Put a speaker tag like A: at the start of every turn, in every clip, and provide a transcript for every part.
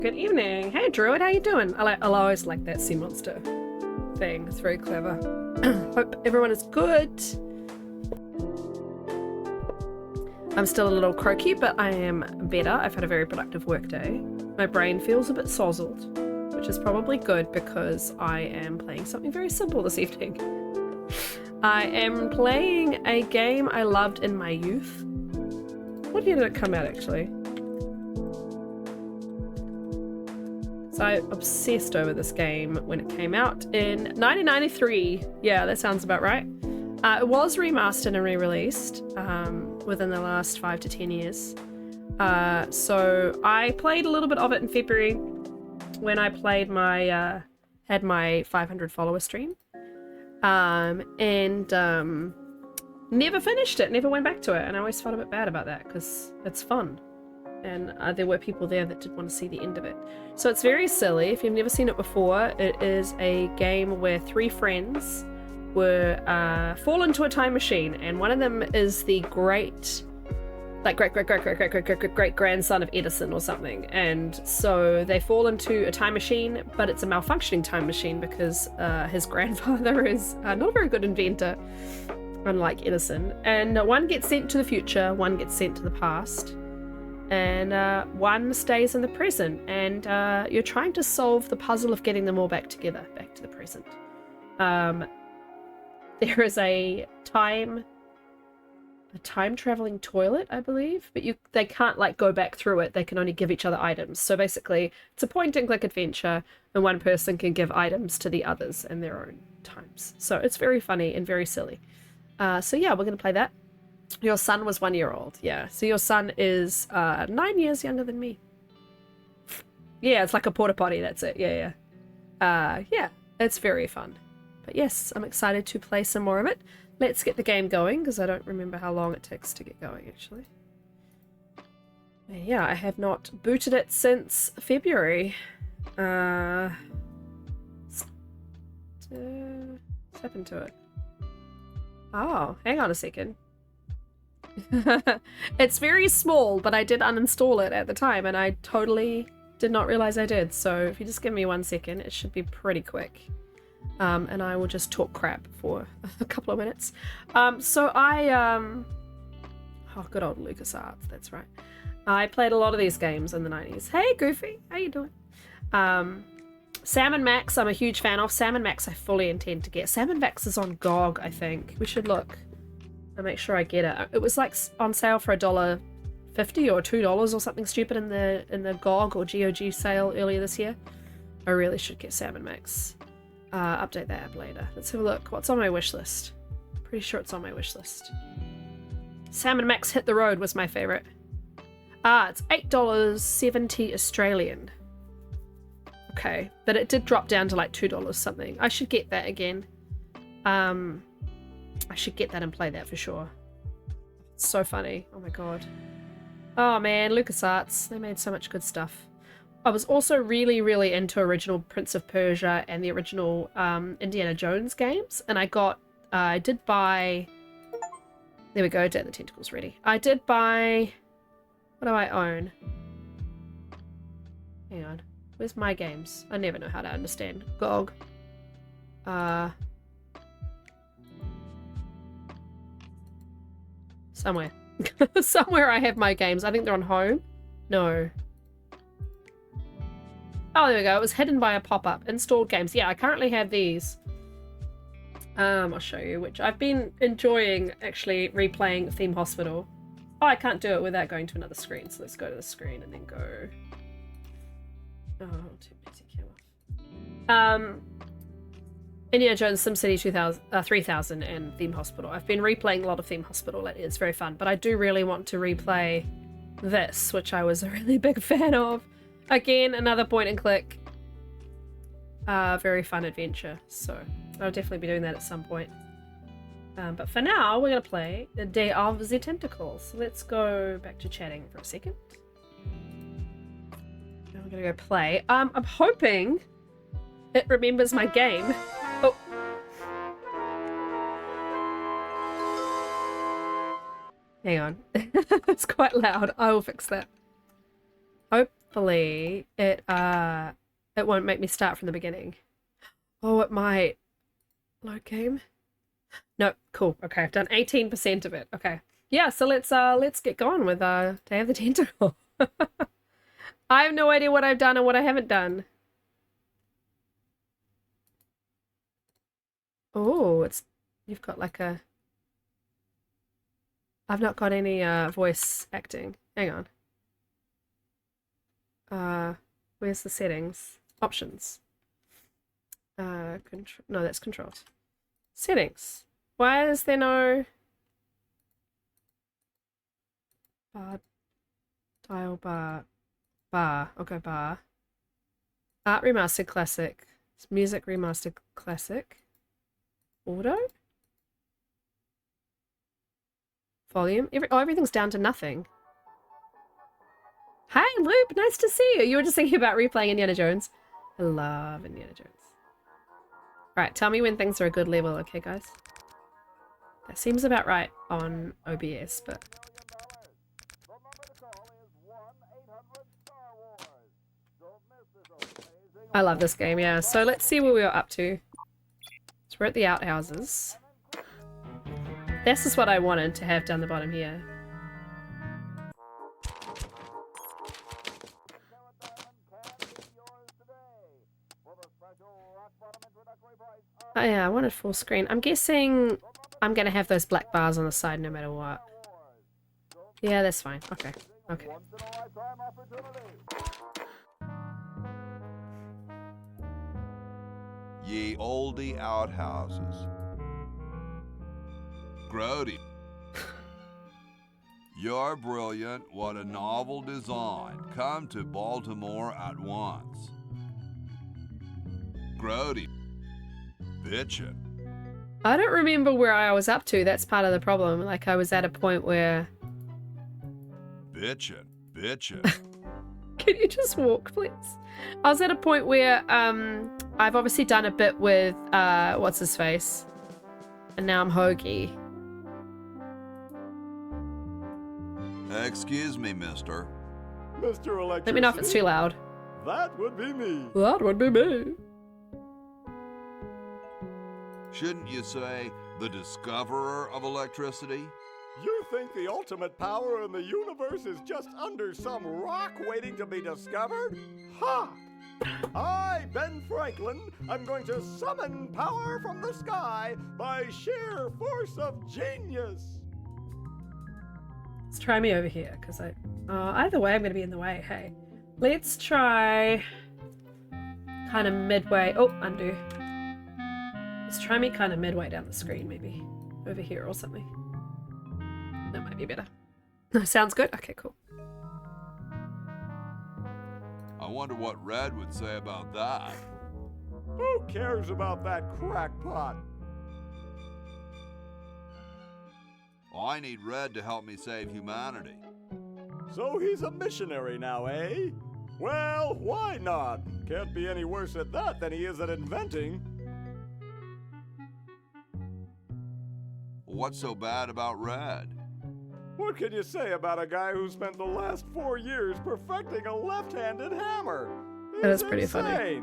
A: Good evening. Hey, Druid, how you doing? I'll always like that sea monster thing. It's very clever. Hope everyone is good. I'm still a little croaky, but I am better. I've had a very productive work day. My brain feels a bit sozzled, which is probably good because I am playing something very simple this evening. I am playing a game I loved in my youth. What year did it come out, actually? So I obsessed over this game when it came out in 1993. Yeah, that sounds about right. It was remastered and re-released within the last 5 to 10 years. So I played a little bit of it in February when I played had my 500 follower stream. Never finished it, never went back to it, and I always felt a bit bad about that because it's fun. And there were people there that did want to see the end of it. So it's very silly. If you've never seen it before, it is a game where 3 friends fall into a time machine, and one of them is the great grandson of Edison or something. And so they fall into a time machine, but it's a malfunctioning time machine because his grandfather is not a very good inventor, unlike Edison. And one gets sent to the future, one gets sent to the past. And one stays in the present, and you're trying to solve the puzzle of getting them all back together, back to the present. There is a time traveling toilet, I believe, but they can't like go back through it. They can only give each other items. So basically, it's a point and click adventure, and one person can give items to the others in their own times. So it's very funny and very silly. So yeah, we're gonna play that. Your son was 1 year old. Yeah. So your son is 9 years younger than me. Yeah, it's like a porta potty. That's it. Yeah. Yeah, it's very fun. But yes, I'm excited to play some more of it. Let's get the game going because I don't remember how long it takes to get going, actually. Yeah, I have not booted it since February. What's happened to it? Oh, hang on a second. It's very small, but I did uninstall it at the time and I totally did not realize I did. So if you just give me 1 second, it should be pretty quick. And I will just talk crap for a couple of minutes. Oh, good old LucasArts, that's right. I played a lot of these games in the 90s. Hey, Goofy, how you doing? Sam & Max, I'm a huge fan of. Sam & Max I fully intend to get. Sam & Max is on GOG, I think. We should look. I'll make sure I get it. It was like on sale for $1.50 or $2 or something stupid in the GOG or GOG sale earlier this year. I really should get Sam & Max. Update that app later. Let's have a look. What's on my wish list? Pretty sure it's on my wish list. Sam & Max Hit the Road was my favorite. It's $8.70 Australian. Okay, but it did drop down to like $2 something. I should get that again. I should get that and play that for sure. It's so funny. Oh my god. Oh man, LucasArts. They made so much good stuff. I was also really, really into original Prince of Persia and the original Indiana Jones games. And I did buy... There we go, Day the Tentacle's ready. I did buy... What do I own? Hang on. Where's my games? I never know how to understand. GOG. Somewhere. Somewhere I have my games. I think they're on home. No. Oh, there we go. It was hidden by a pop-up. Installed games. Yeah, I currently have these. I'll show you, which I've been enjoying actually replaying Theme Hospital. Oh, I can't do it without going to another screen. So let's go to the screen and then go. Oh, too camera. Indiana Jones, SimCity 3000 and Theme Hospital. I've been replaying a lot of Theme Hospital. It's very fun, but I do really want to replay this, which I was a really big fan of. Again, another point and click. Very fun adventure, so I'll definitely be doing that at some point. But for now, we're going to play the Day of the Tentacle. So let's go back to chatting for a second. Now we're going to go play. I'm hoping it remembers my game. Oh. Hang on. It's quite loud. I will fix that. Hope hopefully it won't make me start from the beginning. Oh, it might. Load game? No, cool. Okay, I've done 18% of it. Okay. Yeah, so let's get going with Day of the Tentacle. I have no idea what I've done and what I haven't done. Oh, you've got like a I've not got any voice acting. Hang on. Where's the settings? Options. Control. No, that's controls. Settings. Why is there no bar? Dial bar. Bar. Okay, bar. Art remastered classic. Music remastered classic. Auto. Volume. Everything's down to nothing. Hi, Loop. Nice to see you. You were just thinking about replaying Indiana Jones. I love Indiana Jones. Right, tell me when things are a good level, okay, guys? That seems about right on OBS, but... I love this game, yeah. So let's see where we are up to. So we're at the outhouses. This is what I wanted to have down the bottom here. Oh yeah, I wanted full screen. I'm guessing I'm gonna have those black bars on the side no matter what. Yeah, that's fine. Okay. Okay.
B: Ye olde outhouses. Grody. You're brilliant. What a novel design. Come to Baltimore at once. Grody. Bitchin'.
A: I don't remember where I was up to. That's part of the problem. Like, I was at a point where...
B: Bitchin'.
A: Can you just walk, please? I was at a point where I've obviously done a bit with what's his face, and now I'm Hoagie.
B: Excuse me, mister.
C: Mr. Electricity.
A: Let me know if it's too loud.
C: That would be me.
A: That would be me.
B: Shouldn't you say the discoverer of electricity?
C: You think the ultimate power in the universe is just under some rock waiting to be discovered? Ha! I, Ben Franklin, am going to summon power from the sky by sheer force of genius.
A: Let's try me over here, because either way I'm going to be in the way. Hey, let's try kind of midway. Oh, undo. Let's try me kind of midway down the screen, maybe over here or something. That might be better. Sounds good. Okay, cool.
B: I wonder what Red would say about that.
C: Who cares about that crackpot?
B: I need Red to help me save humanity.
C: So he's a missionary now, eh? Well, why not? Can't be any worse at that than he is at inventing.
B: What's so bad about Red?
C: What can you say about a guy who spent the last 4 years perfecting a left-handed hammer?
A: That is pretty funny.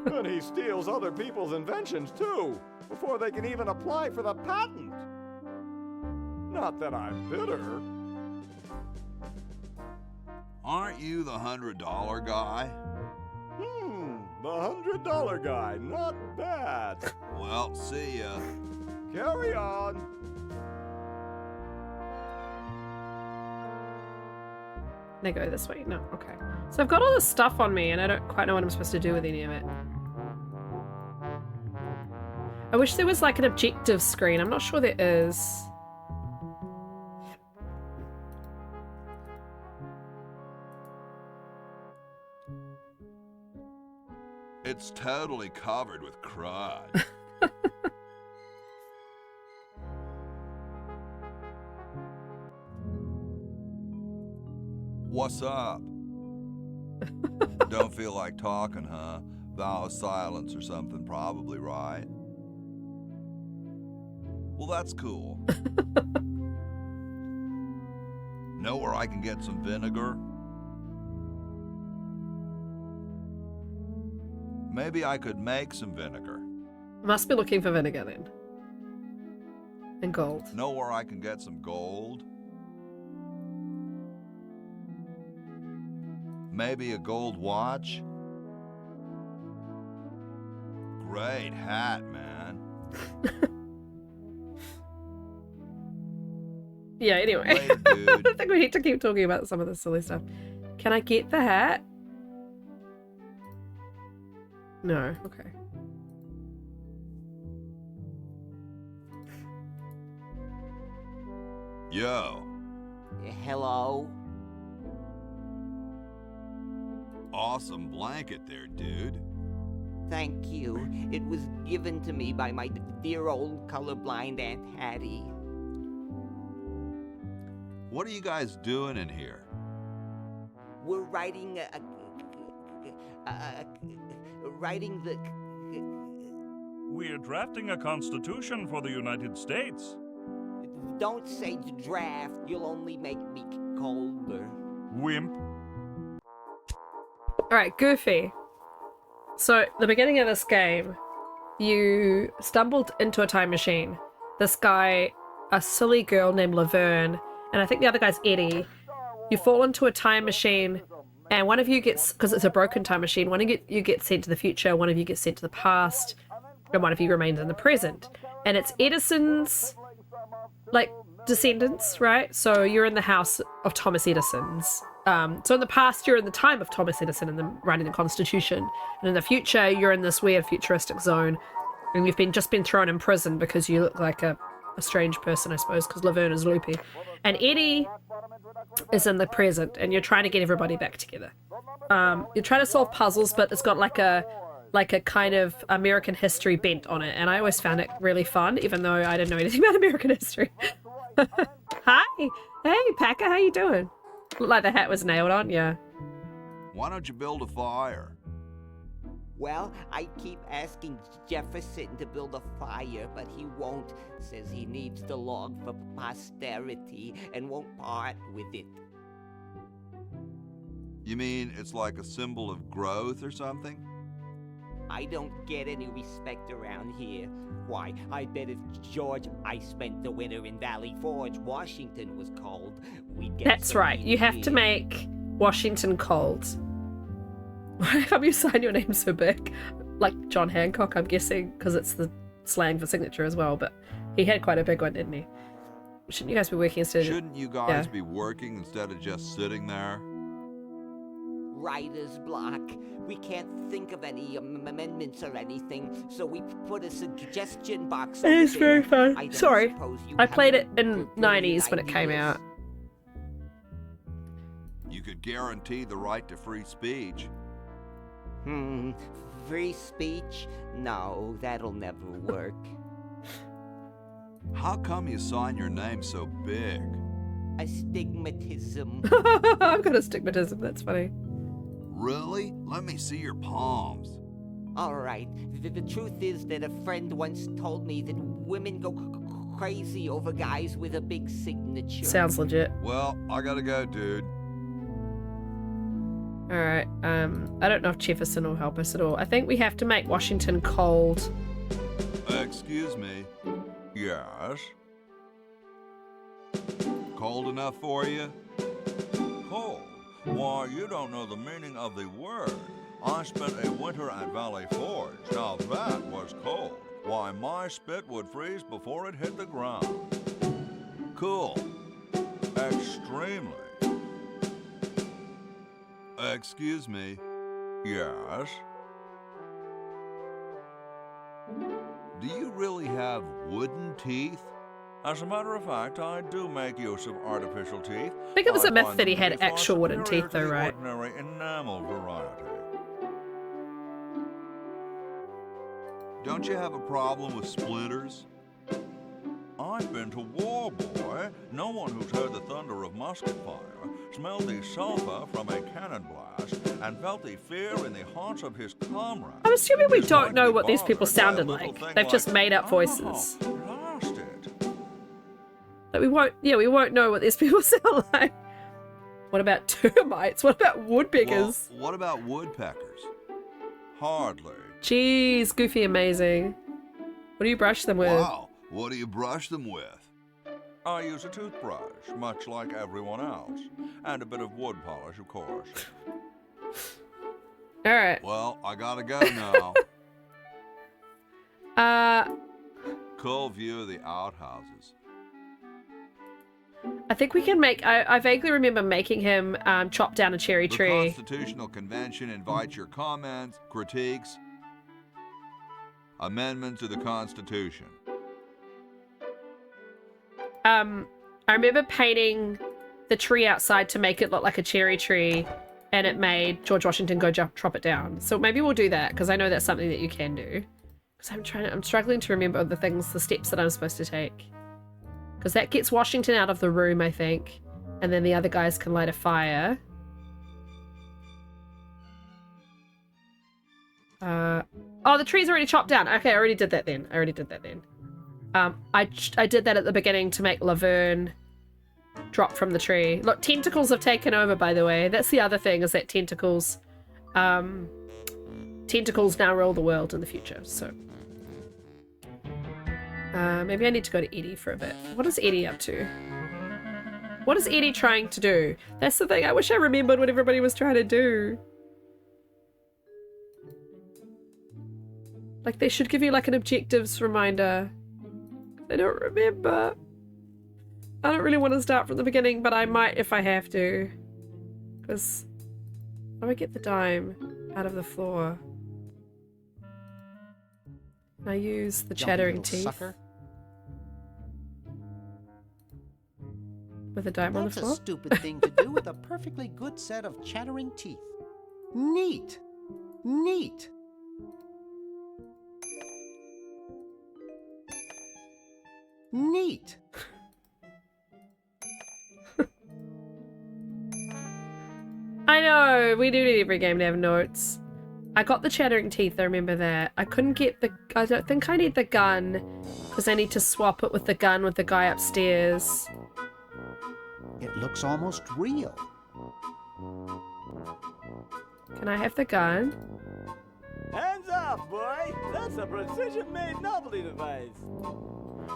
C: And he steals other people's inventions, too, before they can even apply for the patent. Not that I'm bitter.
B: Aren't you the $100 guy?
C: The $100 guy. Not bad.
B: Well, see ya.
C: Carry on.
A: Can I go this way? No, okay. So I've got all this stuff on me and I don't quite know what I'm supposed to do with any of it. I wish there was like an objective screen. I'm not sure there is.
B: It's totally covered with crud. What's up? Don't feel like talking, huh? Vow of silence or something, probably, right? Well, that's cool. Know where I can get some vinegar? Maybe I could make some vinegar.
A: Must be looking for vinegar then. And gold.
B: Know where I can get some gold? Maybe a gold watch? Great hat, man.
A: Yeah, anyway.
B: Later, dude.
A: I think we need to keep talking about some of this silly stuff. Can I get the hat? No, okay.
B: Yo,
D: Hello?
B: awesome blanket there, dude.
D: Thank you. It was given to me by my dear old colorblind Aunt Hattie.
B: What are you guys doing in here?
D: We're writing writing the...
E: We're drafting a constitution for the United States.
D: Don't say draft, you'll only make me colder.
E: Wimp.
A: Alright, Goofy. So, the beginning of this game, you stumbled into a time machine. This guy, a silly girl named Laverne, and I think the other guy's Eddie. You fall into a time machine, and one of you gets, because it's a broken time machine, one of you gets sent to the future, one of you gets sent to the past, and one of you remains in the present. And it's Edison's, like, descendants, right? So you're in the house of Thomas Edison's. So in the past, you're in the time of Thomas Edison and them writing the Constitution. And in the future, you're in this weird futuristic zone. And you've just been thrown in prison because you look like a strange person, I suppose, because Laverne is loopy. And Eddie is in the present, and you're trying to get everybody back together. You're trying to solve puzzles, but it's got like a kind of American history bent on it. And I always found it really fun, even though I didn't know anything about American history. Hi! Hey, Packer, how you doing? Looked like the hat was nailed on you.
B: Why don't you build a fire?
D: Well, I keep asking Jefferson to build a fire, but he won't. Says he needs the log for posterity and won't part with it.
B: You mean it's like a symbol of growth or something?
D: I don't get any respect around here. Why, I bet if George I spent the winter in Valley Forge, Washington was cold, we'd get
A: That's
D: some
A: right.
D: rain
A: You have to
D: here.
A: make Washington cold. Why can't you sign your name so big? Like John Hancock, I'm guessing, because it's the slang for signature as well, but he had quite a big one, didn't he? Shouldn't you guys be working instead of...
B: Shouldn't you guys be working instead of just sitting there?
D: Writer's block. We can't think of any amendments or anything, so we put a suggestion box over
A: It's very
D: there.
A: fun.
D: I don't
A: Sorry.
D: suppose you
A: I
D: have
A: played it
D: any
A: in
D: brilliant
A: 90s when it came
D: ideas?
A: out.
B: You could guarantee the right to free speech.
D: Free speech? No, that'll never work.
B: How come you sign your name so big?
D: Astigmatism.
A: I've got astigmatism, that's funny.
B: Really? Let me see your palms.
D: All right. The truth is that a friend once told me that women go crazy over guys with a big signature.
A: Sounds legit.
B: Well, I gotta go, dude.
A: Alright, I don't know if Jefferson will help us at all. I think we have to make Washington cold.
B: Excuse me. Yes? Cold enough for you?
E: Cold? Why, you don't know the meaning of the word. I spent a winter at Valley Forge. Now that was cold. Why, my spit would freeze before it hit the ground.
B: Cool.
E: Extremely.
B: Excuse me.
E: Yes?
B: Do you really have wooden teeth?
E: As a matter of fact, I do make use of artificial teeth.
A: I think it was a myth
E: find
A: that he
E: them
A: had
E: to be far
A: actual wooden
E: superior
A: teeth
E: to
A: though,
E: the
A: right?
E: ordinary enamel variety.
B: Don't you have a problem with splinters?
E: I've been to war, boy. No one who's heard the thunder of musket fire, smelled the sulphur from a cannon blast, and felt the fear in the hearts of his comrades.
A: I'm assuming we
E: is
A: don't
E: might
A: know
E: be
A: what these people
E: bothered by a
A: sounded
E: little
A: like.
E: thing
A: They've just made up voices.
E: Oh, blast it.
A: Like we won't know what these people sound like. What about termites? What about woodpeckers?
B: Well, what about woodpeckers?
E: Hardly.
A: Jeez, Goofy amazing. What do you brush them with?
B: Wow, what do you brush them with?
E: I use a toothbrush, much like everyone else. And a bit of wood polish, of course.
A: Alright.
B: Well, I gotta go now. Cool view of the outhouses.
A: I think we can make... I vaguely remember making him chop down a cherry
B: The
A: tree.
B: Constitutional Convention invites your comments, critiques, amendments to the Constitution.
A: I remember painting the tree outside to make it look like a cherry tree, and it made George Washington go chop it down. So maybe we'll do that, because I know that's something that you can do. Because I'm struggling to remember the steps that I'm supposed to take. Because that gets Washington out of the room, I think. And then the other guys can light a fire. Oh, the tree's already chopped down. Okay, I already did that then. I did that at the beginning to make Laverne drop from the tree. Look, tentacles have taken over, by the way. That's the other thing, is that tentacles now rule the world in the future, so. Maybe I need to go to Eddie for a bit. What is Eddie up to? What is Eddie trying to do? That's the thing. I wish I remembered what everybody was trying to do. Like, they should give you, like, an objectives reminder. I don't remember. I don't really want to start from the beginning, but I might if I have to. Because... how do I get the dime out of the floor? Can I use the chattering teeth?
F: Sucker.
A: With a dime on the
F: That's
A: floor?
F: a stupid thing to do with a perfectly good set of chattering teeth. Neat. Neat. Neat.
A: I know, we do need every game to have notes. I got the chattering teeth, I remember that. I couldn't get the... I don't think I need the gun, because I need to swap it with the gun with the guy upstairs.
F: It looks almost real.
A: Can I have the gun?
C: Hands off, boy! That's a precision-made novelty device.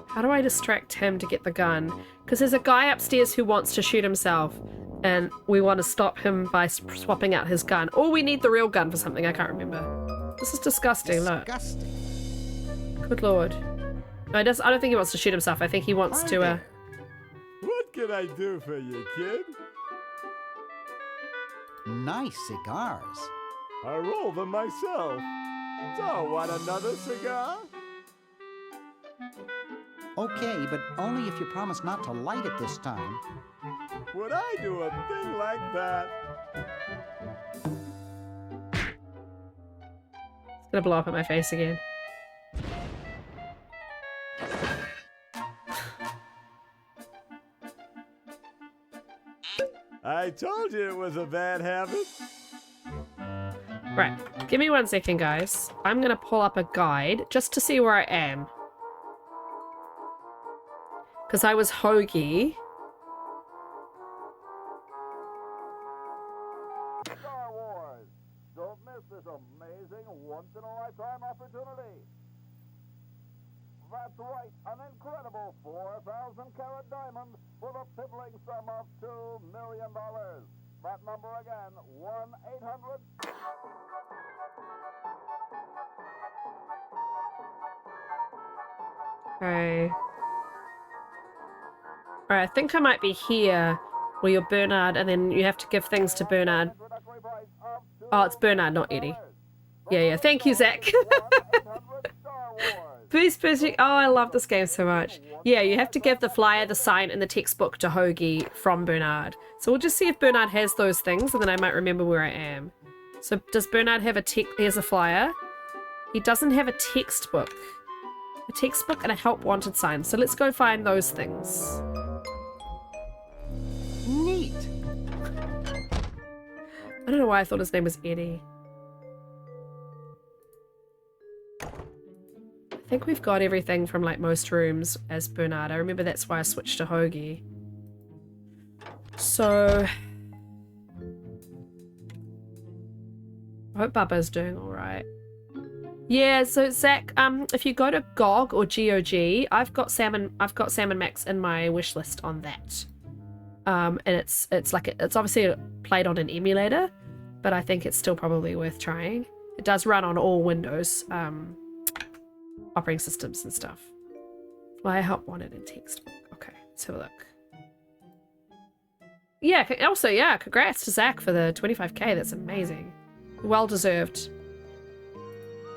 A: How do I distract him to get the gun? Because there's a guy upstairs who wants to shoot himself, and we want to stop him by swapping out his gun. Or we need the real gun for something, I can't remember. This is disgusting,
F: Disgusting.
A: look. Good lord. No, I don't think he wants to shoot himself. I think he wants
F: Hi
A: to,
F: there.
C: What can I do for you, kid?
F: Nice cigars.
C: I roll them myself. So, want another cigar?
F: Okay, but only if you promise not to light it this time.
C: Would I do a thing like that?
A: It's gonna blow up in my face again.
C: I told you it was a bad habit.
A: Right, give me 1 second, guys. I'm gonna pull up a guide just to see where I am. Because I was Hoagie.
C: Star Wars. Don't miss this amazing once-in-a-lifetime opportunity. That's right, an incredible 4,000-carat diamond with a piddling sum of $2 million. That number again, 1-800...
A: Okay. Alright, I think I might be here where you're Bernard and then you have to give things to Bernard. Oh, it's Bernard, not Eddie. Yeah, thank you, Zach. Boost. Oh, I love this game so much. Yeah, you have to give the flyer, the sign, and the textbook to Hoagie from Bernard. So we'll just see if Bernard has those things, and then I might remember where I am. So does Bernard have a Here's a flyer. He doesn't have a textbook. A textbook and a help wanted sign. So let's go find those things.
F: Neat.
A: I don't know why I thought his name was Eddie. I think we've got everything from like most rooms as Bernard. I remember that's why I switched to Hoagie. So I hope Bubba's doing alright. Yeah, so Zach, if you go to GOG or GOG, I've got Salmon Max in my wish list on that. And it's like it's obviously played on an emulator, but I think it's still probably worth trying. It does run on all Windows operating systems and stuff. Flyer help wanted in text. Okay, let's have a look. Yeah, also, yeah, congrats to Zach for the 25k. That's amazing. Well deserved.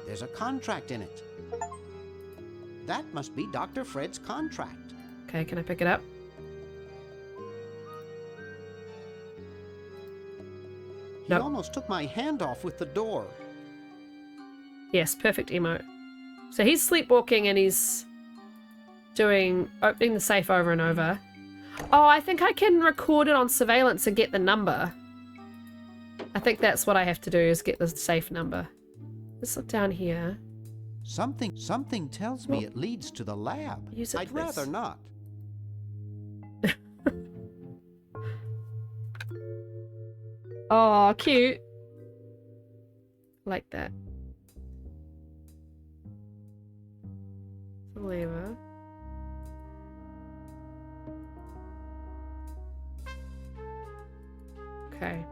F: There's a contract in it. That must be Dr. Fred's contract.
A: Okay, can I pick it up?
F: He
A: Nope.
F: almost took my hand off with the door.
A: Yes, perfect emote. So he's sleepwalking and he's opening the safe over and over. Oh, I think I can record it on surveillance and get the number. I think that's what I have to do, is get the safe number. Let's look down here.
F: Something tells me it leads to the lab.
A: Use it,
F: I'd
A: please.
F: rather not.
A: Oh, cute. Like that. The lever. Okay.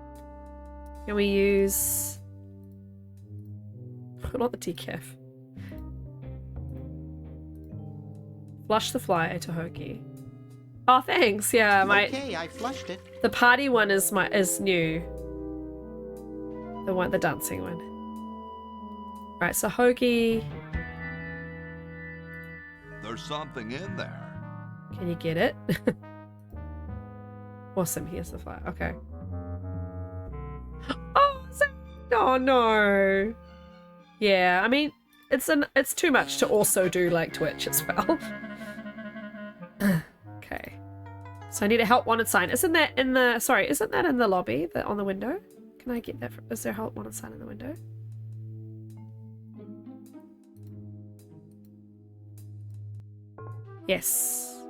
A: Can we use... not the decaf. Flush the flyer to Hoki. Oh, thanks. Yeah,
F: Okay, I flushed it.
A: the party one is new. The dancing one. Right, so Hoki,
B: There's something in there.
A: can you get it? Awesome, here's the flyer. Okay. Oh no. Yeah, I mean, it's too much to also do like Twitch as well. Okay. So I need a help wanted sign. Isn't that in the lobby, on the window? Can I get that? Is there a help wanted sign in the window? Yes.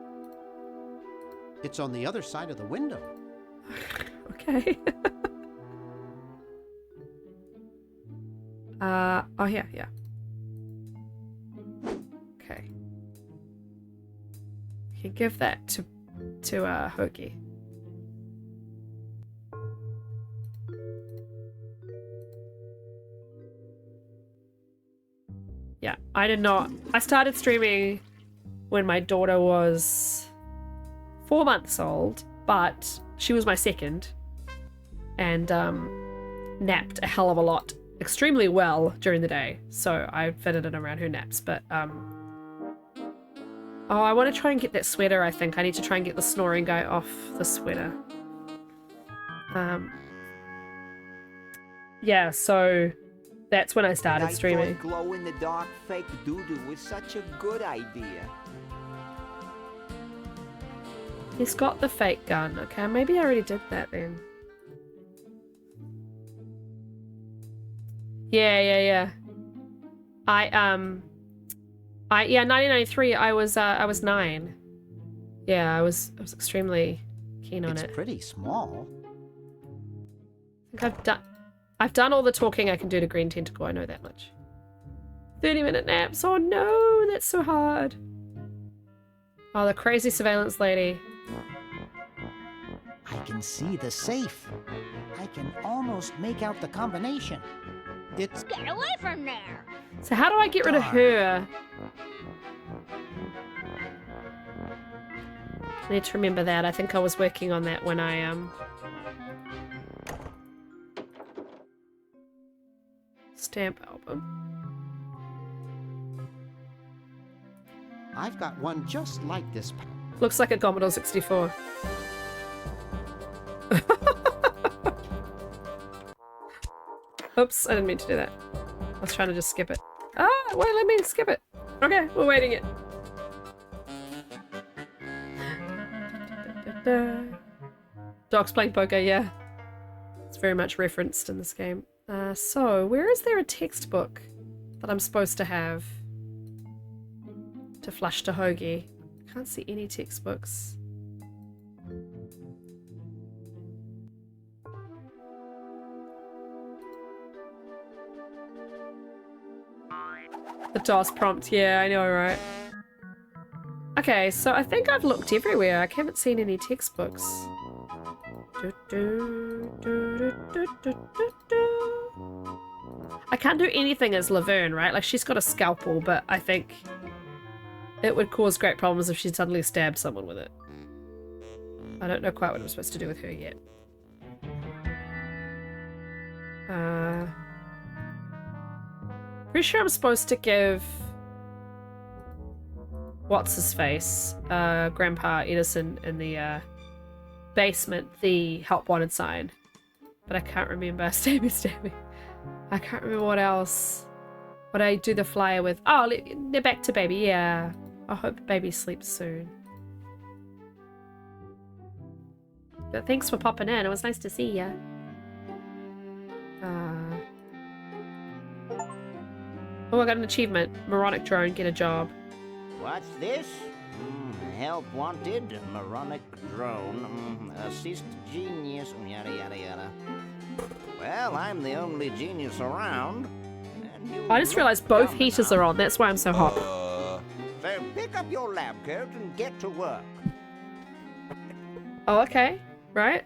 F: It's on the other side of the window.
A: Okay. Oh yeah. Okay. You can give that to Hoki. Yeah, I started streaming when my daughter was 4 months old, but she was my second and napped a hell of a lot, extremely well during the day, so I fitted it around her naps. But oh, I want to try and get that sweater. I think I need to try and get the snoring guy off the sweater. Yeah, so that's when I started streaming.
D: I thought glow-in-the-dark fake doo-doo was such a good idea.
A: He's got the fake gun. Okay, maybe I already did that then. Yeah. I 1993. I was 9. Yeah, I was extremely keen on it.
F: It's pretty small.
A: I think I've done all the talking I can do to Green Tentacle. I know that much. 30-minute naps. Oh no, that's so hard. Oh, the crazy surveillance lady.
F: I can see the safe. I can almost make out the combination. It's...
G: Get away from there!
A: So how do I get rid of her? I need to remember that. I think I was working on that when I stamp album.
F: I've got one just like this.
A: Looks like a Commodore 64. Oops, I didn't mean to do that. I was trying to just skip it. Ah, wait, let me skip it. Okay, we're waiting it. Dogs playing poker, yeah. It's very much referenced in this game. So, where is there a textbook that I'm supposed to have to flush to Hoagie? Can't see any textbooks. The DOS prompt, yeah, I know, right? Okay, so I think I've looked everywhere. I haven't seen any textbooks. I can't do anything as Laverne, right? Like, she's got a scalpel, but I think it would cause great problems if she suddenly stabbed someone with it. I don't know quite what I'm supposed to do with her yet. Pretty sure I'm supposed to give what's-his-face, Grandpa Edison in the basement the help wanted sign. But I can't remember. Stabby. I can't remember what else. What I do the flyer with. Oh, they're back to baby, yeah. I hope baby sleeps soon. But thanks for popping in. It was nice to see ya. Oh, I got an achievement. Moronic drone, get a job.
D: What's this? Help wanted, moronic drone, assist genius, yada yada yada. Well, I'm the only genius around. And you
A: I just
D: look
A: realized both
D: dumb
A: heaters
D: enough.
A: are on. That's why I'm so hot.
D: So pick up your lab coat and get to work.
A: Oh, okay. Right.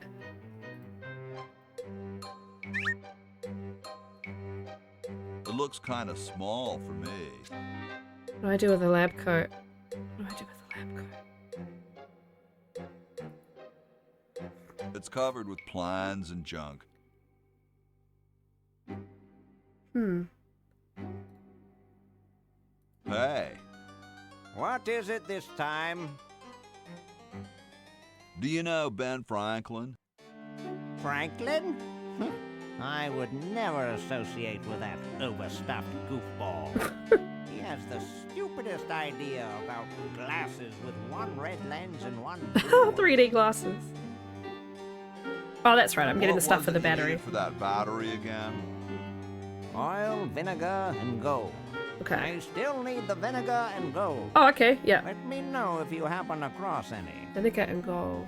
E: It looks kind of small for me.
A: What do I do with a lab coat? What do I do with a lab coat?
E: It's covered with plans and junk. Hey,
D: What is it this time?
E: do you know Ben Franklin?
D: Franklin? I would never associate with that overstuffed goofball. He has the stupidest idea about glasses with one red lens and one blue one.
A: 3D glasses. Oh, that's right. I'm getting the
E: What
A: stuff
E: was
A: for the
E: it you
A: battery.
E: needed for that battery again?
D: Oil, vinegar, and gold.
A: Okay.
D: I still need the vinegar and gold.
A: Oh, okay. Yeah.
D: Let me know if you happen across any.
A: Vinegar and gold.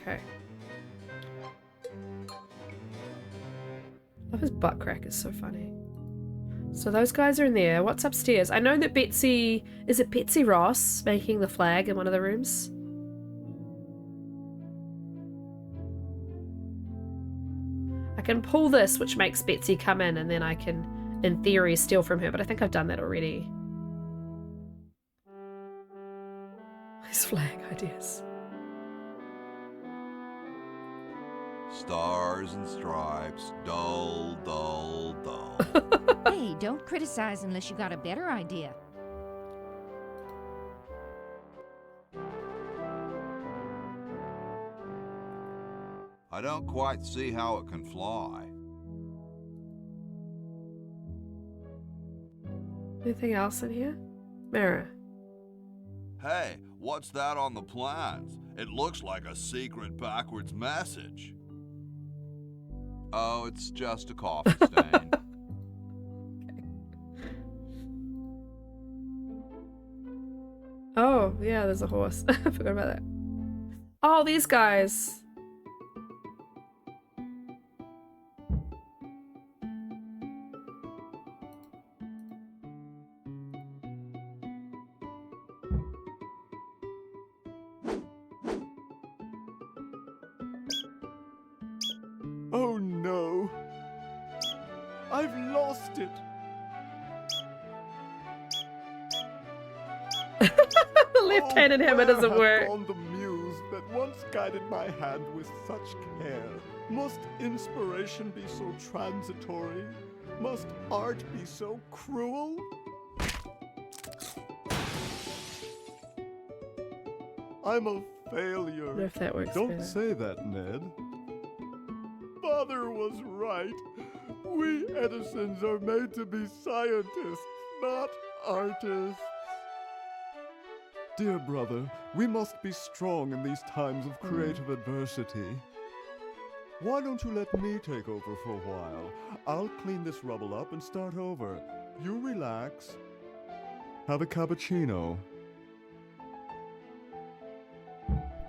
A: Okay. Love his butt crack. It's so funny. So those guys are in there. What's upstairs? I know that Betsy... Is it Betsy Ross making the flag in one of the rooms? I can pull this, which makes Betsy come in, and then I can, in theory, steal from her, but I think I've done that already. These flag ideas.
E: Stars and stripes, dull, dull, dull.
G: Hey, don't criticize unless you got a better idea.
E: I don't quite see how it can fly.
A: Anything else in here? Mirror.
E: Hey, what's that on the plans? It looks like a secret backwards message. Oh, it's just a coffee stain.
A: Oh, yeah, there's a horse. I forgot about that. Oh, these guys.
C: Oh no! I've lost it!
A: The left-handed hammer doesn't
C: where
A: work.
C: hath gone the muse that once guided my hand with such care? Must inspiration be so transitory? Must art be so cruel? I'm a
A: I
C: failure.
A: wonder if that works
C: Don't
A: better.
C: say that, Ned. Father was right. We Edisons are made to be scientists, not artists. Dear brother, we must be strong in these times of creative adversity. Why don't you let me take over for a while? I'll clean this rubble up and start over. You relax. Have a cappuccino.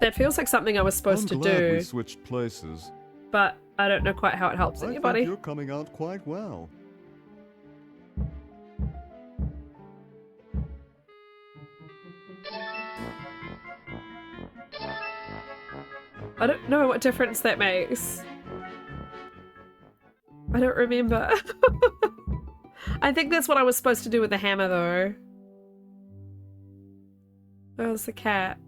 A: That feels like something I was supposed
C: I'm
A: to
C: glad we
A: do,
C: switched places.
A: but I don't know quite how it helps
C: I
A: anybody.
C: think you're coming out quite well.
A: I don't know what difference that makes. I don't remember. I think that's what I was supposed to do with the hammer, though. That was the cat.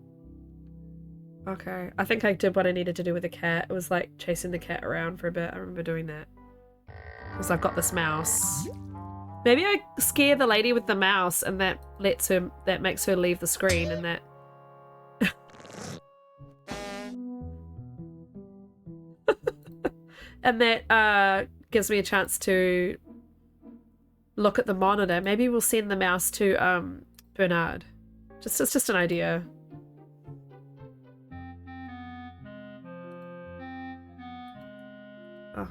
A: Okay. I think I did what I needed to do with the cat. It was like chasing the cat around for a bit. I remember doing that. Because I've got this mouse. Maybe I scare the lady with the mouse and that makes her leave the screen and that... and that gives me a chance to look at the monitor. Maybe we'll send the mouse to Bernard. It's just an idea. Oh.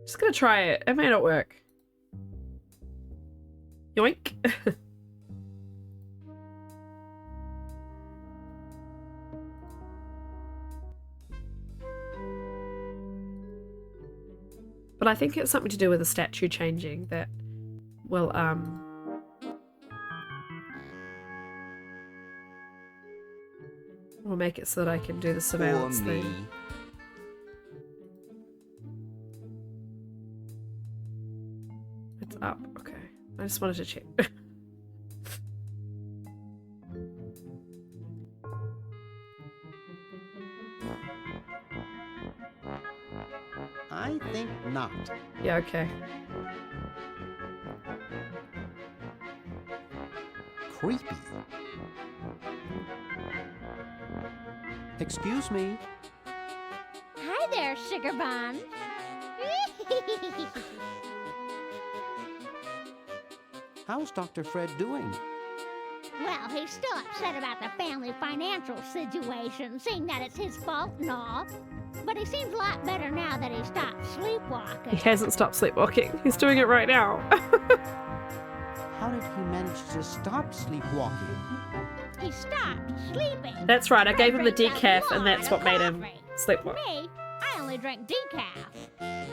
A: Just gonna try it. It may not work. Yoink. But I think it's something to do with the statue changing that will make it so that I can do the surveillance thing. It's up, okay. I just wanted to check.
F: I think not.
A: Yeah, okay.
F: Creepy. Excuse me.
H: Hi there, Sugar Bun.
F: How's Dr. Fred doing?
H: Well, he's still upset about the family financial situation, seeing that it's his fault and all. But he seems a lot better now that he stopped sleepwalking.
A: He hasn't stopped sleepwalking. He's doing it right now.
F: How did he manage to stop sleepwalking?
H: He stopped sleeping.
A: That's right, I gave him the
H: Drinks a
A: decaf and
H: lot
A: that's
H: of
A: what made him
H: coffee.
A: sleepwalk.
H: Me, I only drink decaf.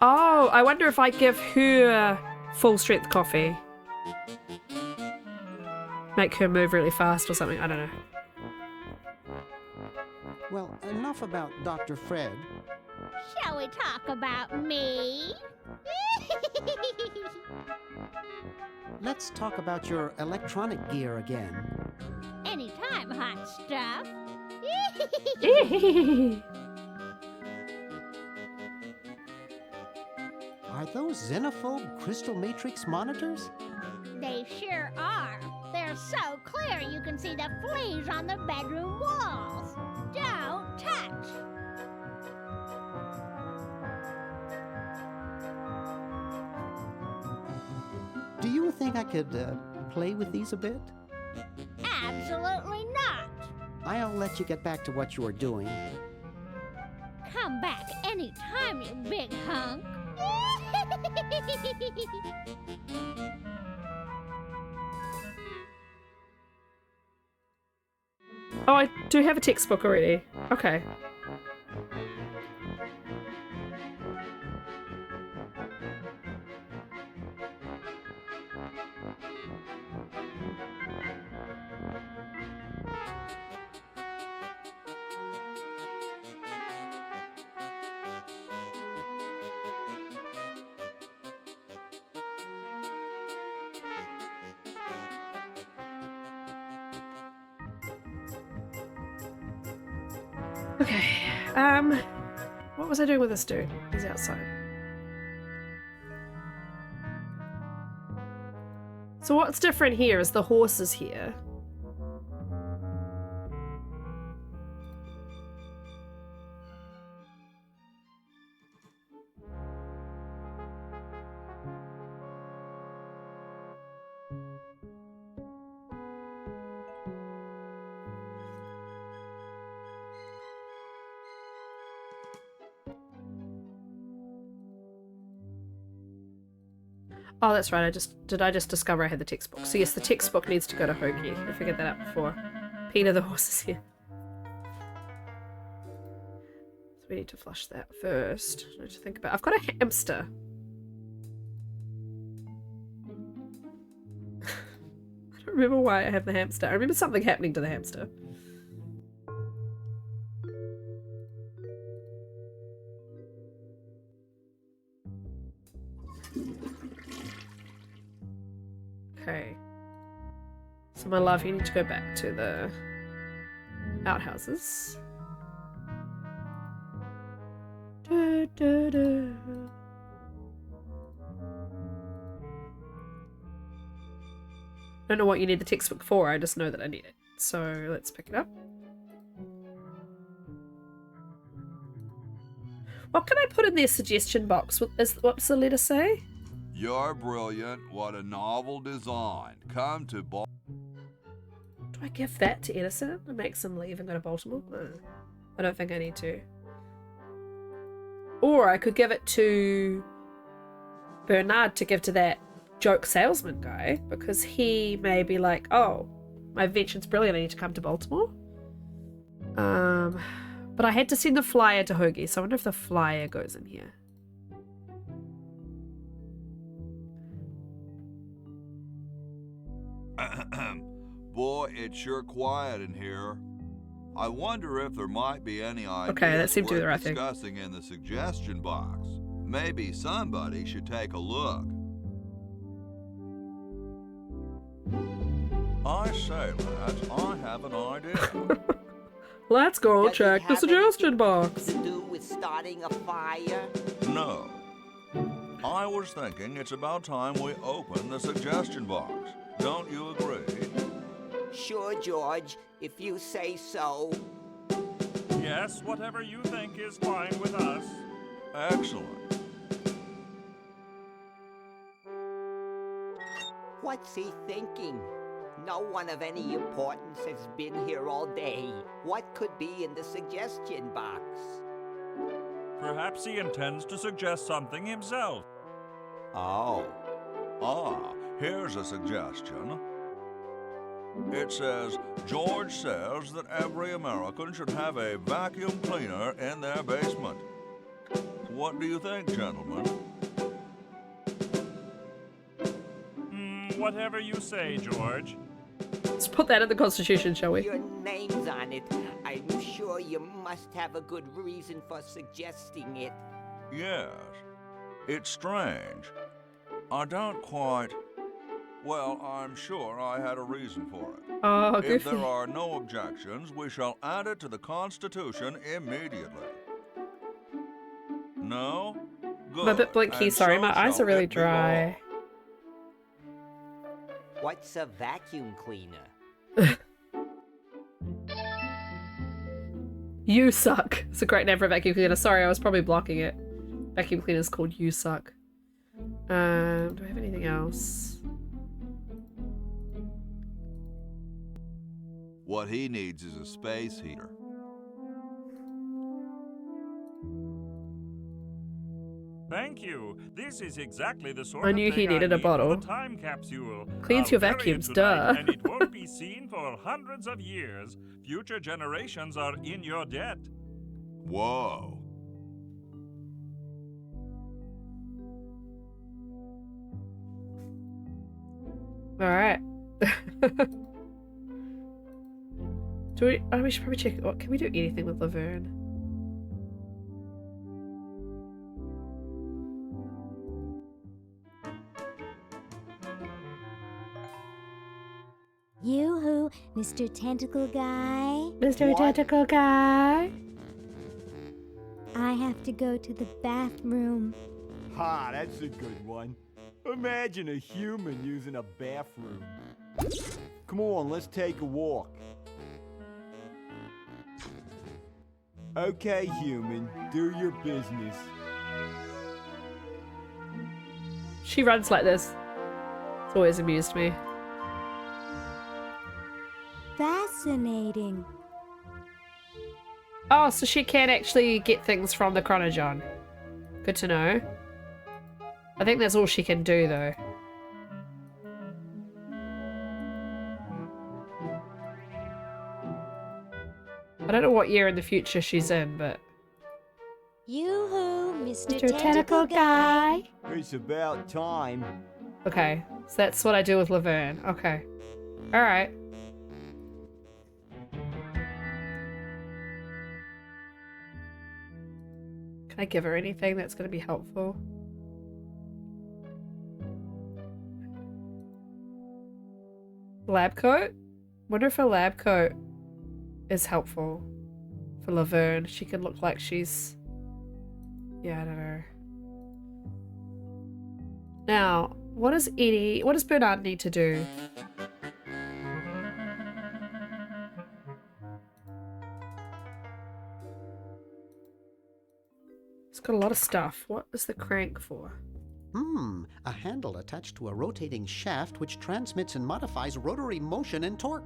A: Oh, I wonder if I give her full strength coffee. Make her move really fast or something, I don't know.
F: Well, enough about Dr. Fred.
H: Shall we talk about me?
F: Let's talk about your electronic gear again.
H: Anytime, hot stuff.
F: Are those xenophobe crystal matrix monitors?
H: They sure are. They're so clear you can see the fleas on the bedroom walls. Don't touch.
F: Do you think I could play with these a bit?
H: Absolutely not.
F: I'll let you get back to what you were doing.
H: Come back anytime, you big hunk.
A: Oh, I do have a textbook already. Okay. Okay, what was I doing with this dude? He's outside. So what's different here is the horse is here. Oh, that's right. I just discover I had the textbook. So yes, the textbook needs to go to Hoagie. I figured that out before. Peter the horse is here. So we need to flush that first. I need to think about. I've got a hamster. I don't remember why I have the hamster. I remember something happening to the hamster. Okay. So my love, you need to go back to the outhouses. I don't know what you need the textbook for, I just know that I need it. So let's pick it up. What can I put in their suggestion box? What's the letter say?
B: You're brilliant. What a novel design. Come to
A: Do I give that to Edison and make him leave and go to Baltimore? No, I don't think I need to. Or I could give it to Bernard to give to that joke salesman guy, because he may be like, oh, my invention's brilliant, I need to come to Baltimore. But I had to send the flyer to Hoagie, so I wonder if the flyer goes in here.
B: Boy, it's sure quiet in here. I wonder if there might be any ideas
A: Okay, that seemed to be the
B: worth
A: right thing.
B: discussing in the suggestion box. Maybe somebody should take a look.
E: I say, lads, I have an idea.
A: Let's go
D: Does it
A: check the
D: have
A: suggestion
D: anything
A: box.
D: To do with starting a fire?
E: No. I was thinking it's about time we open the suggestion box. Don't you agree?
D: Sure, George, if you say so.
I: Yes, whatever you think is fine with us.
E: Excellent.
D: What's he thinking? No one of any importance has been here all day. What could be in the suggestion box?
I: Perhaps he intends to suggest something himself.
D: Oh.
E: Ah, here's a suggestion. It says, George says that every American should have a vacuum cleaner in their basement. What do you think, gentlemen?
I: Whatever you say, George.
A: Let's put that in the Constitution, shall we?
D: Your name's on it. I'm sure you must have a good reason for suggesting it.
E: Yes. It's strange. I don't quite... Well, I'm sure I had a reason for it.
A: Oh,
E: If
A: goofy.
E: there are no objections, we shall add it to the Constitution immediately. No? Good.
A: I'm a bit blinky,
E: And
A: sorry,
E: so
A: my eyes
E: shall
A: are really
E: it be law.
A: dry.
D: What's a vacuum cleaner?
A: You suck. It's a great name for a vacuum cleaner. Sorry, I was probably blocking it. Vacuum cleaner is called You Suck. Do I have anything else?
B: What he needs is a space heater.
I: Thank you. This is exactly the sort
A: I
I: of
A: knew he
I: thing
A: needed a
I: need for
A: bottle.
I: the time capsule.
A: Cleans
I: I'll
A: your
I: bury it
A: vacuums,
I: tonight,
A: duh.
I: And it won't be seen for hundreds of years. Future generations are in your debt.
B: Whoa.
A: Alright. We should probably check. What can we do anything with Laverne?
J: Yoo-hoo, Mr. Tentacle Guy.
A: Mr. Tentacle Guy.
J: I have to go to the bathroom.
C: Ha, that's a good one. Imagine a human using a bathroom. Come on, let's take a walk. Okay, human, do your business.
A: She runs like this. It's always amused me.
J: Fascinating.
A: Oh, so she can actually get things from the Chronojohn. Good to know. I think that's all she can do, though. I don't know what year in the future she's in, but...
J: Yoo-hoo, Mr.
A: Mr. Tentacle guy.
C: It's about time.
A: Okay, so that's what I do with Laverne. Okay. Alright. Can I give her anything that's going to be helpful? Lab coat? Wonder if a lab coat is helpful for Laverne. She can look like she's... Yeah, I don't know. Now, what does Bernard need to do? It's got a lot of stuff. What is the crank for?
F: A handle attached to a rotating shaft which transmits and modifies rotary motion and torque.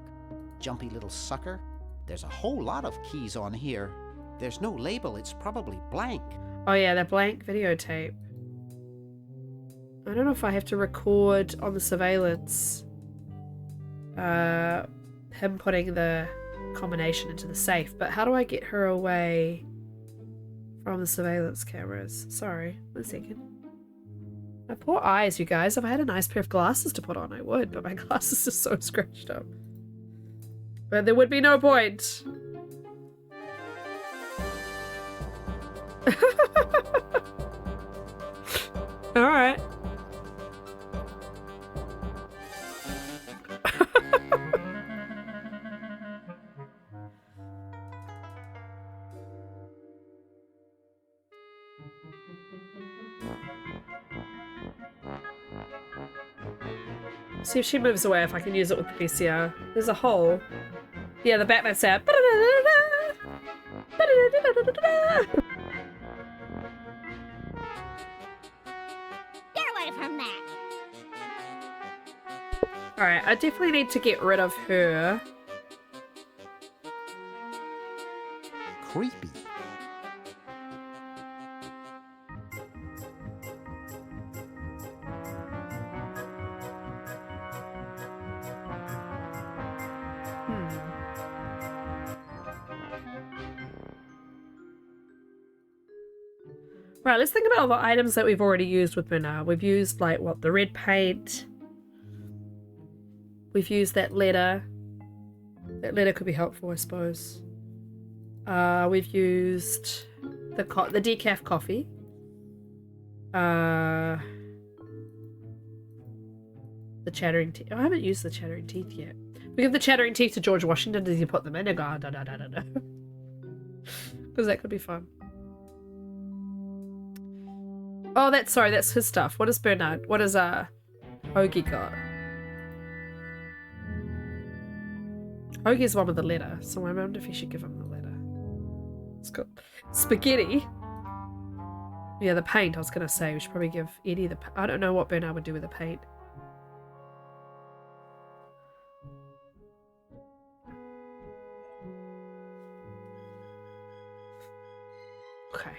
F: Jumpy little sucker. There's a whole lot of keys on here. There's no label, it's probably blank.
A: Oh yeah, the blank videotape. I don't know if I have to record on the surveillance him putting the combination into the safe, but how do I get her away from the surveillance cameras? Sorry, 1 second. My poor eyes, you guys. If I had a nice pair of glasses to put on, I would, but my glasses are so scratched up. But there would be no point. Alright. See if she moves away, if I can use it with the PCR. There's a hole. Yeah, the Batman sound.
H: Get away from that.
A: Alright, I definitely need to get rid of her.
F: Creepy.
A: Right, let's think about all the items that we've already used with Bernard. We've used, like, what, the red paint. We've used that letter. That letter could be helpful, I suppose. We've used the decaf coffee. The chattering teeth. Oh, I haven't used the chattering teeth yet. We give the chattering teeth to George Washington. Does he put them in and go, da da da da da? Because that could be fun. Oh, that's his stuff. What is Bernard? What is Hoagie got? Hoagie's the one with the letter, so I wonder if he should give him the letter. It's got spaghetti. Yeah, the paint. I was gonna say we should probably give Eddie the. I don't know what Bernard would do with the paint. Okay.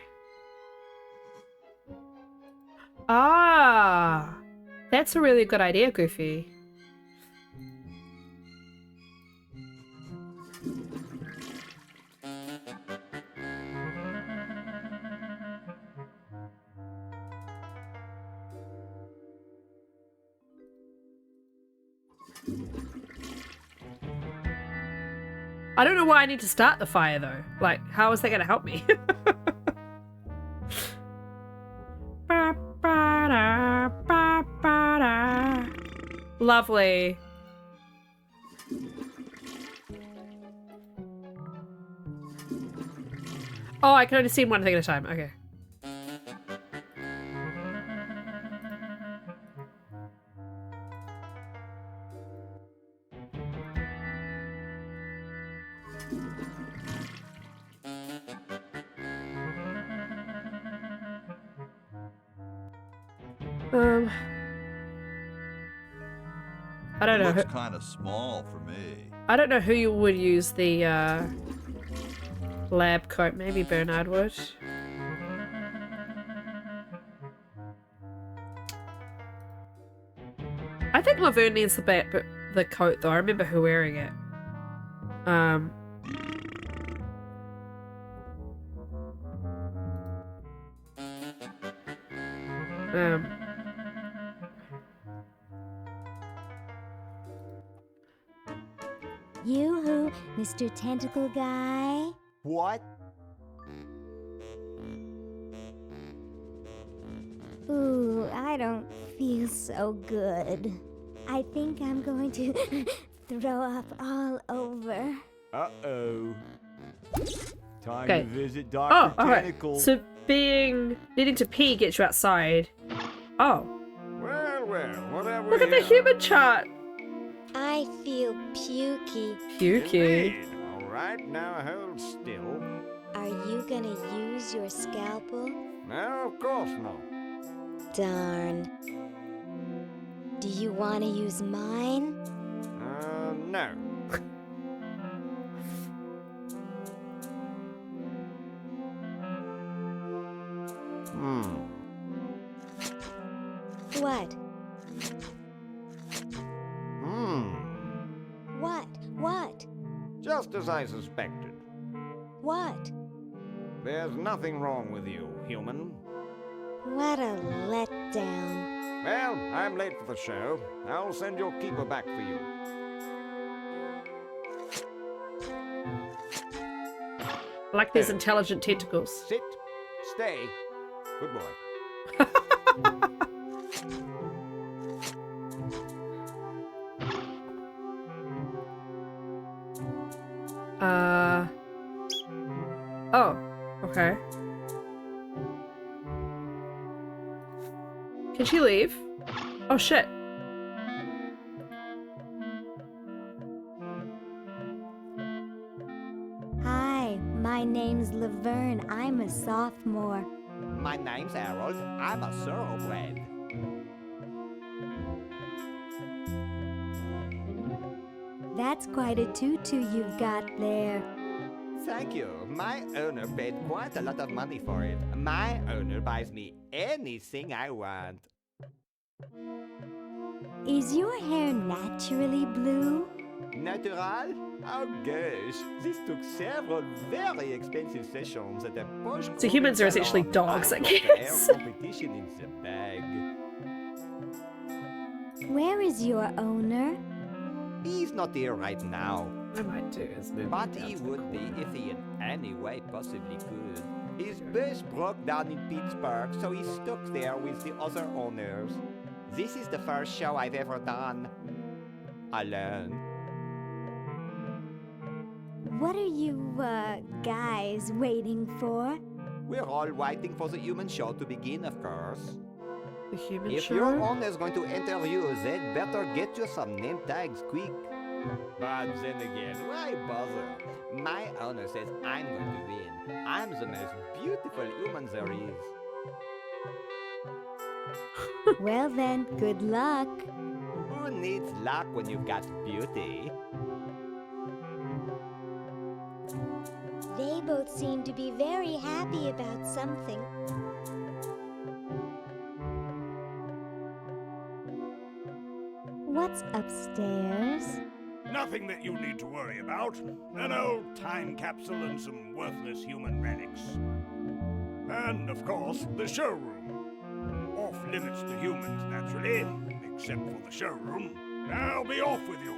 A: Ah, that's a really good idea, Goofy. I don't know why I need to start the fire though. Like, how is that going to help me? Lovely. Oh, I can only see one thing at a time. Okay. I don't know.
B: Looks kind of small for me.
A: I don't know who you would use the lab coat. Maybe Bernard would. I think Laverne needs the coat though. I remember her wearing it.
J: Yoo-hoo, Mr. Tentacle Guy.
C: What?
J: Ooh, I don't feel so good. I think I'm going to throw up all over.
C: Uh-oh. Time
A: Okay.
C: to visit
A: Oh,
C: Dr.
A: alright.
C: Tentacle.
A: So needing to pee gets you outside. Oh,
C: Well, whatever.
A: look at the human chart.
J: I feel pukey.
A: Pukey.
C: All right, now hold still.
J: Are you gonna use your scalpel?
C: No, of course not.
J: Darn. Do you want to use mine?
C: No.
J: What?
C: Hmm.
J: What?
C: Just as I suspected.
J: What?
C: There's nothing wrong with you, human.
J: What a letdown.
C: Well, I'm late for the show. I'll send your keeper back for you.
A: I like these intelligent tentacles.
C: Sit. Stay. Good boy.
A: Oh, okay. Can she leave? Oh shit.
J: Hi, my name's Laverne. I'm a sophomore.
D: My name's Harold. I'm a thoroughbred.
J: That's quite a tutu you've got there.
D: Thank you. My owner paid quite a lot of money for it. My owner buys me anything I want.
J: Is your hair naturally blue?
D: Natural? Oh gosh, this took several very expensive sessions at a posh.
A: So humans are essentially dogs, I
D: got the
A: guess.
D: hair competition in the bag.
J: Where is your owner?
D: He's not here right now,
A: I might do is move
D: but
A: down
D: he
A: to the
D: would be
A: corner.
D: if he in any way possibly could. His bus broke down in Pittsburgh, so he's stuck there with the other owners. This is the first show I've ever done alone.
J: What are you, guys waiting for?
D: We're all waiting for the human show to begin, of course.
A: The human
D: If
A: show?
D: your owner's going to interview, they'd better get you some name tags quick. But then again, why bother? My owner says I'm going to win. I'm the most beautiful human there is.
J: Well then, good luck.
D: Who needs luck when you've got beauty?
J: They both seem to be very happy about something. What's upstairs?
C: Nothing that you need to worry about. An old time capsule and some worthless human relics. And, of course, the showroom. Off limits to humans, naturally, except for the showroom. I'll be off with you.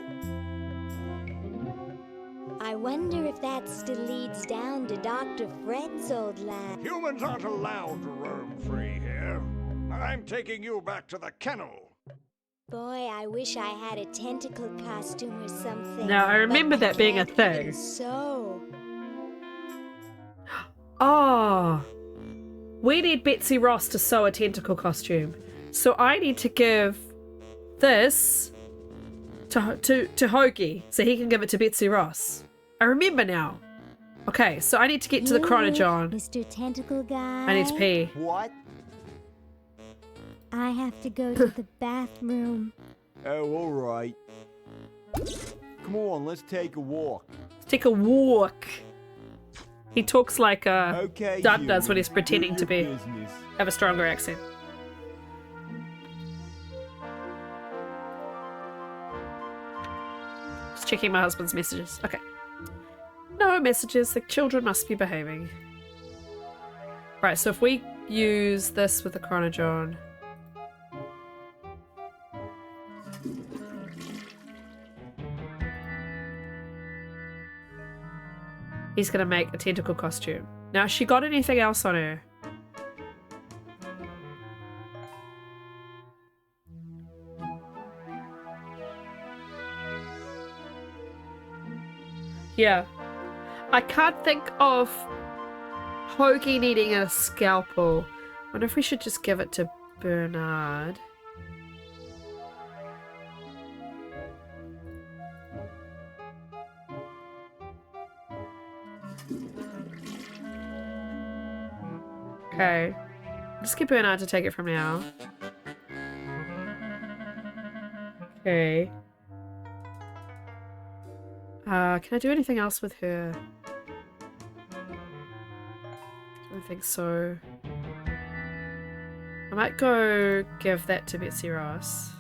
J: I wonder if that still leads down to Dr. Fred's old lab.
C: Humans aren't allowed to roam free here. I'm taking you back to the kennel.
J: Boy, I wish I had a tentacle costume or something.
A: Now, I remember
J: but
A: that being a
J: can't
A: thing.
J: even So,
A: Oh, we need Betsy Ross to sew a tentacle costume. So I need to give this to Hoagie so he can give it to Betsy Ross. I remember now. Okay, so I need to get to the
J: you,
A: Chronojon.
J: Mr. Tentacle Guy.
A: I need to pee.
D: What?
J: I have to go to the bathroom.
C: Oh, all right. Come on, let's take a walk.
A: Take a walk. He talks like
C: Okay,
A: Doug does when
C: humans,
A: he's pretending
C: do
A: to be
C: your business.
A: have a stronger accent. Just checking my husband's messages. Okay. No messages. The children must be behaving. Right, so if we use this with the Chronojon. He's gonna make a tentacle costume. Now, has she got anything else on her? Yeah. I can't think of Hoagie needing a scalpel. Wonder if we should just give it to Bernard. Okay. Just get Bernard to take it from now. Okay. Can I do anything else with her? I don't think so. I might go give that to Betsy Ross.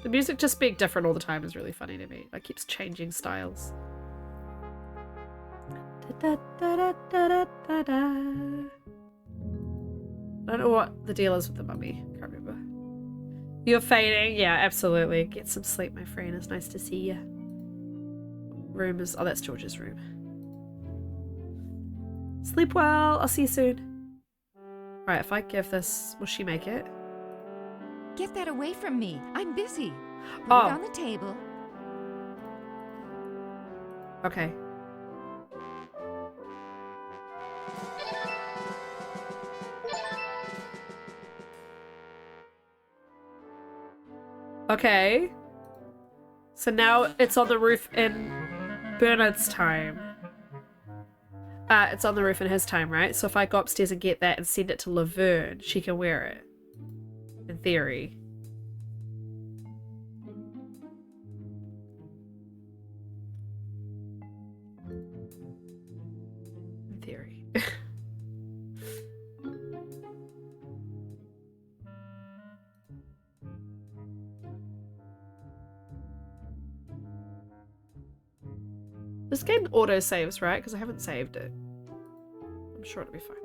A: The music just being different all the time is really funny to me. It keeps changing styles. I don't know what the deal is with the mummy. Can't remember. You're fading? Yeah, absolutely. Get some sleep, my friend. It's nice to see you. Room is... Oh, that's George's room. Sleep well. I'll see you soon. Alright, if I give this... Will she make it?
G: Get that away from me. I'm busy. Put
A: Oh.
G: it on the table.
A: Okay. Okay. So now it's on the roof in Bernard's time. It's on the roof in his time, right? So if I go upstairs and get that and send it to Laverne, she can wear it. In theory. In theory. This game auto saves, right? Because I haven't saved it. I'm sure it'll be fine.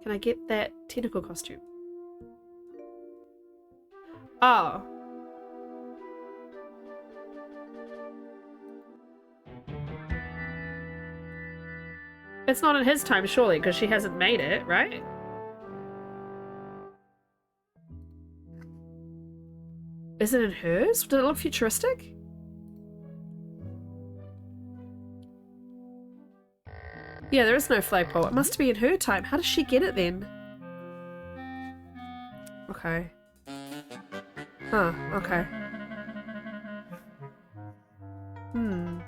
A: Can I get that tentacle costume? Oh. It's not in his time, surely, because she hasn't made it, right? Is it in hers? Did it look futuristic? Yeah, there is no flagpole. It must be in her time. How does she get it then? Okay. Huh, okay. Hmm.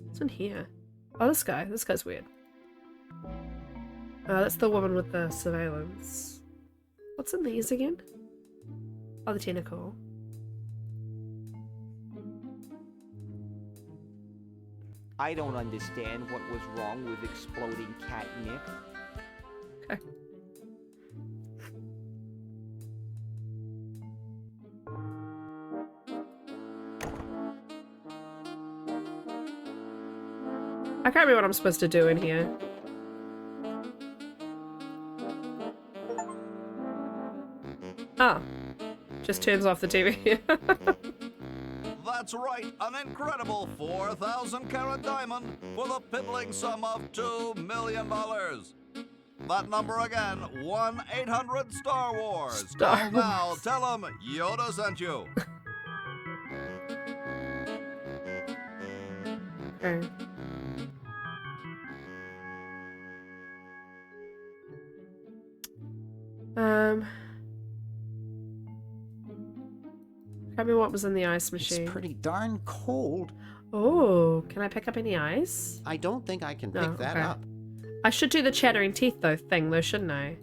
A: What's in here? Oh, this guy. This guy's weird. That's the woman with the surveillance. What's in these again? Oh, the tentacle.
K: I don't understand what was wrong with exploding catnip.
A: Okay. I can't remember what I'm supposed to do in here. Oh. Just turns off the TV.
B: That's right, an incredible 4,000 carat diamond for the piddling sum of $2 million. That number again, 1-800-STAR WARS.
A: Star
B: Call now, tell them Yoda sent you.
A: Okay. Tell me what was in the ice machine.
F: It's pretty darn cold.
A: Oh, can I pick up any ice?
F: I don't think I can pick
A: No,
F: that
A: okay.
F: up.
A: I should do the chattering teeth though shouldn't I?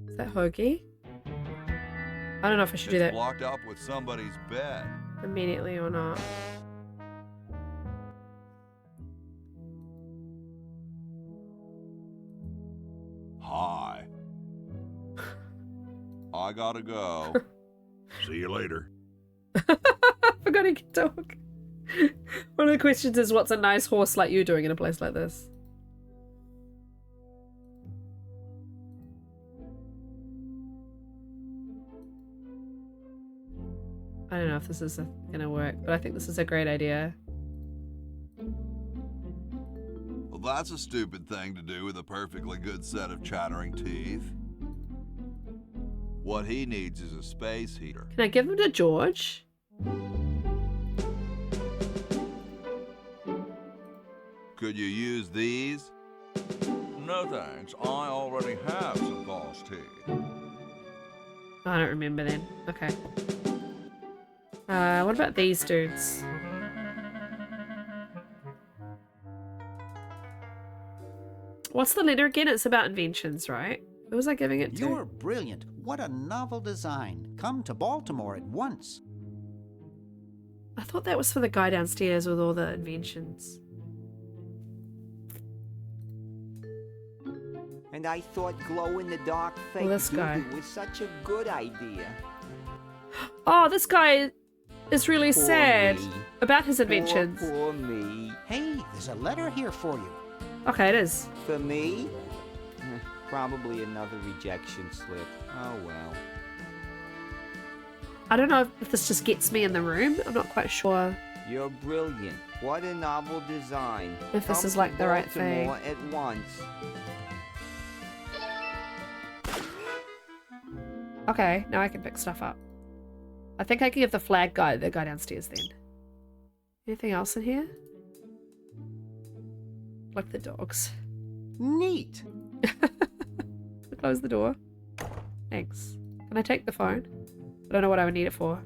A: Is that Hoagie? I don't know if I should do
B: It's
A: that
B: blocked up with somebody's bed.
A: immediately or not.
E: I gotta go.
C: See you later.
A: I forgot he could talk. One of the questions is, what's a nice horse like you doing in a place like this? I don't know if this is gonna work, but I think this is a great idea.
E: Well, that's a stupid thing to do with a perfectly good set of chattering teeth. What he needs is a space heater.
A: Can I give him to George?
E: Could you use these? No thanks, I already have some false teeth.
A: I don't remember then. Okay. What about these dudes? What's the letter again? It's about inventions, right? Who was I giving it to?
F: You're brilliant. What a novel design. Come to Baltimore at once.
A: I thought that was for the guy downstairs with all the inventions.
K: And I thought glow-in-the-dark fake
A: this guy.
K: doodoo was such a good idea.
A: Oh, this guy is really
K: Poor
A: sad
K: me.
A: about his inventions.
K: Poor me.
F: Hey, there's a letter here for you.
A: Okay, it is.
K: For me? Probably another rejection slip. Oh well.
A: I don't know if this just gets me in the room. I'm not quite sure.
K: You're brilliant. What a novel design.
A: If this
K: Come
A: is like
K: to
A: the right thing.
K: Baltimore at once.
A: Okay, now I can pick stuff up. I think I can give the flag guy the guy downstairs then. Anything else in here? Like the dogs.
F: Neat.
A: Close the door. Thanks. Can I take the phone? I don't know what I would need it for.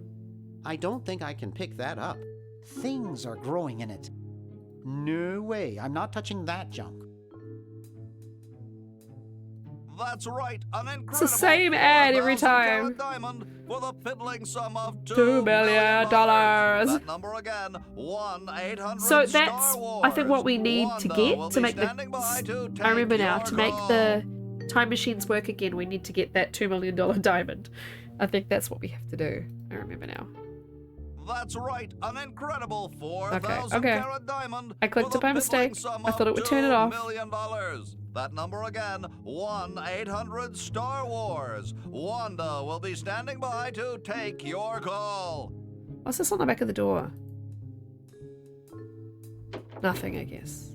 F: I don't think I can pick that up. Things are growing in it. No way. I'm not touching that junk.
B: That's right, an incredible
A: It's the same ad every
B: 4,000 carat
A: time.
B: diamond for the piddling sum of
A: $2 million.
B: That number again, 1-800
A: So
B: Star
A: that's,
B: Wars.
A: I think, what we need to
B: Wanda
A: get
B: will
A: to
B: be
A: make the...
B: standing by to
A: I remember
B: take
A: now,
B: your
A: to make
B: call.
A: the time machines work again, we need to get that $2 million diamond. I think that's what we have to do. I remember now.
B: That's right, an incredible 4,000
A: okay.
B: carat diamond.
A: I clicked
B: for
A: it
B: the
A: by mistake.
B: piddling sum
A: I thought it would
B: of
A: turn it off.
B: $2 million. That number again, 1-800 Star Wars. Wanda will be standing by to take your call.
A: What's this on the back of the door? Nothing, I guess.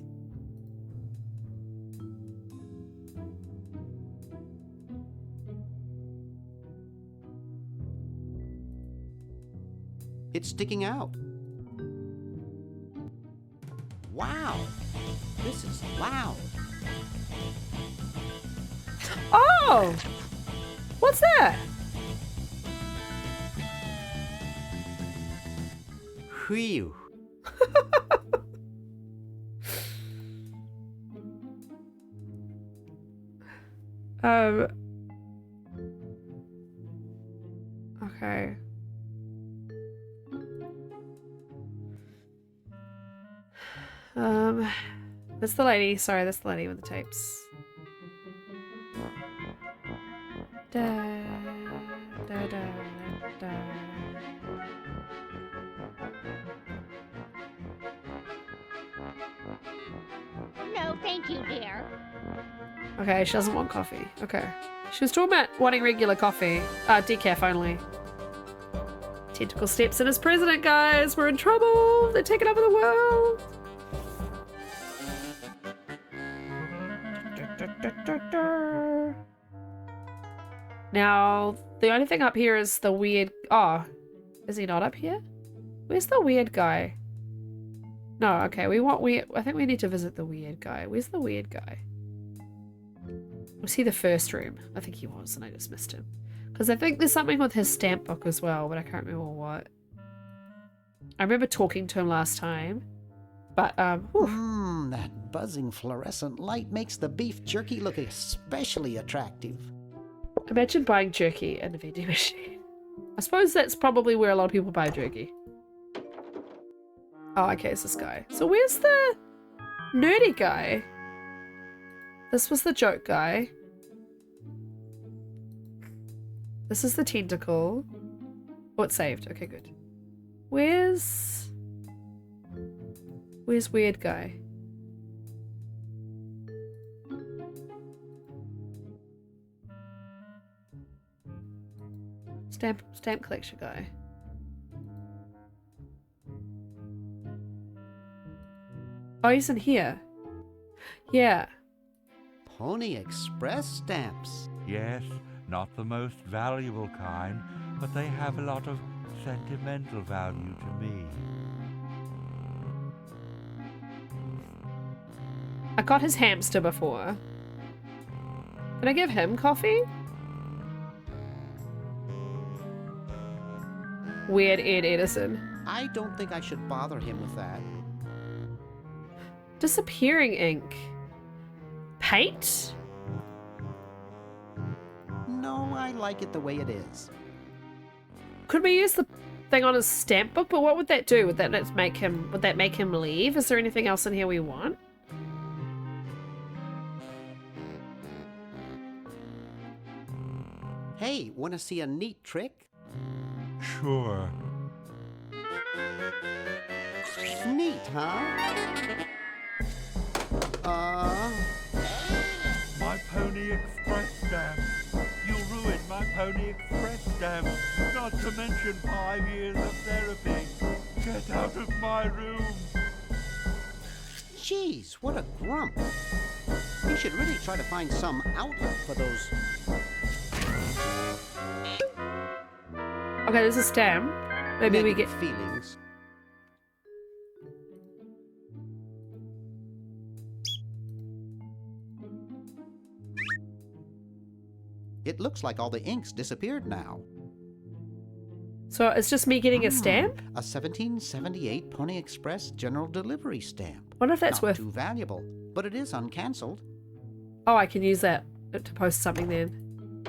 F: It's sticking out. Wow. This is loud.
A: Oh! What's that?
F: Whew.
A: Okay. That's the lady. Sorry, that's the lady with the tapes. Da, da, da, da.
H: No, thank you, dear.
A: Okay, she doesn't want coffee. Okay. She was talking about wanting regular coffee. Decaf only. Tentacle steps in as president, guys. We're in trouble. They're taking over the world. Now, the only thing up here is the weird... Oh, is he not up here? Where's the weird guy? No, okay, we want weird... I think we need to visit the weird guy. Where's the weird guy? Was he the first room? I think he was, and I just missed him. Because I think there's something with his stamp book as well, but I can't remember what. I remember talking to him last time, but,
F: That buzzing fluorescent light makes the beef jerky look especially attractive.
A: imagine buying jerky in a vending machine. I suppose that's probably where a lot of people buy jerky. Oh, okay, it's this guy. So where's the nerdy guy? This was the joke guy. This is the tentacle. Oh, it's saved. Okay, good. Where's weird guy? Stamp collection guy. Oh, he's in here. Yeah.
F: Pony Express stamps.
L: Yes, not the most valuable kind, but they have a lot of sentimental value to me.
A: I got his hamster before. Can I give him coffee? Weird Ed Edison.
F: I don't think I should bother him with that.
A: Disappearing ink. Paint?
F: No, I like it the way it is.
A: Could we use the thing on his stamp book? But what would that do? Would that make him leave? Is there anything else in here we want?
F: Hey, wanna see a neat trick?
L: Sure.
F: Neat, huh?
L: My Pony Express stamp. You ruined my Pony Express stamp. Not to mention 5 years of therapy. Get out of my room.
F: Jeez, what a grump. You should really try to find some outlet for those.
A: Okay, there's a stamp. Maybe we get
F: feelings. It looks like all the ink's disappeared now.
A: So it's just me getting a stamp?
F: A 1778 Pony Express General Delivery stamp.
A: Wonder if that's
F: Not
A: worth...
F: too valuable, but it is uncancelled.
A: Oh, I can use that to post something then.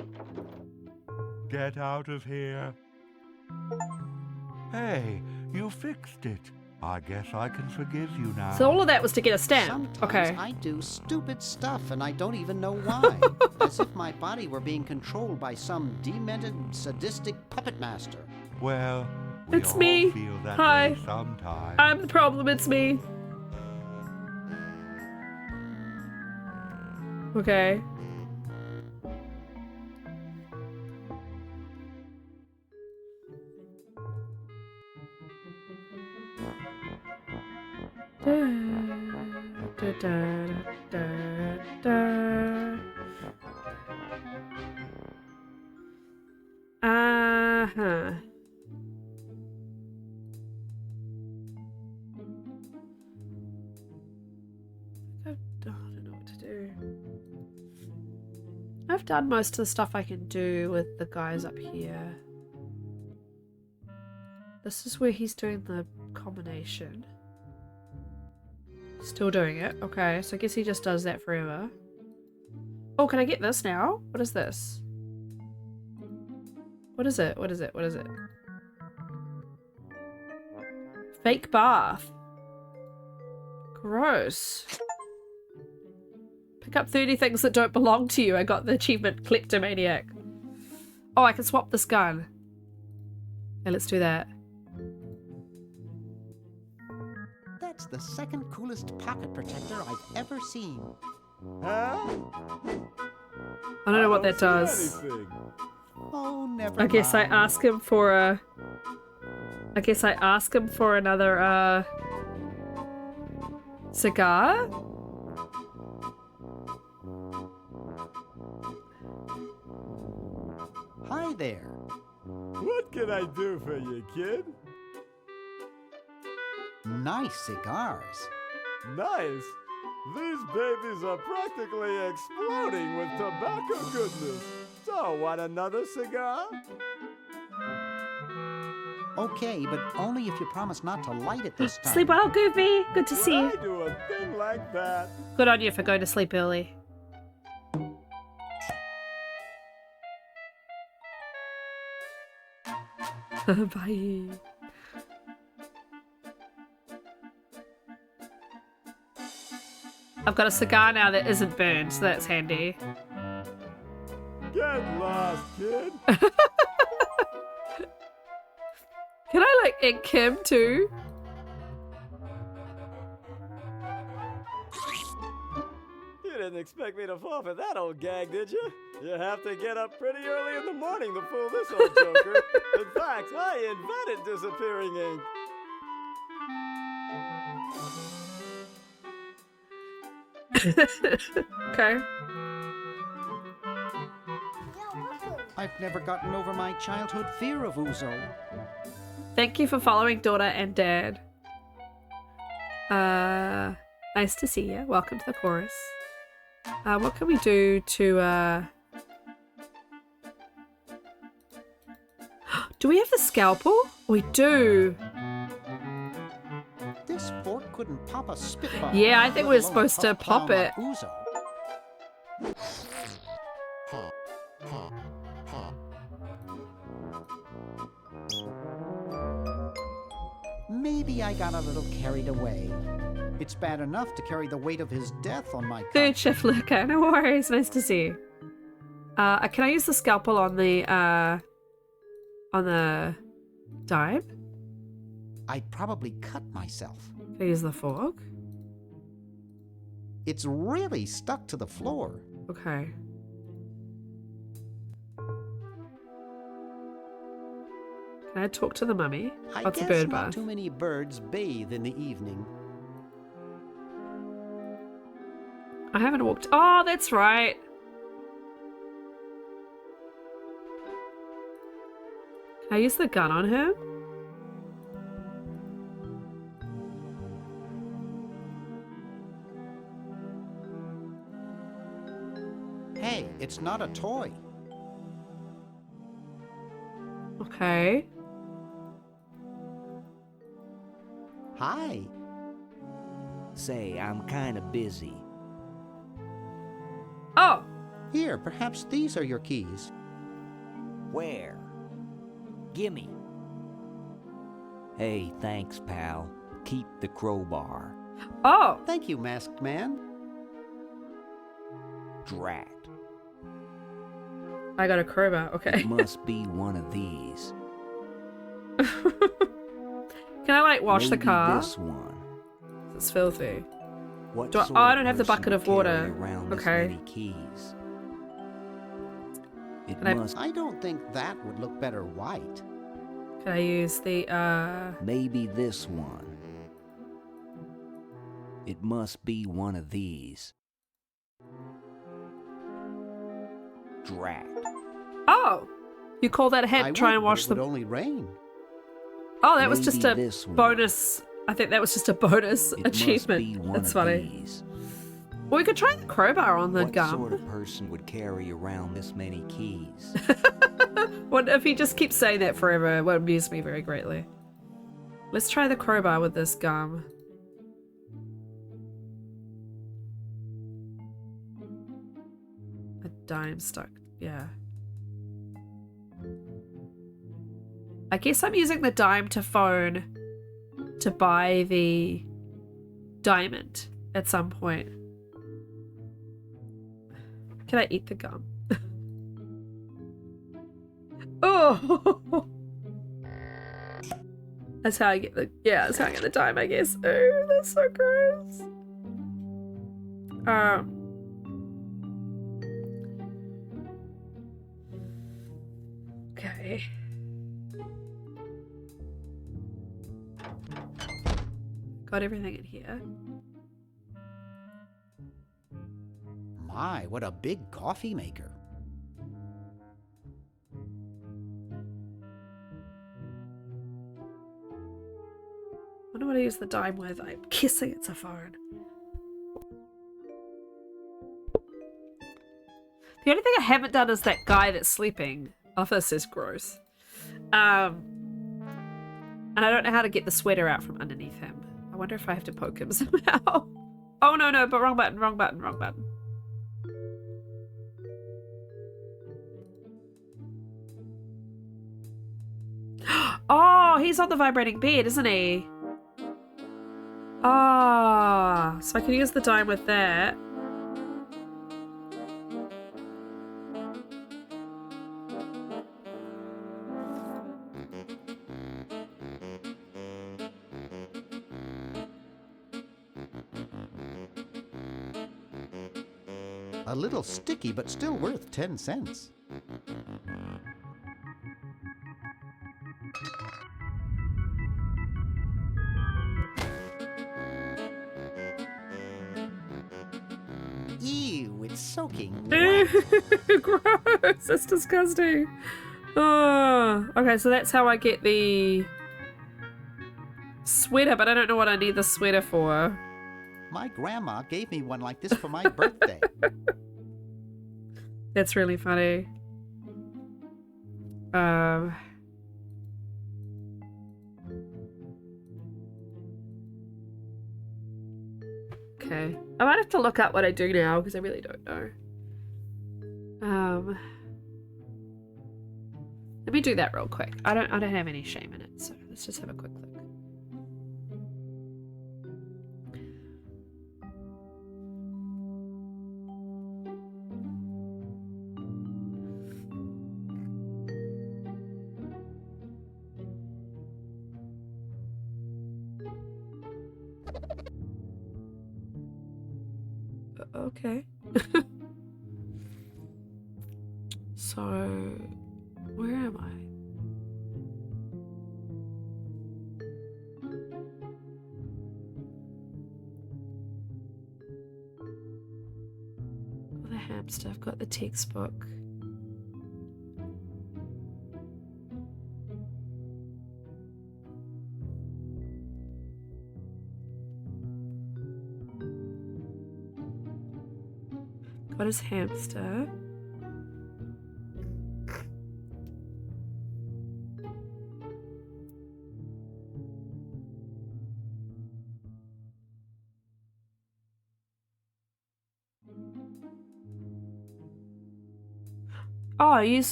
L: Get out of here. Hey, you fixed it. I guess I can forgive you now.
A: So all of that was to get a stamp.
F: Sometimes
A: Okay.
F: I do stupid stuff and I don't even know why. As if my body were being controlled by some demented, sadistic puppet master.
L: Well, we
A: It's
L: all
A: me.
L: feel that
A: Hi.
L: way sometimes.
A: I'm the problem, it's me. Okay. Uh-huh. I don't know what to do. I've done most of the stuff I can do with the guys up here. This is where he's doing the combination. Still doing it. Okay, so I guess he just does that forever. Oh, can I get this now? What is this? What is it? What is it? What is it? Fake bath. Gross. Pick up 30 things that don't belong to you. I got the achievement kleptomaniac. Oh, I can swap this gun. Okay, let's do that.
F: That's the second coolest pocket protector I've ever seen.
C: Huh?
A: I don't know what that
C: see
A: does.
C: anything.
F: Oh, never
A: I guess I
F: mind.
A: ask him for a... I guess I ask him for another, cigar?
F: Hi there.
C: What can I do for you, kid?
F: Nice cigars.
C: Nice. These babies are practically exploding with tobacco goodness. So, want another cigar?
F: Okay, but only if you promise not to light it this time.
A: Sleep well, Goofy. Good to see
C: Would
A: you.
C: I do a thing like that?
A: Good on you for going to sleep early. Bye. I've got a cigar now that isn't burned, so that's handy.
C: Get lost, kid.
A: Can I like ink him too?
C: You didn't expect me to fall for that old gag, did you? You have to get up pretty early in the morning to fool this old joker. In fact, I invented disappearing ink.
A: Okay.
F: I've never gotten over my childhood fear of Uzo.
A: Thank you for following daughter and dad. Nice to see you. Welcome to the chorus. What can we do to do we have the scalpel? We do.
F: This fork couldn't pop a spitball.
A: Yeah, I think
F: let
A: we're
F: alone
A: supposed to
F: puff clown
A: pop it.
F: like Uzo. Maybe I got a little carried away. It's bad enough to carry the weight of his death on my
A: Third shift lurker. No worries. Nice to see you. Can I use the scalpel on the dime?
F: I'd probably cut myself.
A: Can I use the fork?
F: It's really stuck to the floor.
A: Okay. Can I talk to the mummy?
F: I
A: What's a
F: guess
A: bird
F: not
A: bar?
F: too many birds bathe in the evening.
A: I haven't walked. Oh, that's right. Can I use the gun on him?
F: Hey, it's not a toy.
A: Okay.
F: Hi.
D: Say, I'm kinda busy.
A: Oh!
F: Here, perhaps these are your keys.
D: Where? Gimme. Hey, thanks, pal. Keep the crowbar.
A: Oh!
F: Thank you, masked man.
D: Drat.
A: I got a crowbar. Okay.
D: It must be one of these.
A: Can I like wash the
D: Maybe
A: car?
D: This one.
A: It's filthy.
D: What
A: Do I,
D: sort
A: oh, I
D: of
A: don't have the
D: person
A: bucket of
D: would carry
A: water.
D: around this
A: Okay.
D: many keys? It
A: Can I-
D: must.
F: I don't think that would look better white.
A: Can I use the
D: Maybe this one. It must be one of these. Drat.
A: Oh! You call that a head?
F: I
A: Try
F: would,
A: and
F: but
A: wash
F: it would
A: the.
F: only rain.
A: Oh, that was just a
D: Maybe this one.
A: bonus. I think that was just a bonus
D: It
A: achievement.
D: must be one
A: That's
D: of
A: funny.
D: these.
A: Well, we could try the crowbar on the
D: What
A: gum.
D: sort of person would carry around this many keys?
A: What if he just keeps saying that forever? It would amuse me very greatly. Let's try the crowbar with this gum. A dime stuck. Yeah. I guess I'm using the dime to phone to buy the diamond at some point. Can I eat the gum? Oh! That's how I get the, yeah, that's how I get the dime, I guess. Oh, that's so gross. Okay. Got everything in here.
F: My, what a big coffee maker.
A: I wonder what I use the dime with. I'm guessing it's a phone. The only thing I haven't done is that guy that's sleeping. Oh, this is gross. And I don't know how to get the sweater out from underneath him. I wonder if I have to poke him somehow. Oh, no, but wrong button, wrong button, wrong button. Oh, he's on the vibrating bed, isn't he? Ah, so I can use the dime with that.
F: A little sticky, but still worth 10 cents. Ew, it's soaking wet.
A: Gross, that's disgusting. Oh, okay, so that's how I get the sweater, but I don't know what I need the sweater for.
F: My grandma gave me one like this for my birthday.
A: That's really funny. Okay. I might have to look up what I do now because I really don't know. Let me do that real quick. I don't have any shame in it, so let's just have a quick look. Okay. So, where am I? Got the hamster, I've got the textbook. Got his hamster.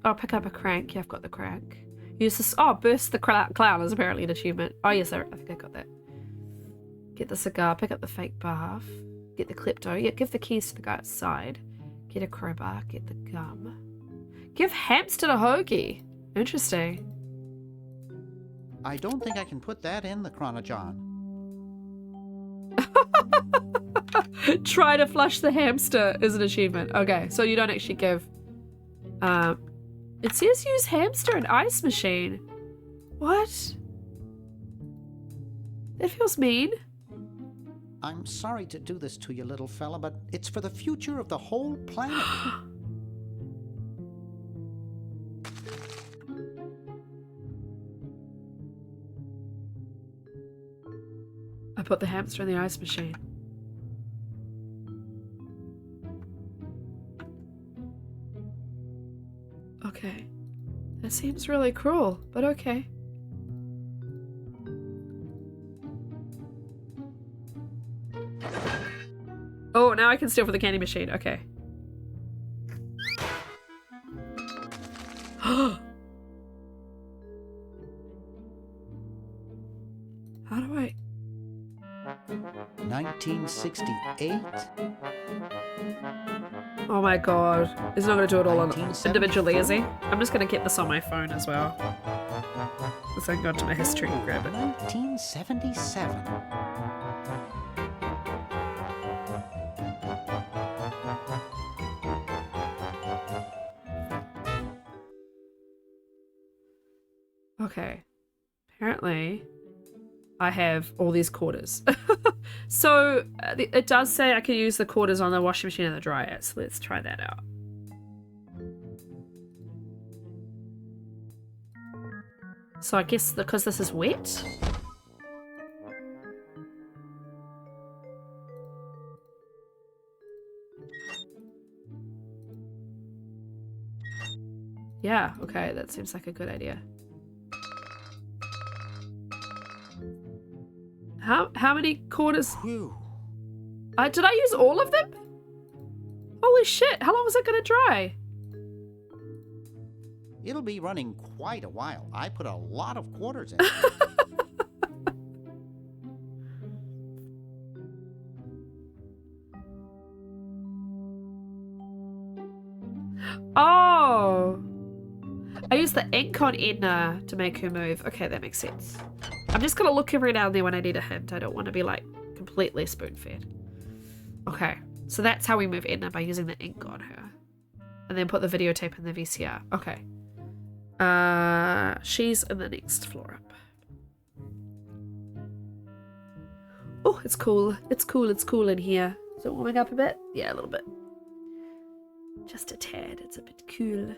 A: I'll pick up a crank. Yeah, I've got the crank. Use this. Oh, burst the clown is apparently an achievement. Oh, yes, I think I got that. Get the cigar, pick up the fake bath, get the klepto. Yeah, give the keys to the guy outside. Get a crowbar, get the gum. Give hamster a hoagie. Interesting.
F: I don't think I can put that in the Chronojon.
A: Try to flush the hamster is an achievement. Okay, so you don't actually give. It says use hamster and ice machine. What? That feels mean.
F: I'm sorry to do this to you, little fella, but it's for the future of the whole planet.
A: I put the hamster in the ice machine. Okay. That seems really cruel, but okay. Oh, now I can steal for the candy machine. Okay. How do I...
F: 1968?
A: Oh my god. He's not going to do it all individually, is he? I'm just going to get this on my phone as well. Let's go to my history and grab it.
F: 1977.
A: Okay. Apparently, I have all these quarters. So, it does say I can use the quarters on the washing machine and the dryer, so let's try that out. So I guess because this is wet? Yeah, okay, that seems like a good idea. How many quarters?
F: Whew.
A: Did I use all of them? Holy shit, how long was it gonna dry?
F: It'll be running quite a while. I put a lot of quarters in.
A: Oh! I used the ink on Edna to make her move. Okay, that makes sense. I'm just gonna look every now and then when I need a hint. I don't want to be like completely spoon-fed. Okay, So that's how we move Edna, by using the ink on her. And then put the videotape in the VCR. Okay. She's in the next floor up. Oh, it's cool. It's cool. It's cool in here. Is it warming up a bit? Yeah, a little bit. Just a tad. It's a bit cool.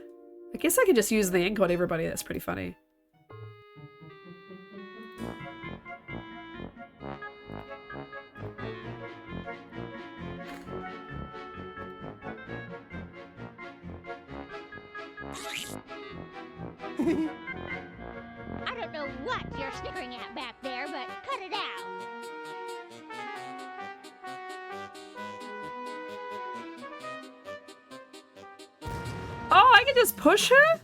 A: I guess I could just use the ink on everybody. That's pretty funny.
H: I don't know what you're snickering at back there, but cut it out.
A: Oh, I can just push her?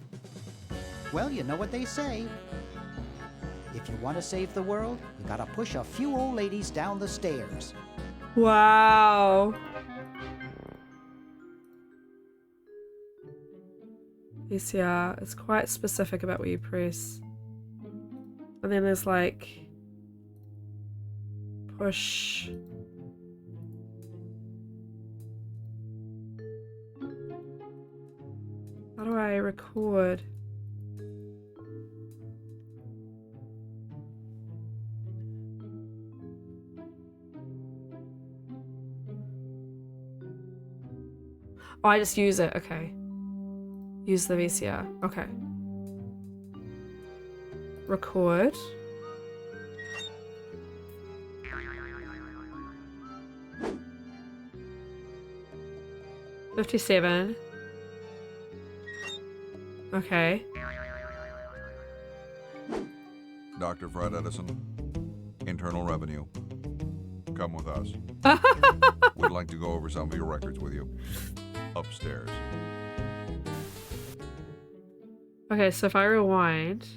F: Well, you know what they say. If you want to save the world, you gotta push a few old ladies down the stairs.
A: Wow. VCR, it's quite specific about what you press. And then there's like push. How do I record? Oh, I just use it, okay. Use the VCR. Okay. Record. $57. Okay.
E: Dr. Fred Edison, Internal Revenue. Come with us. We'd like to go over some of your records with you. Upstairs.
A: Okay, so if I rewind.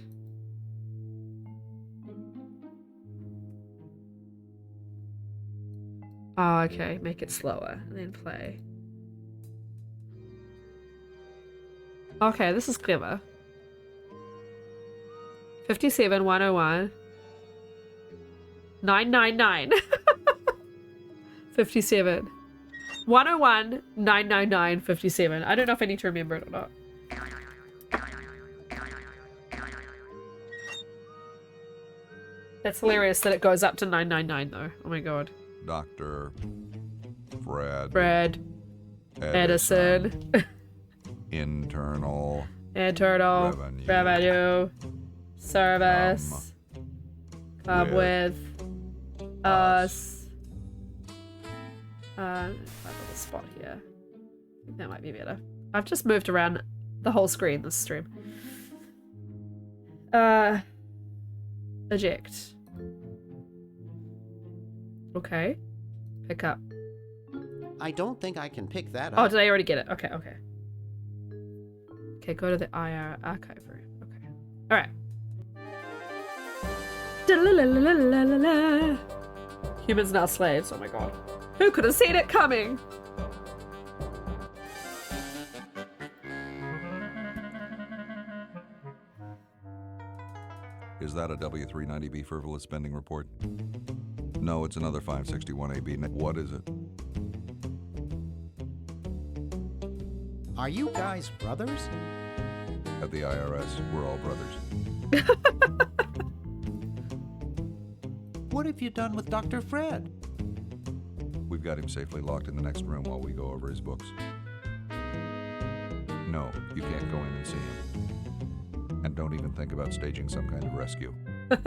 A: Oh, okay. Make it slower and then play. Okay, this is clever. 57, 101. 999. 57. 101, 999, 57. I don't know if I need to remember it or not. That's hilarious that it goes up to 999 though. Oh my god.
E: Dr. Fred.
A: Fred. Edison.
E: Internal
A: Revenue. Service. Come with us. My little spot here. I think that might be better. I've just moved around the whole screen this stream. Eject. Okay. Pick up.
F: I don't think I can pick that
A: Oh,
F: up.
A: did I already get it? Okay, okay. Okay, go to the IR archive room. Okay. Alright. Humans now slaves. Oh my god. Who could have seen it coming?
E: Is that a W390B frivolous spending report? No, it's another 561AB. What is it?
F: Are you guys brothers?
E: At the IRS, we're all brothers.
F: What have you done with Dr. Fred?
E: We've got him safely locked in the next room while we go over his books. No, you can't go in and see him. And don't even think about staging some kind of rescue.
A: Hit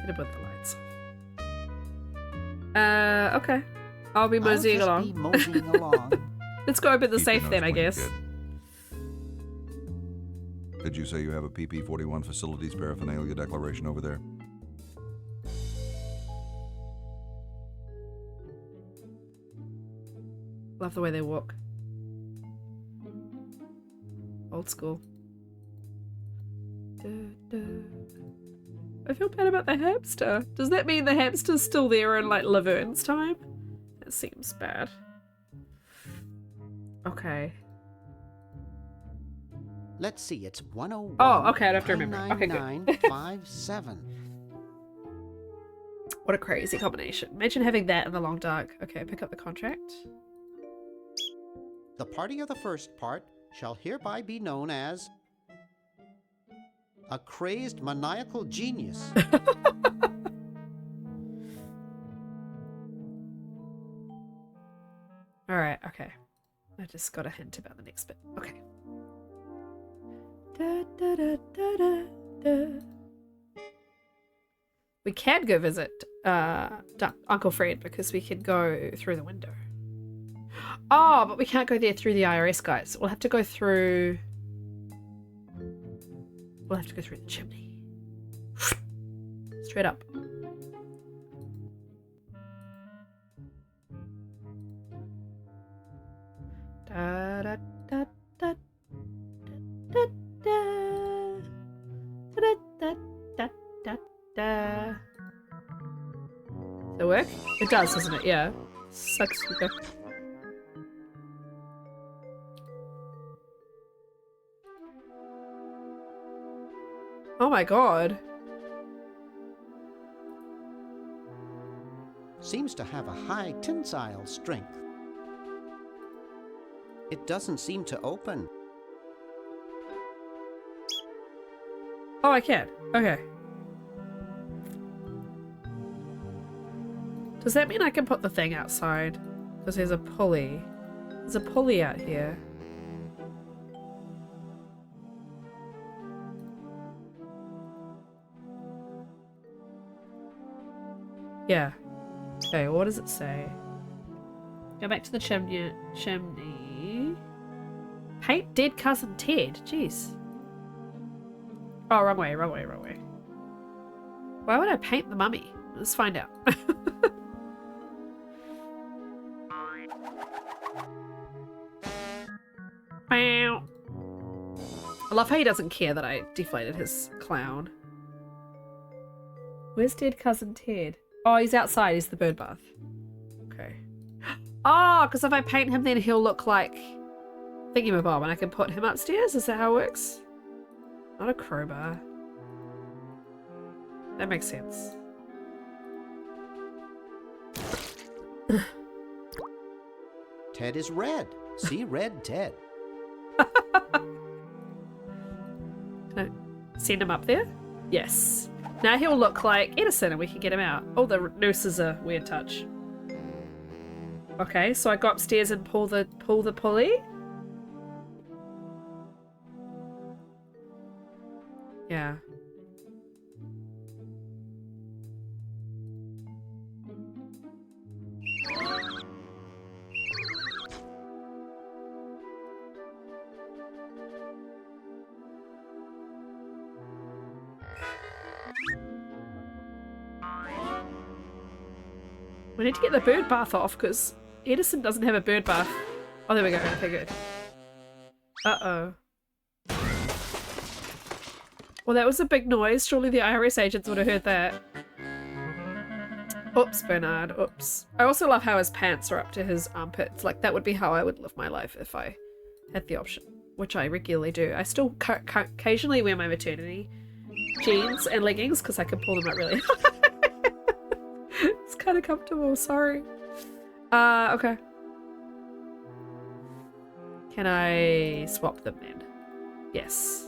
A: it with the lights. Okay. I'll be moseying along.
F: Be moseying along.
A: Let's go open the
E: Keep
A: safe
E: your
A: then,
E: notes
A: I
E: when you
A: guess.
E: did. Did you say you have a PP41 facilities paraphernalia declaration over there?
A: Love the way they walk. Old school. I feel bad about the hamster. Does that mean the hamster's still there in like Laverne's time? That seems bad. Okay.
F: Let's see, it's 101.
A: Oh, okay, I'd have to remember. Okay, good.
F: 99957.
A: What a crazy combination. Imagine having that in the long dark. Okay, pick up the contract.
F: The party of the first part shall hereby be known as a crazed maniacal genius.
A: Alright, okay. I just got a hint about the next bit. Okay. Da, da, da, da, da, da. We can go visit Uncle Fred because we can go through the window. Oh, but we can't go there through the IRS guys. We'll have to go through... We'll have to go through the chimney. Straight up. Da, da, da, da, da, da, da, da, da, da, da. Does it work? It does, doesn't it? Yeah. Sucks. Okay. Oh my god.
F: Seems to have a high tensile strength. It doesn't seem to open.
A: Oh, I can. Okay. Does that mean I can put the thing outside? Because there's a pulley. There's a pulley out here. Yeah. Okay, what does it say? Go back to the chimney. Paint dead cousin Ted. Jeez. Oh, wrong way, wrong way, wrong way. Why would I paint the mummy? Let's find out. I love how he doesn't care that I deflated his clown. Where's dead cousin Ted? Oh, he's outside. He's the bird bath. Okay. Oh, because if I paint him, then he'll look like Thingamabob and I can put him upstairs? Is that how it works? Not a crowbar. That makes sense.
F: Ted is red. See, red Ted.
A: Can I send him up there? Yes. Now he'll look like Edison and we can get him out. Oh, the noose is a weird touch. Okay, so I go upstairs and pull the pulley. Yeah. We need to get the bird bath off because Edison doesn't have a bird bath. Oh, there we go. Okay, good. Uh-oh. Well, that was a big noise. Surely the IRS agents would have heard that. Oops, Bernard. Oops. I also love how his pants are up to his armpits. Like, that would be how I would live my life if I had the option, which I regularly do. I still occasionally wear my maternity jeans and leggings because I can pull them up really high. It's kind of comfortable, sorry. Okay. Can I swap them then? Yes.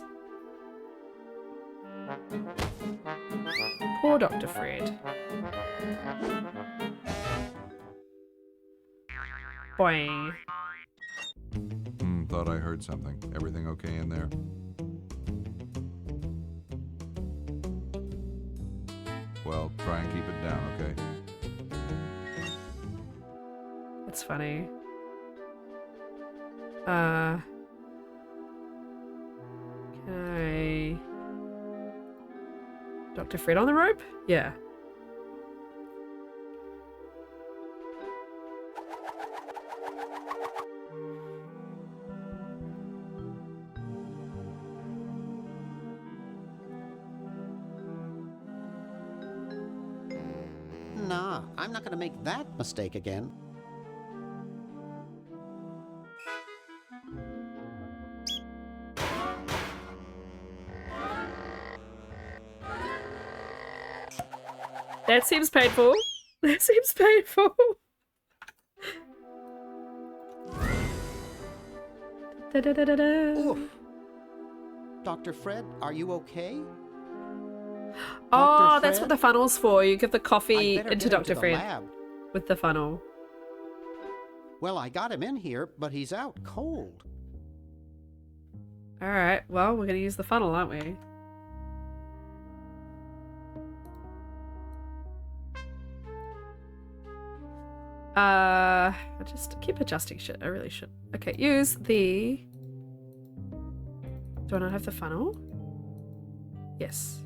A: Poor Dr. Fred. Boing.
E: Thought I heard something. Everything okay in there? Well, try and keep it down, okay?
A: That's funny. Can I... Dr. Fred on the rope? Yeah.
F: Nah, I'm not gonna make that mistake again.
A: That seems painful. That seems painful.
F: Oof. Dr. Fred, are you okay?
A: Oh,
F: Dr.
A: that's what
F: Fred?
A: the funnel's for. You give the coffee
F: I'd better
A: into
F: get him
A: Dr.
F: to the
A: Fred
F: lab.
A: with the funnel.
F: Well, I got him in here, but he's out cold.
A: Alright, well, we're going to use the funnel, aren't we? I just keep adjusting shit. I really should. Okay, use the... Do I not have the funnel? Yes.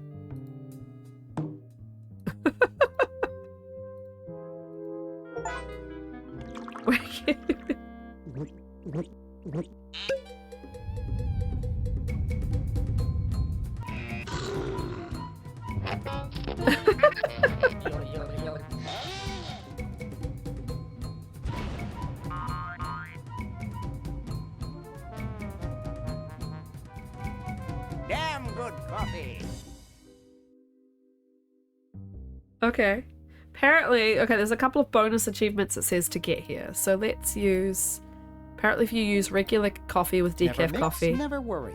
D: Damn good coffee.
A: Okay. Apparently, okay, there's a couple of bonus achievements it says to get here. So let's use... Apparently if you use regular coffee with decaf
F: Never mix,
A: coffee,
F: never worry.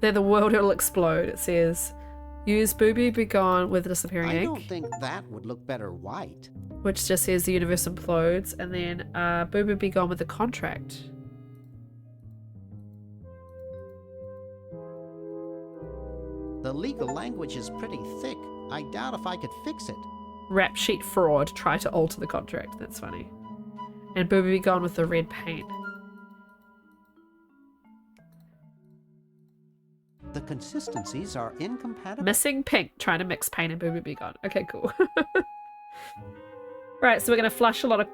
A: then the world will explode, it says. Use Booby Be Gone with disappearing
F: I
A: ink,
F: don't think that would look better white.
A: which just says the universe implodes, and then Booby Be Gone with the contract.
F: The legal language is pretty thick. I doubt if I could fix it.
A: Rap sheet fraud, try to alter the contract. That's funny. And Booby Be Gone with the red paint.
F: The consistencies are incompatible.
A: Missing pink, trying to mix paint and Booby Be Gone. Okay, cool. Right, so we're going to flush a lot of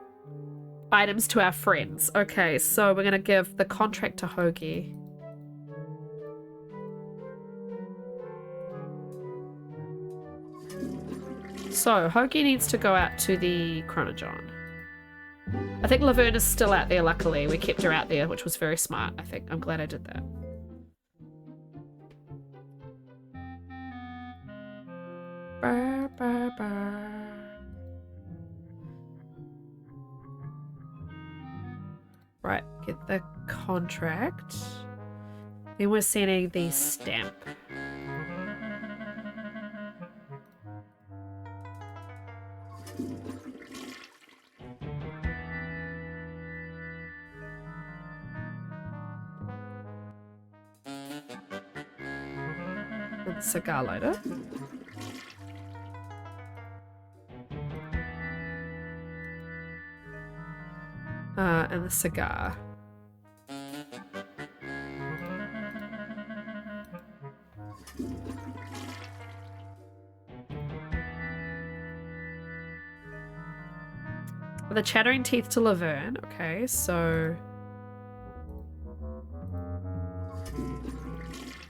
A: items to our friends. Okay, so we're going to give the contract to Hoagie. So, Hoagie needs to go out to the Chronojon. I think Laverne is still out there, luckily. We kept her out there, which was very smart, I think. I'm glad I did that. Ba, ba, ba. Right, get the contract. Then we're sending the stamp. And the cigar lighter. And the cigar. The chattering teeth to Laverne. Okay, so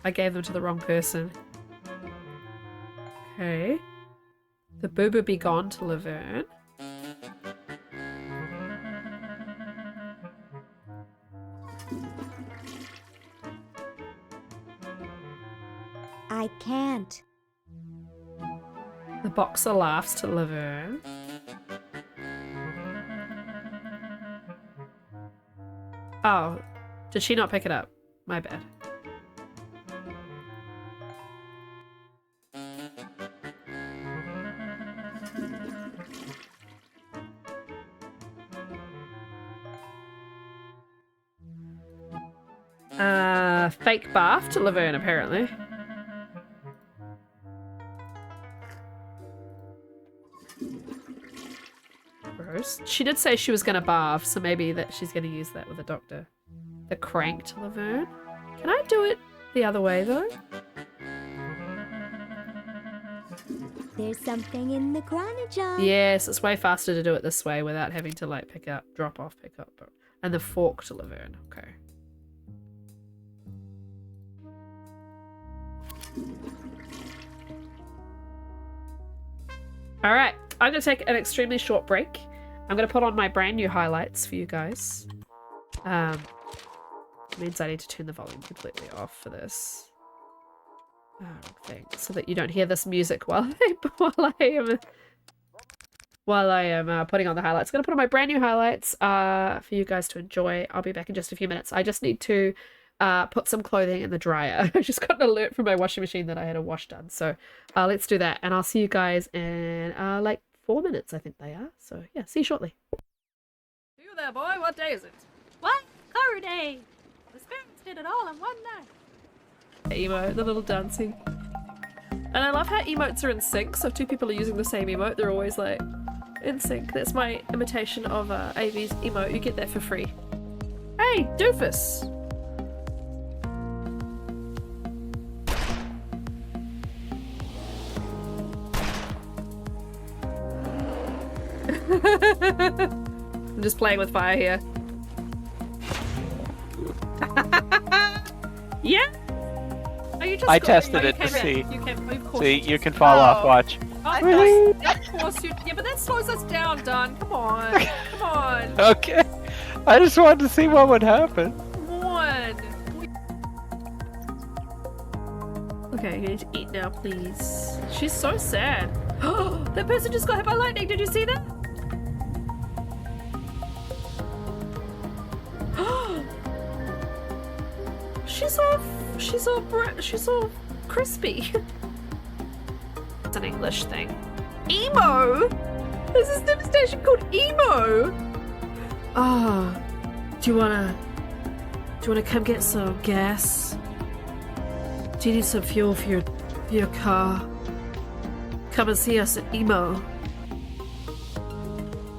A: I gave them to the wrong person. Okay. The Booba Be Gone to Laverne.
J: I can't.
A: The Boxer Laughs to Laverne. Oh, did she not pick it up? My bad. Fake bath to Laverne, apparently. Gross. She did say she was going to bath, so maybe that she's going to use that with the doctor. The crank to Laverne. Can I do it the other way, though?
J: There's something in the Chronojon.
A: Yes, it's way faster to do it this way without having to, like, pick up, drop off, pick up. And the fork to Laverne. Okay. Alright, I'm going to take an extremely short break. I'm going to put on my brand new highlights for you guys. Means I need to turn the volume completely off for this. Thing, so that you don't hear this music while I am while I am putting on the highlights. I'm going to put on my brand new highlights for you guys to enjoy. I'll be back in just a few minutes. I just need to put some clothing in the dryer. I just got an alert from my washing machine that I had a wash done. So let's do that. And I'll see you guys in like 4 minutes, I think they are. So yeah, see you shortly. You there, boy. What day is it?
M: What? Car day. The spirits did it all in one night.
A: Emote, the little dancing. And I love how emotes are in sync, so if two people are using the same emote, they're always like in sync. That's my imitation of AV's emote. You get that for free. Hey, doofus! I'm just playing with fire here. Yeah! Oh, you just
N: I tested it to see. See, you can fall off. Watch.
A: Of course you. Yeah, but that slows us down, Don. Come on. Come on.
N: Okay. I just wanted to see what would happen.
A: Come on. Okay, you need to eat now, please. She's so sad. That person just got hit by lightning. Did you see that? She's all crispy. It's an English thing. Emo? There's this devastation called emo. Oh, do you wanna come get some gas? Do you need some fuel for your car? Come and see us at emo.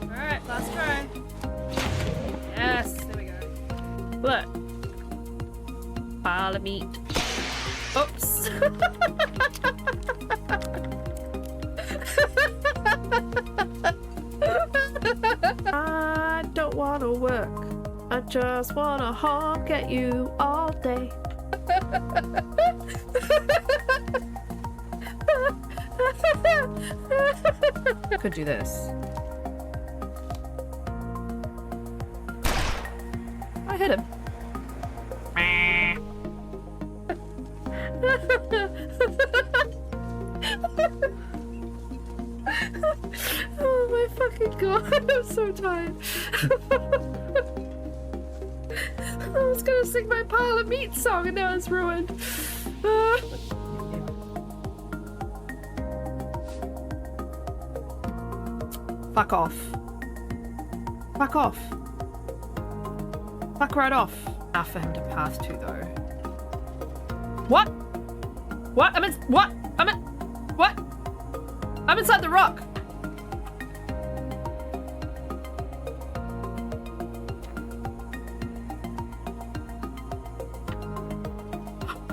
A: Alright, last try. Yes, there we go. Look. Pile of meat. Oops. I don't wanna work. I just wanna honk at you all day. Could do this. I hit him. Oh my fucking god, I'm so tired. I was gonna sing my pile of meat song and now it's ruined. Fuck off. Fuck off. Fuck right off. Enough for him to pass to though. What? What? What? What? I'm inside the rock.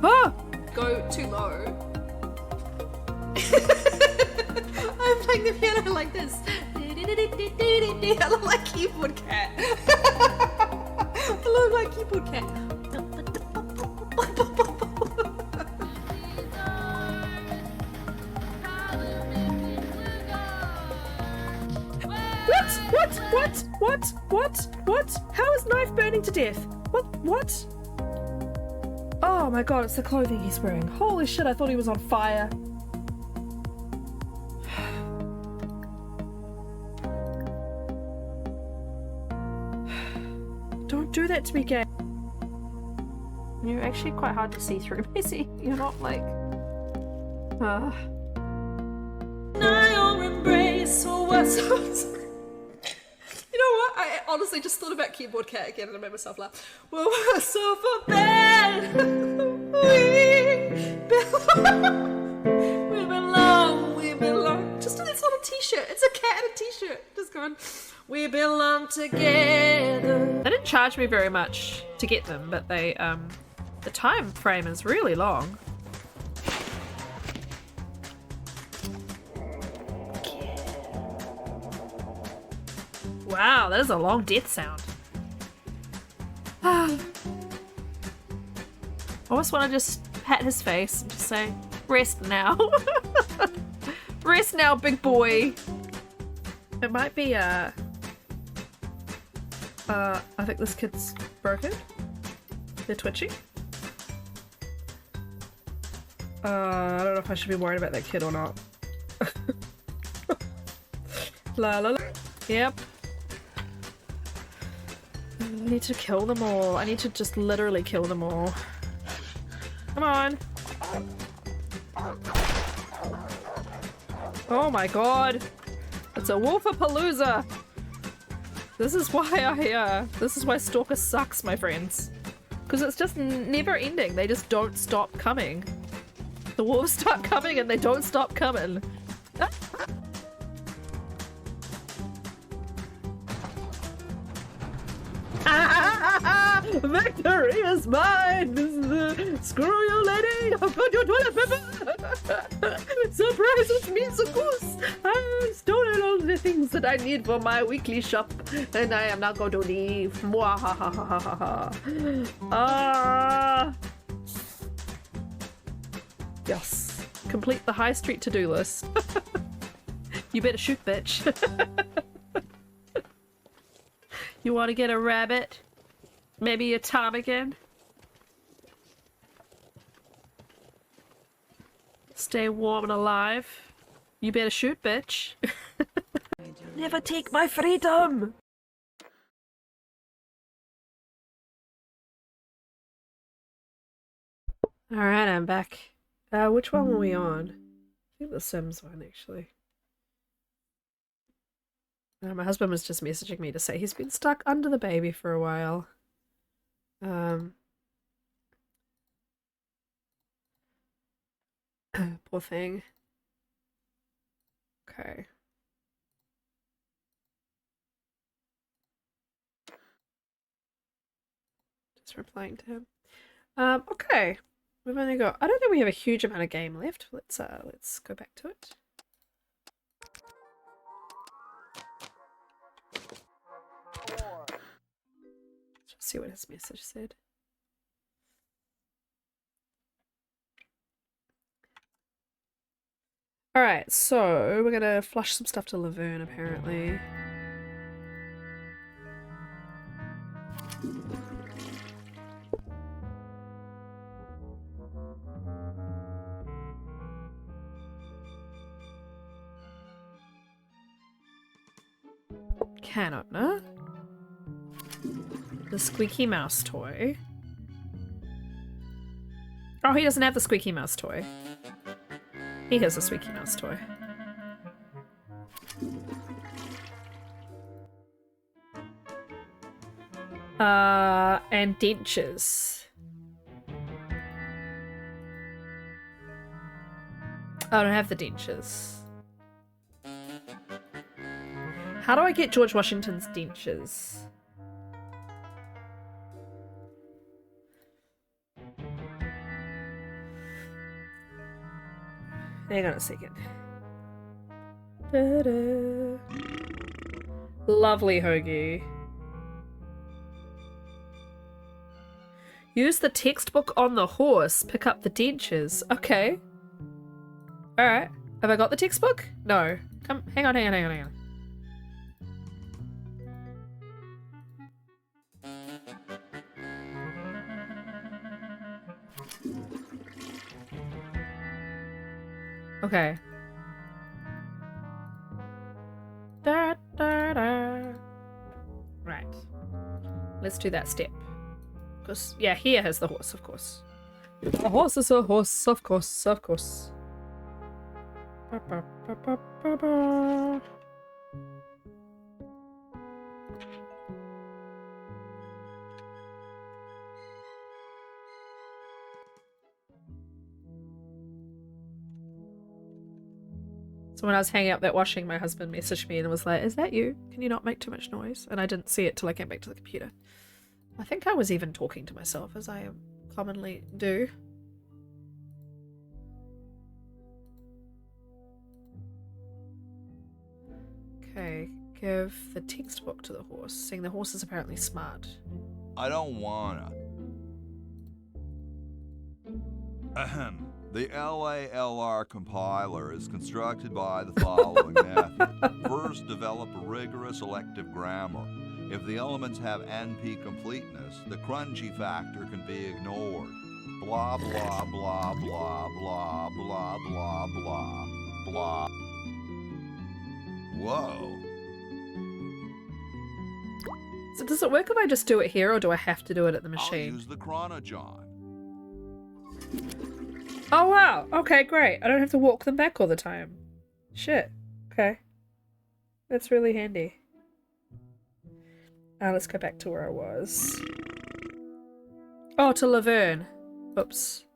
A: Ah! Go too low. I'm playing the piano like this. I look like keyboard cat. I look like keyboard cat. What? How is Knife burning to death? What? Oh my god, it's the clothing he's wearing. Holy shit, I thought he was on fire. Don't do that to me, game. You're actually quite hard to see through, Missy. You're not like... Your embrace or what? You know what? I honestly just thought about Keyboard Cat again and I made myself laugh. Well, we're so for bad. We belong. Just do this little t-shirt. It's a cat and a t-shirt. Just going, we belong together. They didn't charge me very much to get them, but they, the time frame is really long. Wow, that is a long death sound. I almost want to just pat his face and just say, rest now. Rest now, big boy. It might be, I think this kid's broken. They're twitching. I don't know if I should be worried about that kid or not. La la la. Yep. I need to kill them all. I need to just literally kill them all. Come on. Oh my god. It's a wolfapalooza. This is why Stalker sucks, my friends. Because it's just never ending. They just don't stop coming. The wolves start coming and they don't stop coming. Victory is mine! Screw you, lady! I've got your toilet paper! Surprise, it's me, it's a goose! I've stolen all the things that I need for my weekly shop, and I am not going to leave. Mwahahaha. Yes. Complete the high street to-do list. You better shoot, bitch. You want to get a rabbit? Maybe a ptarmigan? Stay warm and alive. You better shoot, bitch. Never take my freedom! Alright, I'm back. Which one were we on? I think the Sims one, actually. My husband was just messaging me to say he's been stuck under the baby for a while. Poor thing. Okay. Just replying to him. Okay. We've only got, I don't think we have a huge amount of game left. Let's go back to it. Let's see what his message said. Alright, so we're gonna flush some stuff to Laverne, apparently. Can opener. The squeaky mouse toy. Oh, he doesn't have the squeaky mouse toy. He has a squeaky mouse toy. And dentures. I don't have the dentures. How do I get George Washington's dentures? Hang on a second. Da-da. Lovely hoagie. Use the textbook on the horse. Pick up the dentures. Okay. Alright. Have I got the textbook? No. Come, hang on. Okay. Da, da, da. Right. Let's do that step. Because, yeah, here has the horse, of course. A horse is a horse, of course, of course. Ba, ba, ba, ba, ba, ba. So when I was hanging up that washing, my husband messaged me and was like, "Is that you? Can you not make too much noise?" And I didn't see it till I came back to the computer. I think I was even talking to myself, as I commonly do. Okay, give the textbook to the horse, saying the horse is apparently smart.
E: I don't wanna. Ahem. The LALR compiler is constructed by the following method. First, develop a rigorous elective grammar. If the elements have NP completeness, the crunchy factor can be ignored. Blah, blah, blah, blah, blah, blah, blah, blah, blah. Whoa.
A: So does it work if I just do it here, or do I have to do it at the
E: I'll
A: machine?
E: use the Chronojon.
A: Oh wow, okay, great. I don't have to walk them back all the time. Shit. Okay. That's really handy. Let's go back to where I was. Oh, to Laverne. Oops.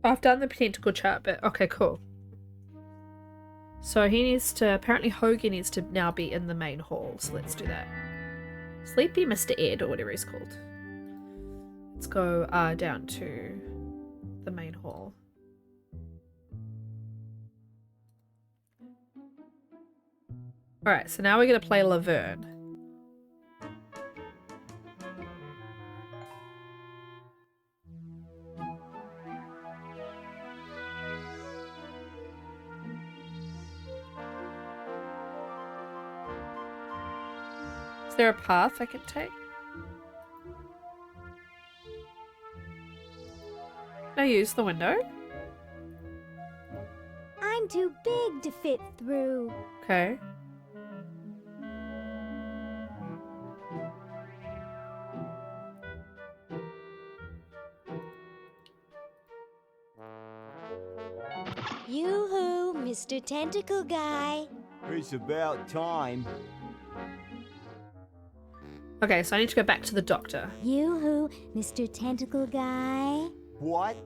A: I've done the tentacle chart bit. Okay, cool. So he needs to, apparently Hoagie needs to now be in the main hall, so let's do that. Sleepy Mr. Ed, or whatever he's called. Let's go down to the main hall. Alright, so now we're going to play Laverne. Is there a path I can take? Can I use the window?
J: I'm too big to fit through.
A: Okay.
J: Yoo-hoo, Mr. Tentacle Guy.
K: It's about time.
A: Okay, so I need to go back to the doctor.
J: Yoo-hoo, Mr. Tentacle Guy.
K: What?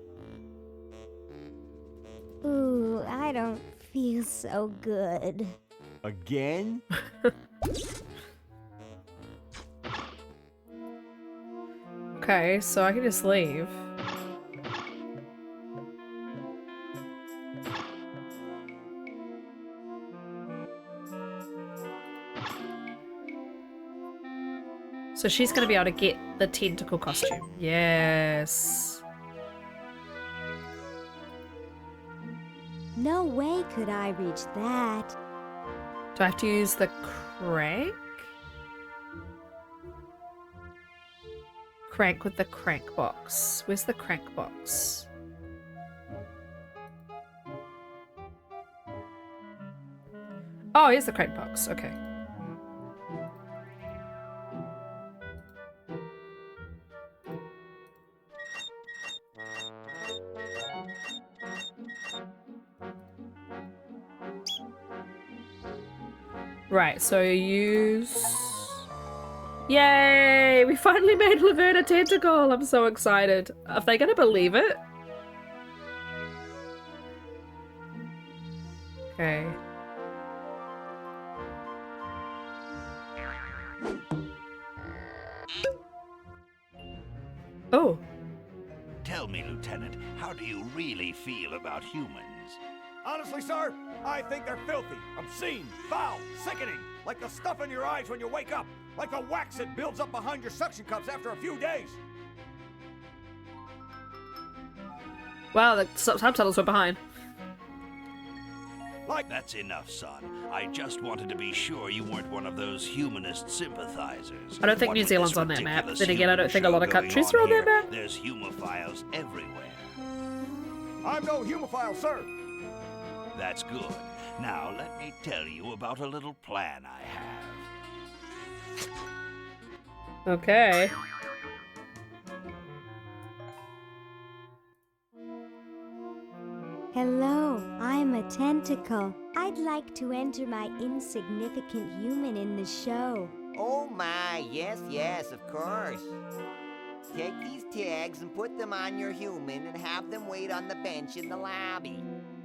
J: Ooh, I don't feel so good.
K: Again?
A: Okay, so I can just leave. So she's going to be able to get the tentacle costume. Yes.
J: No way could I reach that.
A: Do I have to use the crank? Crank with the crank box. Where's the crank box? Oh, here's the crank box. Okay. Right, so use... Yay! We finally made Laverne a tentacle! I'm so excited. Are they gonna believe it? Okay. Oh.
O: Tell me, Lieutenant, how do you really feel about humans?
C: Honestly, sir, I think they're filthy, obscene, foul, sickening, like the stuff in your eyes when you wake up, like the wax that builds up behind your suction cups after a few days.
A: Wow, the subtitles were behind.
O: That's enough, son. I just wanted to be sure you weren't one of those humanist sympathizers.
A: I don't think
O: What
A: New
O: with
A: Zealand's
O: this
A: on that map.
O: ridiculous
A: Then again, I don't think a lot of
O: human
A: countries
O: show
A: are on
O: going
A: that map.
O: There's humophiles everywhere.
C: I'm no humophile, sir.
O: That's good. Now, let me tell you about a little plan I have.
A: Okay.
J: Hello, I'm a tentacle. I'd like to enter my insignificant human in the show.
D: Oh my, yes, yes, of course. Take these tags and put them on your human and have them wait on the bench in the lobby.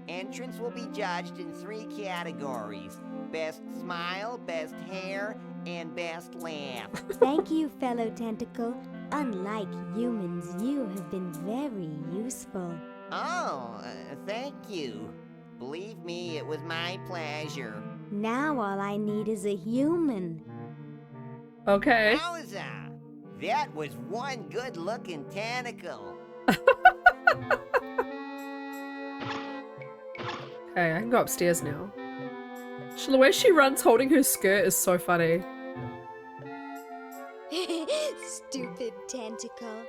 D: Entrance will be judged in 3 categories: best smile, best hair, and best laugh.
J: Thank you, fellow tentacle. Unlike humans, you have been very useful.
D: Oh, thank you. Believe me, it was my pleasure.
J: Now all I need is a human.
A: Okay.
D: Wowza! That was one good-looking tentacle.
A: Okay, I can go upstairs now. The way she runs holding her skirt is so funny.
J: Stupid tentacle.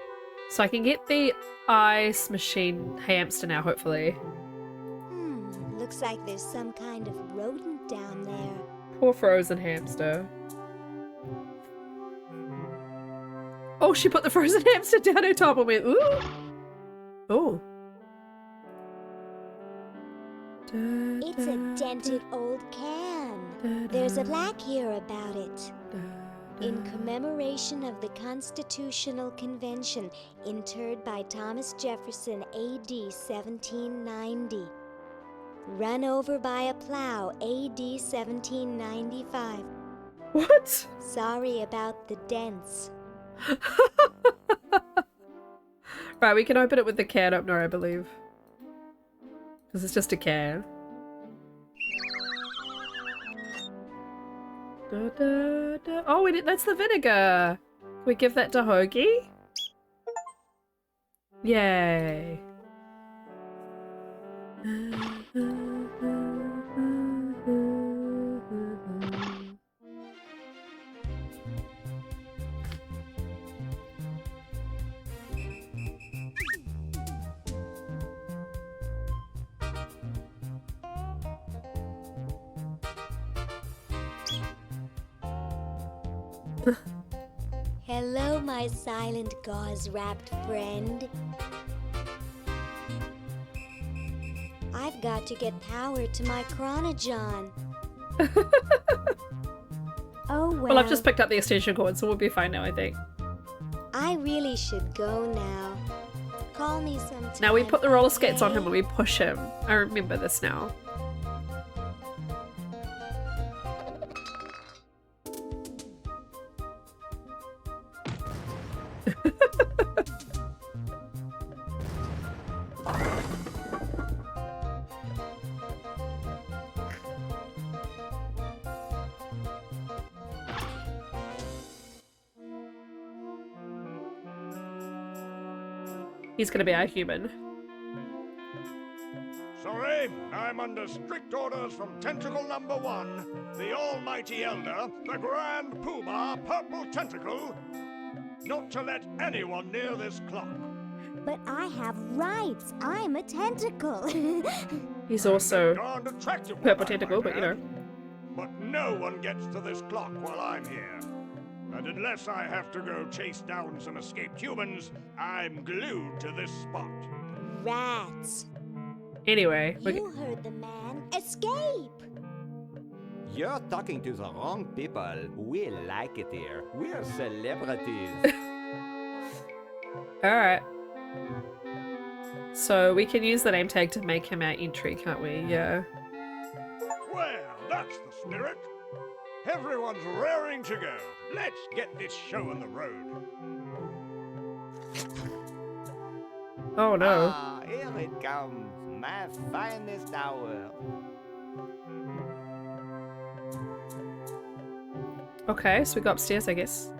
A: So I can get the ice machine hamster now, hopefully.
J: Looks like there's some kind of rodent down there.
A: Poor frozen hamster. Oh, she put the frozen hamster down on top and went, ooh. Oh.
J: It's a dented old can. There's a plaque here about it. In commemoration of the Constitutional Convention, interred by Thomas Jefferson, A.D. 1790. Run over by a plow, A.D. 1795.
A: What?
J: Sorry about the dents.
A: Right, we can open it with the can opener, I believe. Because it's just a can. Da, da, da. Oh, that's the vinegar. Can we give that to Hoagie? Yay.
J: Hello, my silent gauze-wrapped friend. I've got to get power to my chronojohn. Oh well.
A: Well, I've just picked up the extension cord, so we'll be fine now, I think.
J: I really should go now. Call me sometime.
A: Now we put the roller skates on him and we push him. I remember this now. He's gonna be our human.
C: Sorry, I'm under strict orders from Tentacle number 1, the almighty elder, the grand poobah, Purple Tentacle, not to let anyone near this clock.
J: But I have rights. I'm a tentacle.
A: He's also
C: Darned attractive
A: Purple
C: one,
A: Tentacle, but you know.
C: But no one gets to this clock while I'm here. And unless I have to go chase down some escaped humans, I'm glued to this spot.
J: Rats.
A: Anyway,
J: You heard the man. Escape!
K: You're talking to the wrong people. We like it here. We're celebrities.
A: Alright. So we can use the name tag to make him our entry, can't we? Yeah.
C: Well, that's the spirit. Everyone's raring to go. Let's get this show on the road.
A: Oh no.
K: Ah, here it comes. My finest hour.
A: Okay, so we go upstairs, I guess.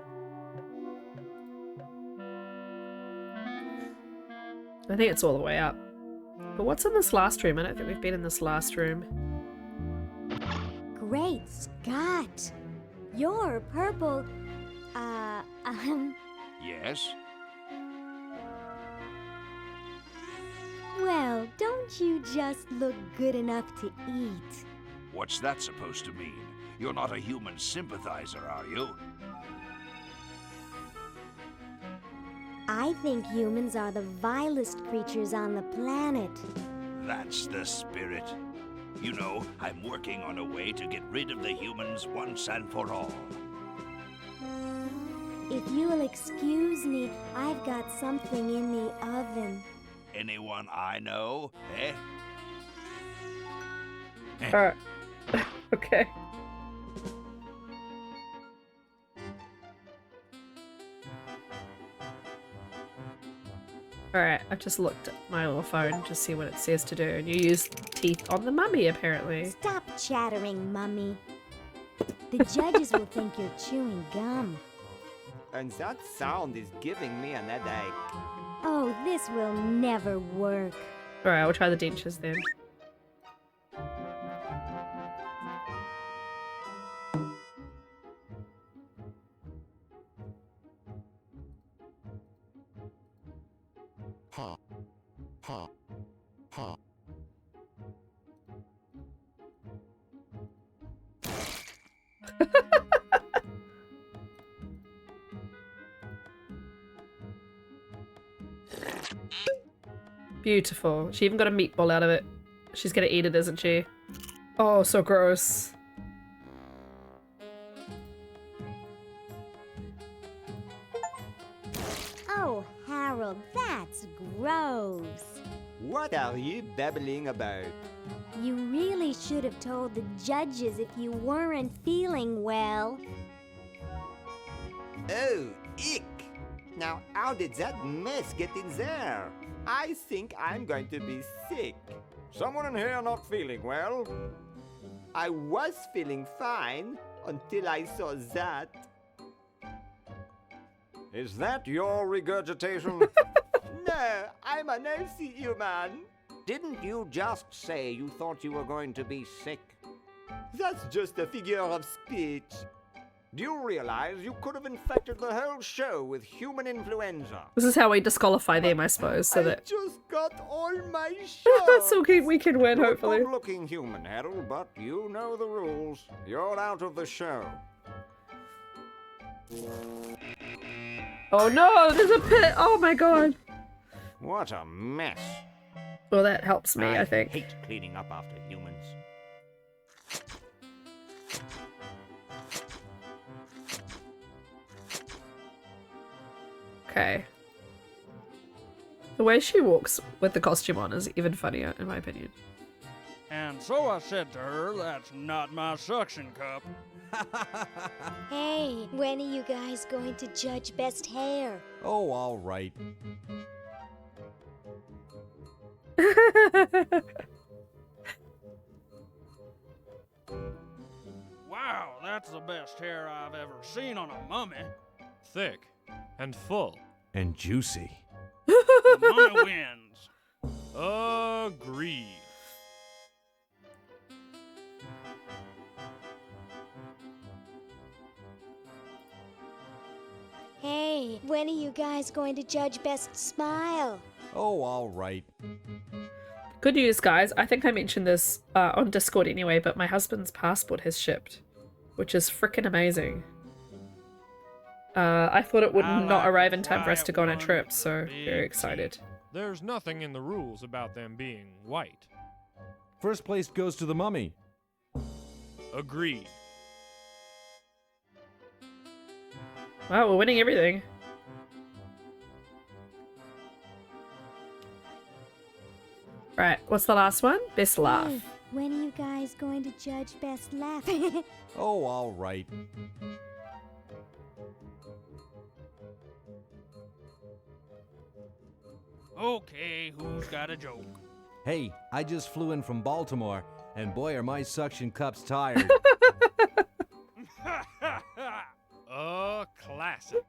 A: I think it's all the way up. But what's in this last room? I don't think we've been in this last room.
J: Great Scott! You're purple.
O: Yes?
J: Well, don't you just look good enough to eat?
O: What's that supposed to mean? You're not a human sympathizer, are you?
J: I think humans are the vilest creatures on the planet.
O: That's the spirit. You know, I'm working on a way to get rid of the humans once and for all.
J: If you'll excuse me, I've got something in the oven.
O: Anyone I know, eh?
A: Alright. Okay. Alright, I've just looked at my little phone to see what it says to do, and you use teeth on the mummy, apparently.
J: Stop chattering, Mummy. The judges will think you're chewing gum.
K: And that sound is giving me an headache.
J: Oh, this will never work.
A: Alright, I'll try the dentures then. Beautiful. She even got a meatball out of it. She's gonna eat it, isn't she? Oh, so gross.
J: Oh, Harold, that's gross.
K: What are you babbling about?
J: You really should have told the judges if you weren't feeling well.
K: Oh, ick! Now, how did that mess get in there? I think I'm going to be sick.
C: Someone in here not feeling well?
K: I was feeling fine until I saw that.
C: Is that your regurgitation?
K: No, I'm an healthy human. Didn't you just say you thought you were going to be sick? That's just a figure of speech.
C: Do you realize you could have infected the whole show with human influenza?
A: This is how we disqualify them, I suppose, so
K: I
A: that
K: just got all my shots.
A: so we can win,
C: You're
A: hopefully.
C: a good-looking human, Harold, but you know the rules. You're out of the show.
A: Oh no, there's a pit! Oh my god.
C: What a mess.
A: Well, that helps me, I think.
D: hate cleaning up after humans.
A: Okay. The way she walks with the costume on is even funnier, in my opinion.
P: And so I said to her, that's not my suction cup.
J: Hey, when are you guys going to judge best hair?
Q: Oh, all right.
P: Wow, that's the best hair I've ever seen on a mummy.
R: Thick and full
Q: and juicy.
P: The mummy wins.
R: Agreed.
J: Hey, when are you guys going to judge best smile?
Q: Oh, all right.
A: Good news, guys. I think I mentioned this on Discord anyway, but my husband's passport has shipped, which is freaking amazing. I thought it would not arrive in time for us to go on a trip, so very excited.
R: There's nothing in the rules about them being white.
Q: First place goes to the mummy.
R: Agreed.
A: Wow, we're winning everything. Right, what's the last one? Best laugh.
J: Hey, when are you guys going to judge best laugh?
Q: Oh, all right.
P: Okay, who's got a joke?
Q: Hey, I just flew in from Baltimore, and boy are my suction cups tired.
R: A classic.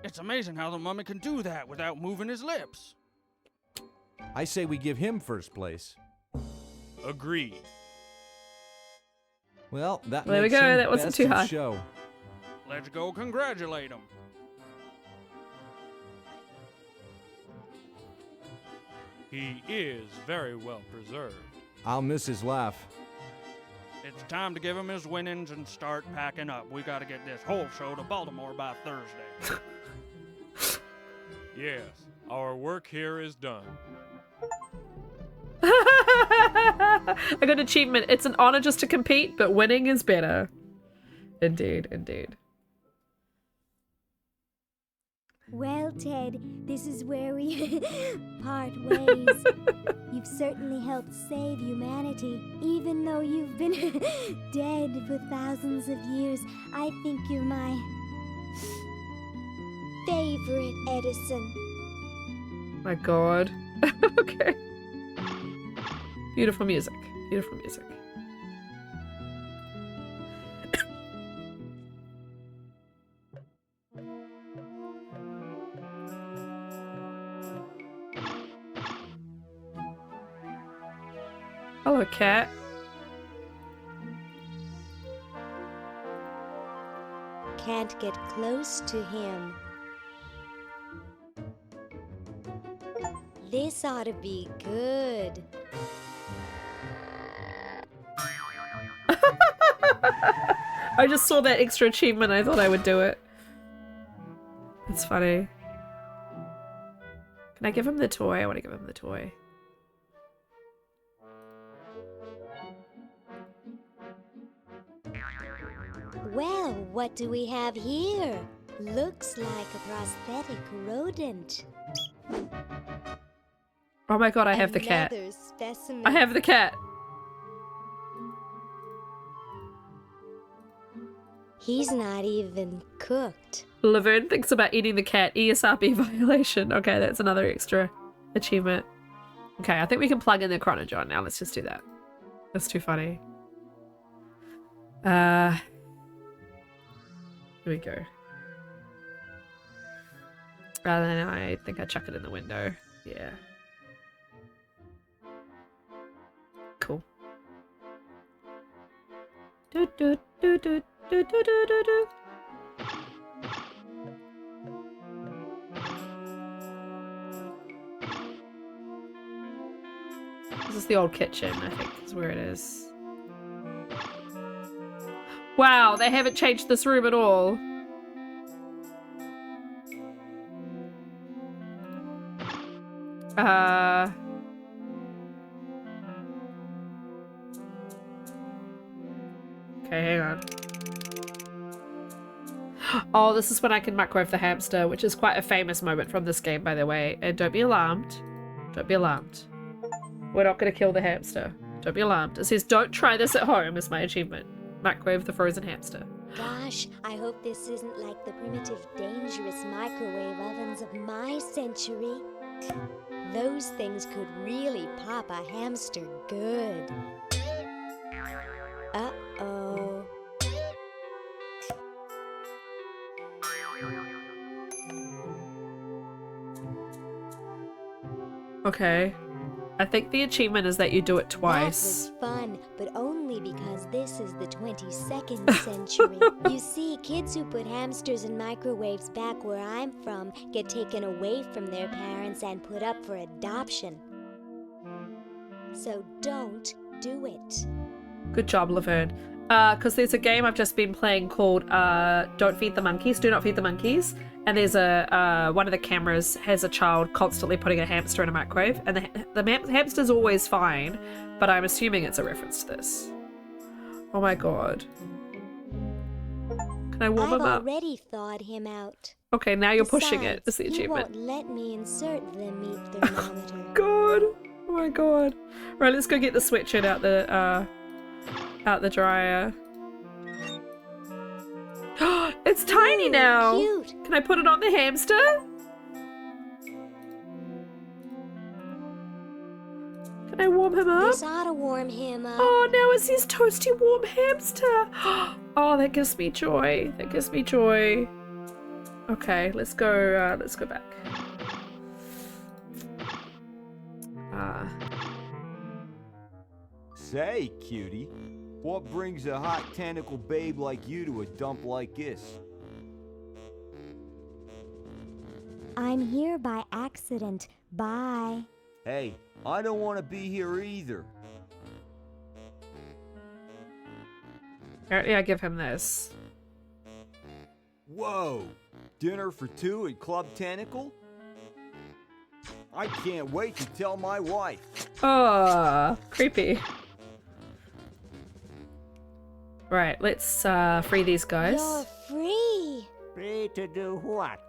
P: It's amazing how the mummy can do that without moving his lips.
Q: I say we give him first place.
R: Agreed.
Q: Well, that
A: There we
Q: makes
A: go,
Q: him
A: that wasn't
Q: best
A: too
Q: in
A: hard.
Q: show.
P: Let's go congratulate him.
R: He is very well preserved.
Q: I'll miss his laugh.
P: It's time to give him his winnings and start packing up. We gotta get this whole show to Baltimore by Thursday.
R: Yes, our work here is done.
A: I got an achievement. It's an honor just to compete, but winning is better. Indeed, indeed.
J: Well, Ted, this is where we part ways. You've certainly helped save humanity. Even though you've been dead for thousands of years, I think you're my favorite Edison.
A: My god. Okay. Beautiful music. Beautiful music. Hello, cat.
J: can't get close to him. This ought to be good.
A: I just saw that extra achievement. I thought I would do it. It's funny. Can I give him the toy? I want to give him the toy.
J: Well, what do we have here? Looks like a prosthetic rodent.
A: Oh my god, I have the cat.
J: Another specimen.
A: I have the cat.
J: He's not even cooked.
A: Laverne thinks about eating the cat. ESRB violation. Okay, that's another extra achievement. Okay, I think we can plug in the Chronojon now. Let's just do that. That's too funny. Here we go. And then I think I chuck it in the window. Yeah. Cool. Do do do do do do do do do. This is the old kitchen, I think is where it is. Wow, they haven't changed this room at all. Okay, hang on. Oh, this is when I can microwave the hamster, which is quite a famous moment from this game, by the way. And don't be alarmed. Don't be alarmed. We're not going to kill the hamster. Don't be alarmed. It says, don't try this at home is my achievement. Microwave the frozen hamster.
J: Gosh, I hope this isn't like the primitive, dangerous microwave ovens of my century. Those things could really pop a hamster good. Uh-oh.
A: Okay. I think the achievement is that you do it twice.
J: That was fun, but only because this is the 22nd century. You see, kids who put hamsters in microwaves back where I'm from get taken away from their parents and put up for adoption. So don't do it.
A: Good job, Laverne. Because there's a game I've just been playing called Don't Feed the Monkeys, Do Not Feed the Monkeys. And there's a one of the cameras has a child constantly putting a hamster in a microwave, and the hamster's always fine, but I'm assuming it's a reference to this. Oh my god. Can I warm him
J: I've
A: up?
J: already thawed him out.
A: Okay, now you're pushing it. That's the
J: Besides,
A: achievement.
J: He won't let me insert the meat thermometer.
A: God. Oh my god. Right, let's go get the sweatshirt out the dryer. It's tiny now!
J: Cute.
A: Can I put it on the hamster? Can I warm him up?
J: This ought to warm him up.
A: Oh, now it's his toasty warm hamster! Oh, that gives me joy. That gives me joy. Okay, let's go back.
C: Say, cutie, what brings a hot tentacle babe like you to a dump like this?
J: I'm here by accident. Bye.
C: Hey, I don't want to be here either.
A: Apparently I give him this.
C: Whoa! Dinner for two at Club Tentacle? I can't wait to tell my wife.
A: Oh, creepy. Right, let's free these guys.
J: You're free.
D: Free to do what?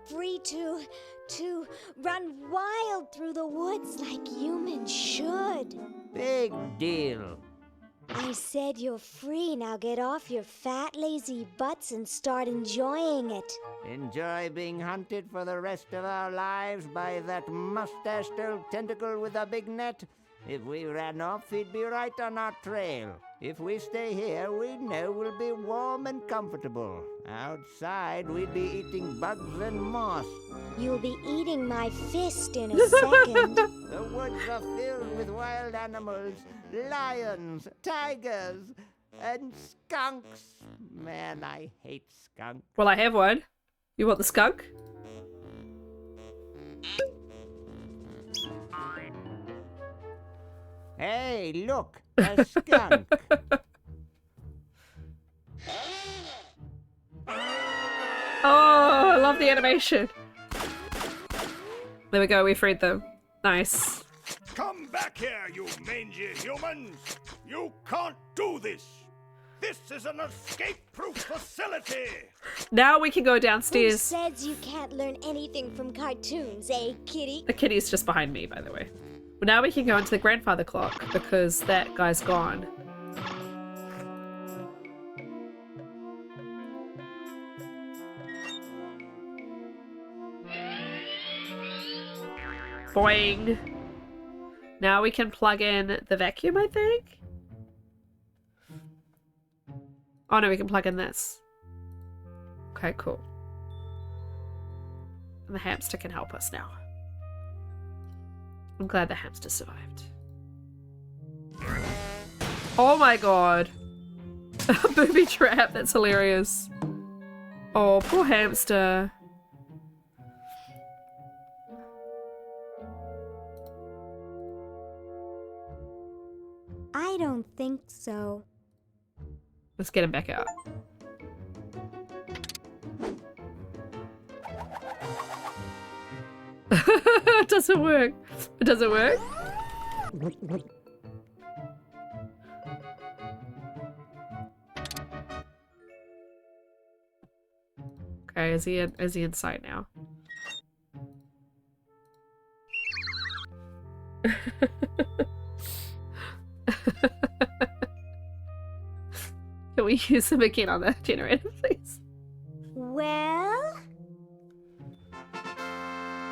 J: Free to run wild through the woods like humans should.
D: Big deal.
J: I said you're free. Now get off your fat, lazy butts and start enjoying it.
D: Enjoy being hunted for the rest of our lives by that mustached old tentacle with a big net? If we ran off, he'd be right on our trail. If we stay here, we know we'll be warm and comfortable. Outside, we'd be eating bugs and moss.
J: You'll be eating my fist in a second.
D: The woods are filled with wild animals, lions, tigers. And skunks. Man, I hate skunks.
A: Well, I have one. You want the skunk?
D: Hey, look, a skunk.
A: Oh, I love the animation. There we go, we freed them. Nice.
C: Come back here, you mangy humans! You can't do this! This is an escape-proof facility!
A: Now we can go
J: Who
A: downstairs.
J: says you can't learn anything from cartoons, eh, kitty?
A: The kitty's just behind me, by the way. Well, now we can go into the grandfather clock because that guy's gone. Boing. Now we can plug in the vacuum, I think? Oh no, we can plug in this. Okay, cool. And the hamster can help us now. I'm glad the hamster survived. Oh my god. A booby trap, that's hilarious. Oh, poor hamster.
J: I don't think so.
A: Let's get him back out. It doesn't work. It doesn't work. Okay, is he inside now? Can we use him again on the generator, please?
J: Well?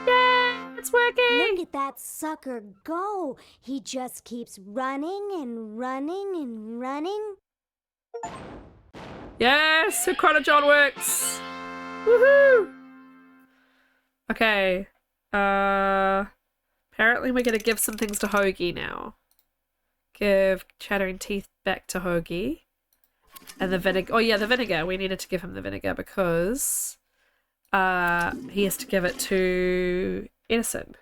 A: Yay! It's working!
J: Look at that sucker go! He just keeps running and running and running.
A: Yes! Chronojon works! Woohoo! Okay. Apparently we're gonna give some things to Hoagie now. Give Chattering Teeth back to Hoagie. And the vinegar. Oh yeah, the vinegar. We needed to give him the vinegar because he has to give it to Edison.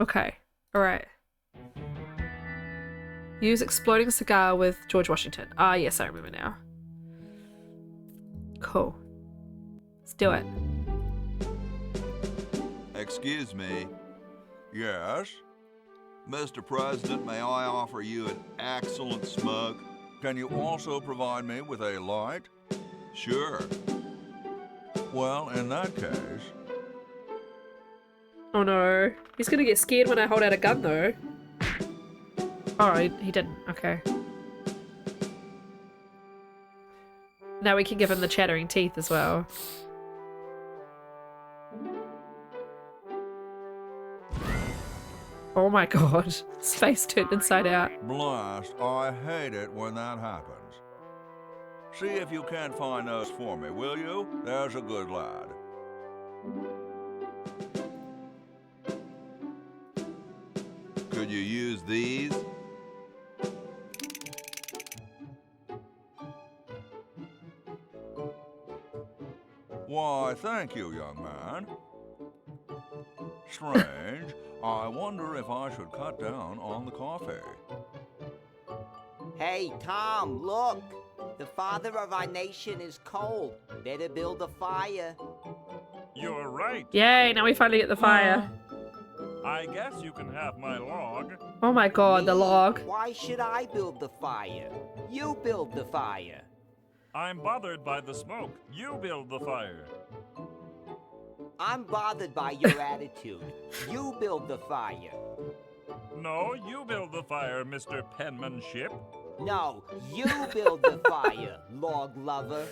A: Okay. Alright. Use exploding cigar with George Washington. Ah, yes, I remember now. Cool. Let's do it.
E: Excuse me. Yes? Mr. President, may I offer you an excellent smoke? Can you also provide me with a light? Sure. Well, in that case...
A: Oh no. He's gonna get scared when I hold out a gun though. Oh, he didn't. Okay. Now we can give him the chattering teeth as well. Oh my god. Space turned inside out.
E: Blast, I hate it when that happens. See if you can't find those for me, will you? There's a good lad. Could you use these? Why, thank you, young man. Strange. I wonder if I should cut down on the coffee.
D: Hey, Tom, look. The father of our nation is cold. Better build a fire.
I: You're right.
A: Yay, now we finally get the fire.
I: I guess you can have my log.
A: Oh my god, the log.
D: Why should I build the fire? You build the fire.
I: I'm bothered by the smoke. You build the fire.
D: I'm bothered by your attitude. You build the fire.
I: No, you build the fire, Mr. Penmanship.
D: No, you build the fire, log lover.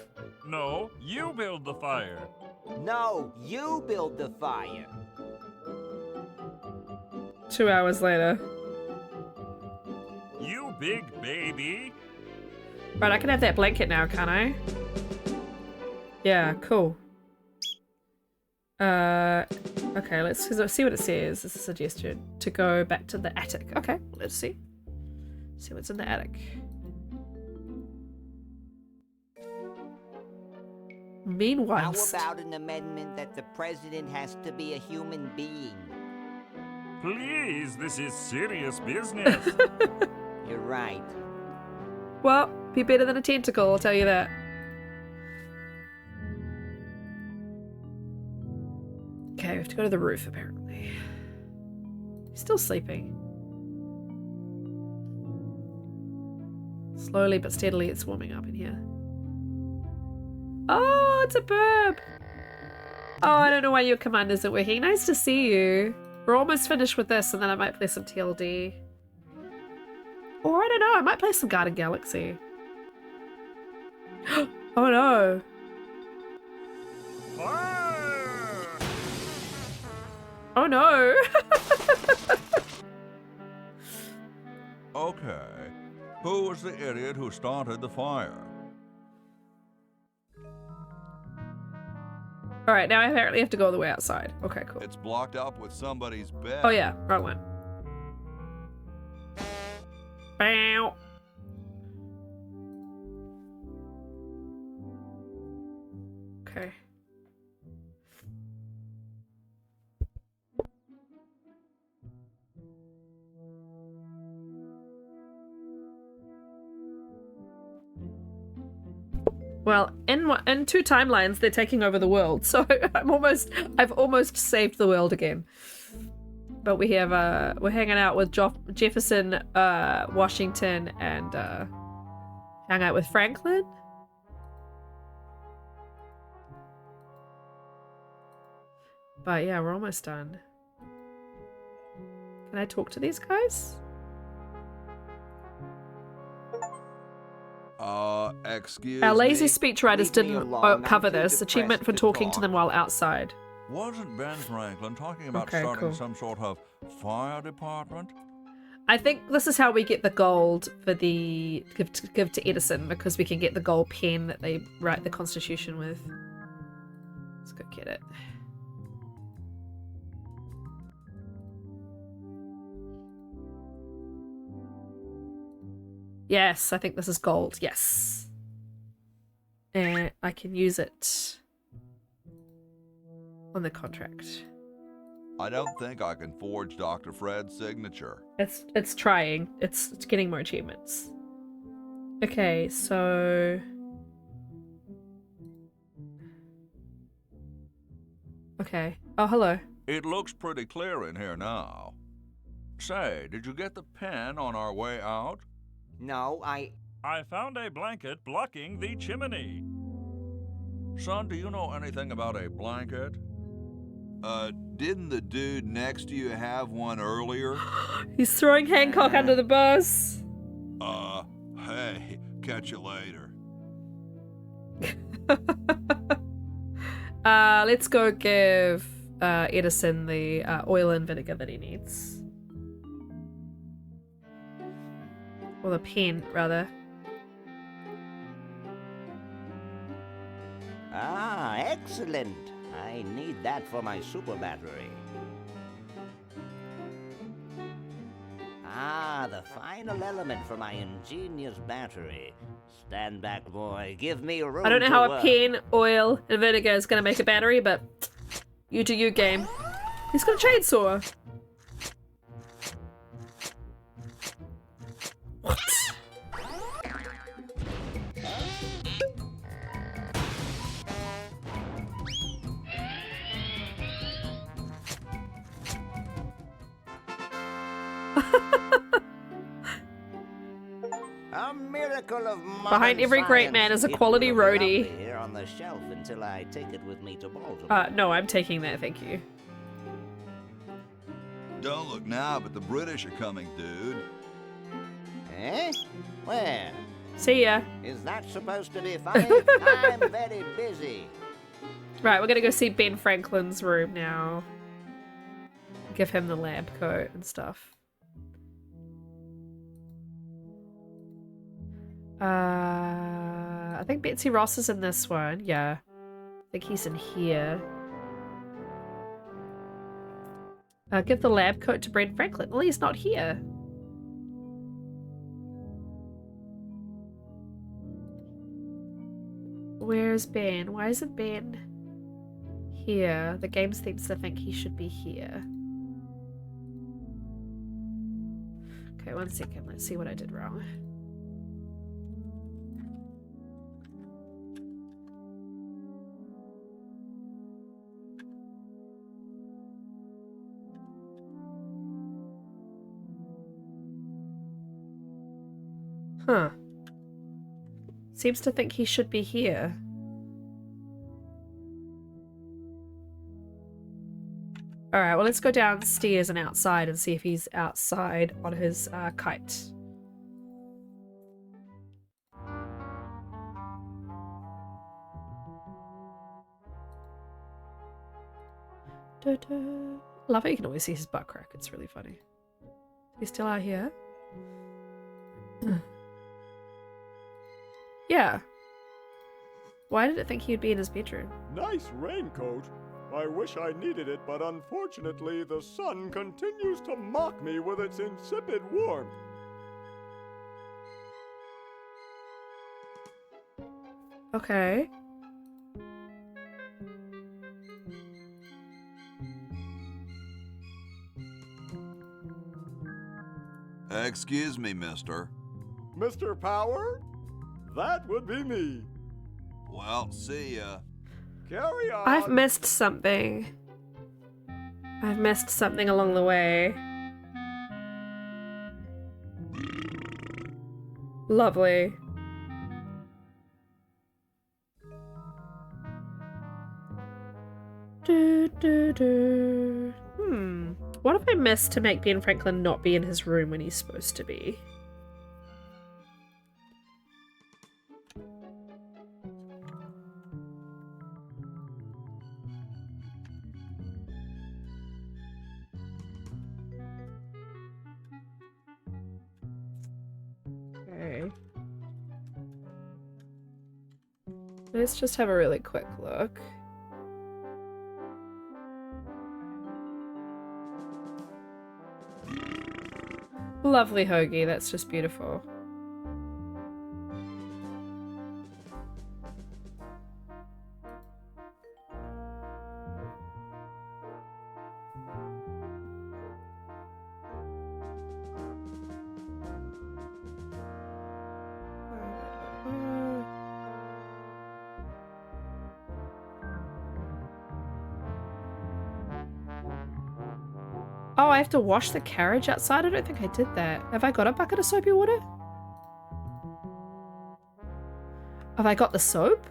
I: No, you build the fire.
D: No, you build the fire.
A: 2 hours later.
I: You big baby.
A: Right, I can have that blanket now, can't I? Yeah, cool. Okay, let's see what it says. It's a suggestion to go back to the attic. Okay, let's see. See what's in the attic. Meanwhile,
D: How about an amendment that the president has to be a human being?
I: Please, this is serious business.
D: You're right.
A: well, be better than a tentacle, I'll tell you that. Okay, we have to go to the roof, apparently. He's still sleeping. Slowly but steadily, it's warming up in here. Oh, it's a burp! Oh, I don't know why your command isn't working. Nice to see you. We're almost finished with this, and then I might play some TLD. Or I don't know, I might play some Garden Galaxy. Oh no! Oh no!
E: Okay. Who was the idiot who started the fire?
A: Alright, now I apparently have to go all the way outside. Okay, cool.
B: It's blocked up with somebody's bed.
A: Oh yeah, wrong one. Bow. Okay. Well, in two timelines, they're taking over the world, so I've almost saved the world again. But we have we're hanging out with Jefferson, Washington, and hang out with Franklin. But yeah, we're almost done. Can I talk to these guys?
B: Excuse
A: Our lazy
B: me?
A: speechwriters didn't cover this. Achievement for talking to them while outside.
E: Wasn't Ben Franklin talking about
A: Okay,
E: starting
A: cool.
E: some sort of fire department?
A: I think this is how we get the gold for the give to Edison, because we can get the gold pen that they write the Constitution with. Let's go get it. Yes, I think this is gold. Yes. And I can use it on the contract.
B: I don't think I can forge Dr. Fred's signature.
A: It's trying. It's getting more achievements. Okay, so okay. Oh, hello.
E: It looks pretty clear in here now. Say, did you get the pen on our way out?
D: No,
I: I found a blanket blocking the chimney.
E: Son, do you know anything about a blanket?
B: Didn't the dude next to you have one earlier?
A: He's throwing Hancock under the bus.
B: Hey, catch you later.
A: Let's go give Edison the oil and vinegar that he needs. Or the pen, rather.
D: Ah, excellent. I need that for my super battery. Ah, the final element for my ingenious battery. Stand back, boy. Give me room.
A: I don't know how a pen, oil, and vinegar is going to make a battery, but you do you, game. He's got a chainsaw. What?
D: A miracle of modern
A: Behind every great
D: science.
A: man is a
D: It
A: quality
D: will be
A: roadie.
D: here on the shelf until I take it with me to Baltimore.
A: No, I'm taking that, thank you.
B: Don't look now, but the British are coming, dude.
D: Eh? Where?
A: See ya.
D: Is that supposed to be funny? I'm very busy.
A: Right, we're gonna go see Ben Franklin's room now. Give him the lab coat and stuff. I think Betsy Ross is in this one. Yeah. I think he's in here. Give the lab coat to Ben Franklin. Well, he's not here. Where's Ben? Why isn't Ben here? The game seems to think he should be here. Okay, 1 second. Let's see what I did wrong. Huh. Seems to think he should be here. Alright, well let's go downstairs and outside and see if he's outside on his kite. Love how you can always see his butt crack, it's really funny. He's still out here? Yeah. Why did it think he'd be in his bedroom?
C: Nice raincoat. I wish I needed it, but unfortunately the sun continues to mock me with its insipid warmth.
A: Okay.
B: Excuse me, mister.
C: Mr. Power? That would be me.
B: Well, see ya.
C: Carry on.
A: I've missed something. I've missed something along the way. Lovely. What have I missed to make Ben Franklin not be in his room when he's supposed to be? Okay. Let's just have a really quick look. Lovely hoagie, that's just beautiful. Oh, I have to wash the carriage outside? I don't think I did that. Have I got a bucket of soapy water? Have I got the soap?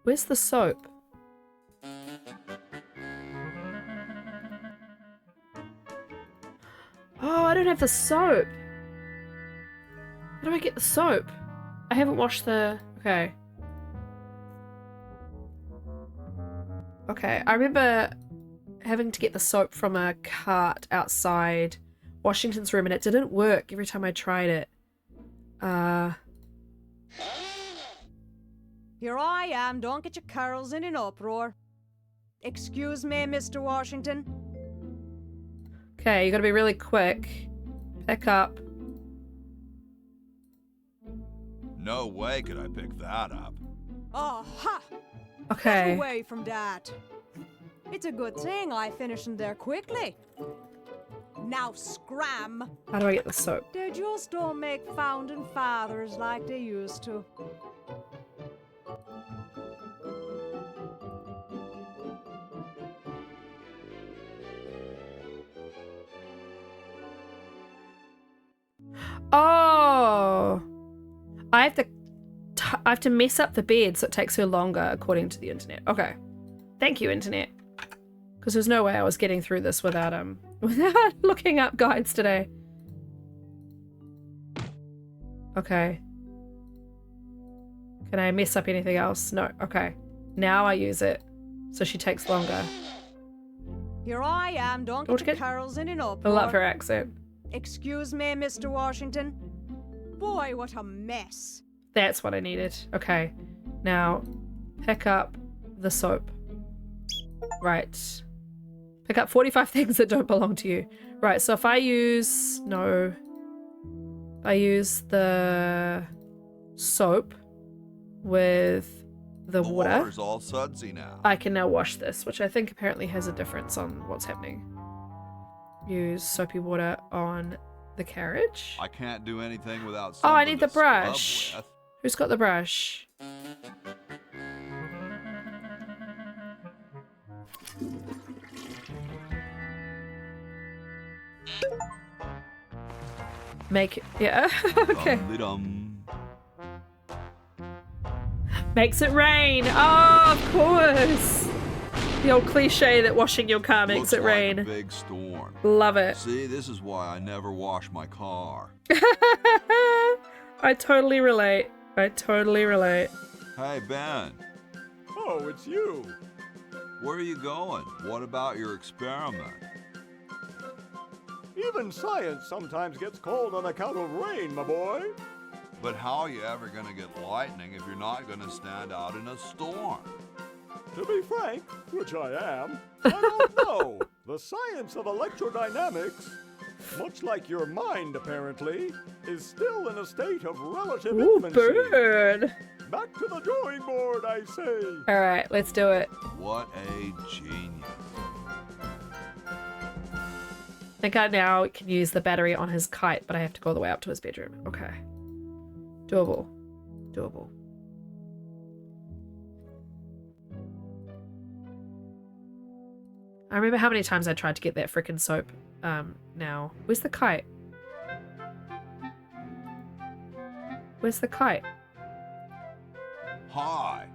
A: Where's the soap? Oh, I don't have the soap. How do I get the soap? I haven't washed the... Okay. Okay, I remember having to get the soap from a cart outside Washington's room and it didn't work every time I tried it.
S: Here I am, don't get your curls in an uproar. Excuse me, Mr. Washington.
A: Okay, you gotta be really quick. Pick up.
E: No way could I pick that up.
S: Oh, ha!
A: Okay.
S: Get away from that. It's a good thing I finished in there quickly. Now scram.
A: How do I get the soap?
S: They just don't make founding fathers like they used to.
A: Oh! I have to mess up the bed so it takes her longer according to the internet. Okay. Thank you, internet. Because there's no way I was getting through this without without looking up guides today. Okay. Can I mess up anything else? No. Okay. Now I use it. So she takes longer.
S: Here I am, don't get your curls in an uproar.
A: I love her accent.
S: Excuse me, Mr. Washington. Boy, what a mess.
A: That's what I needed. Okay. Now, pick up the soap. Right. Pick up 45 things that don't belong to you. Right, so if I use... No. I use the soap with the water.
E: water's all sudsy now.
A: I can now wash this, which I think apparently has a difference on what's happening. Use soapy water on the carriage.
E: I can't do anything without
A: Oh, I
E: something
A: need the
E: to scrub
A: brush.
E: with.
A: Who's got the brush? Make it, yeah, okay.
E: Dum-de-dum.
A: Makes it rain. Oh, of course. The old cliche that washing your car makes
E: Looks
A: it
E: like
A: rain.
E: a big storm.
A: Love it.
E: See, this is why I never wash my car.
A: I totally relate. I totally relate.
E: Hey, Ben,
C: Oh, it's you.
E: where are you going? What about your experiment?
C: Even science sometimes gets cold on account of rain, my boy.
E: But how are you ever going to get lightning if you're not going to stand out in a storm?
C: To be frank, which I am, I don't know. The science of electrodynamics, much like your mind apparently, is still in a state of relative infancy.
A: Bird.
C: Back to the drawing board, I say.
A: All right, let's do it.
E: What a genius.
A: I think I now can use the battery on his kite, but I have to go all the way up to his bedroom. Okay. Doable. Doable. I remember how many times I tried to get that frickin' soap. Now. Where's the kite? Where's the kite?
E: Hi.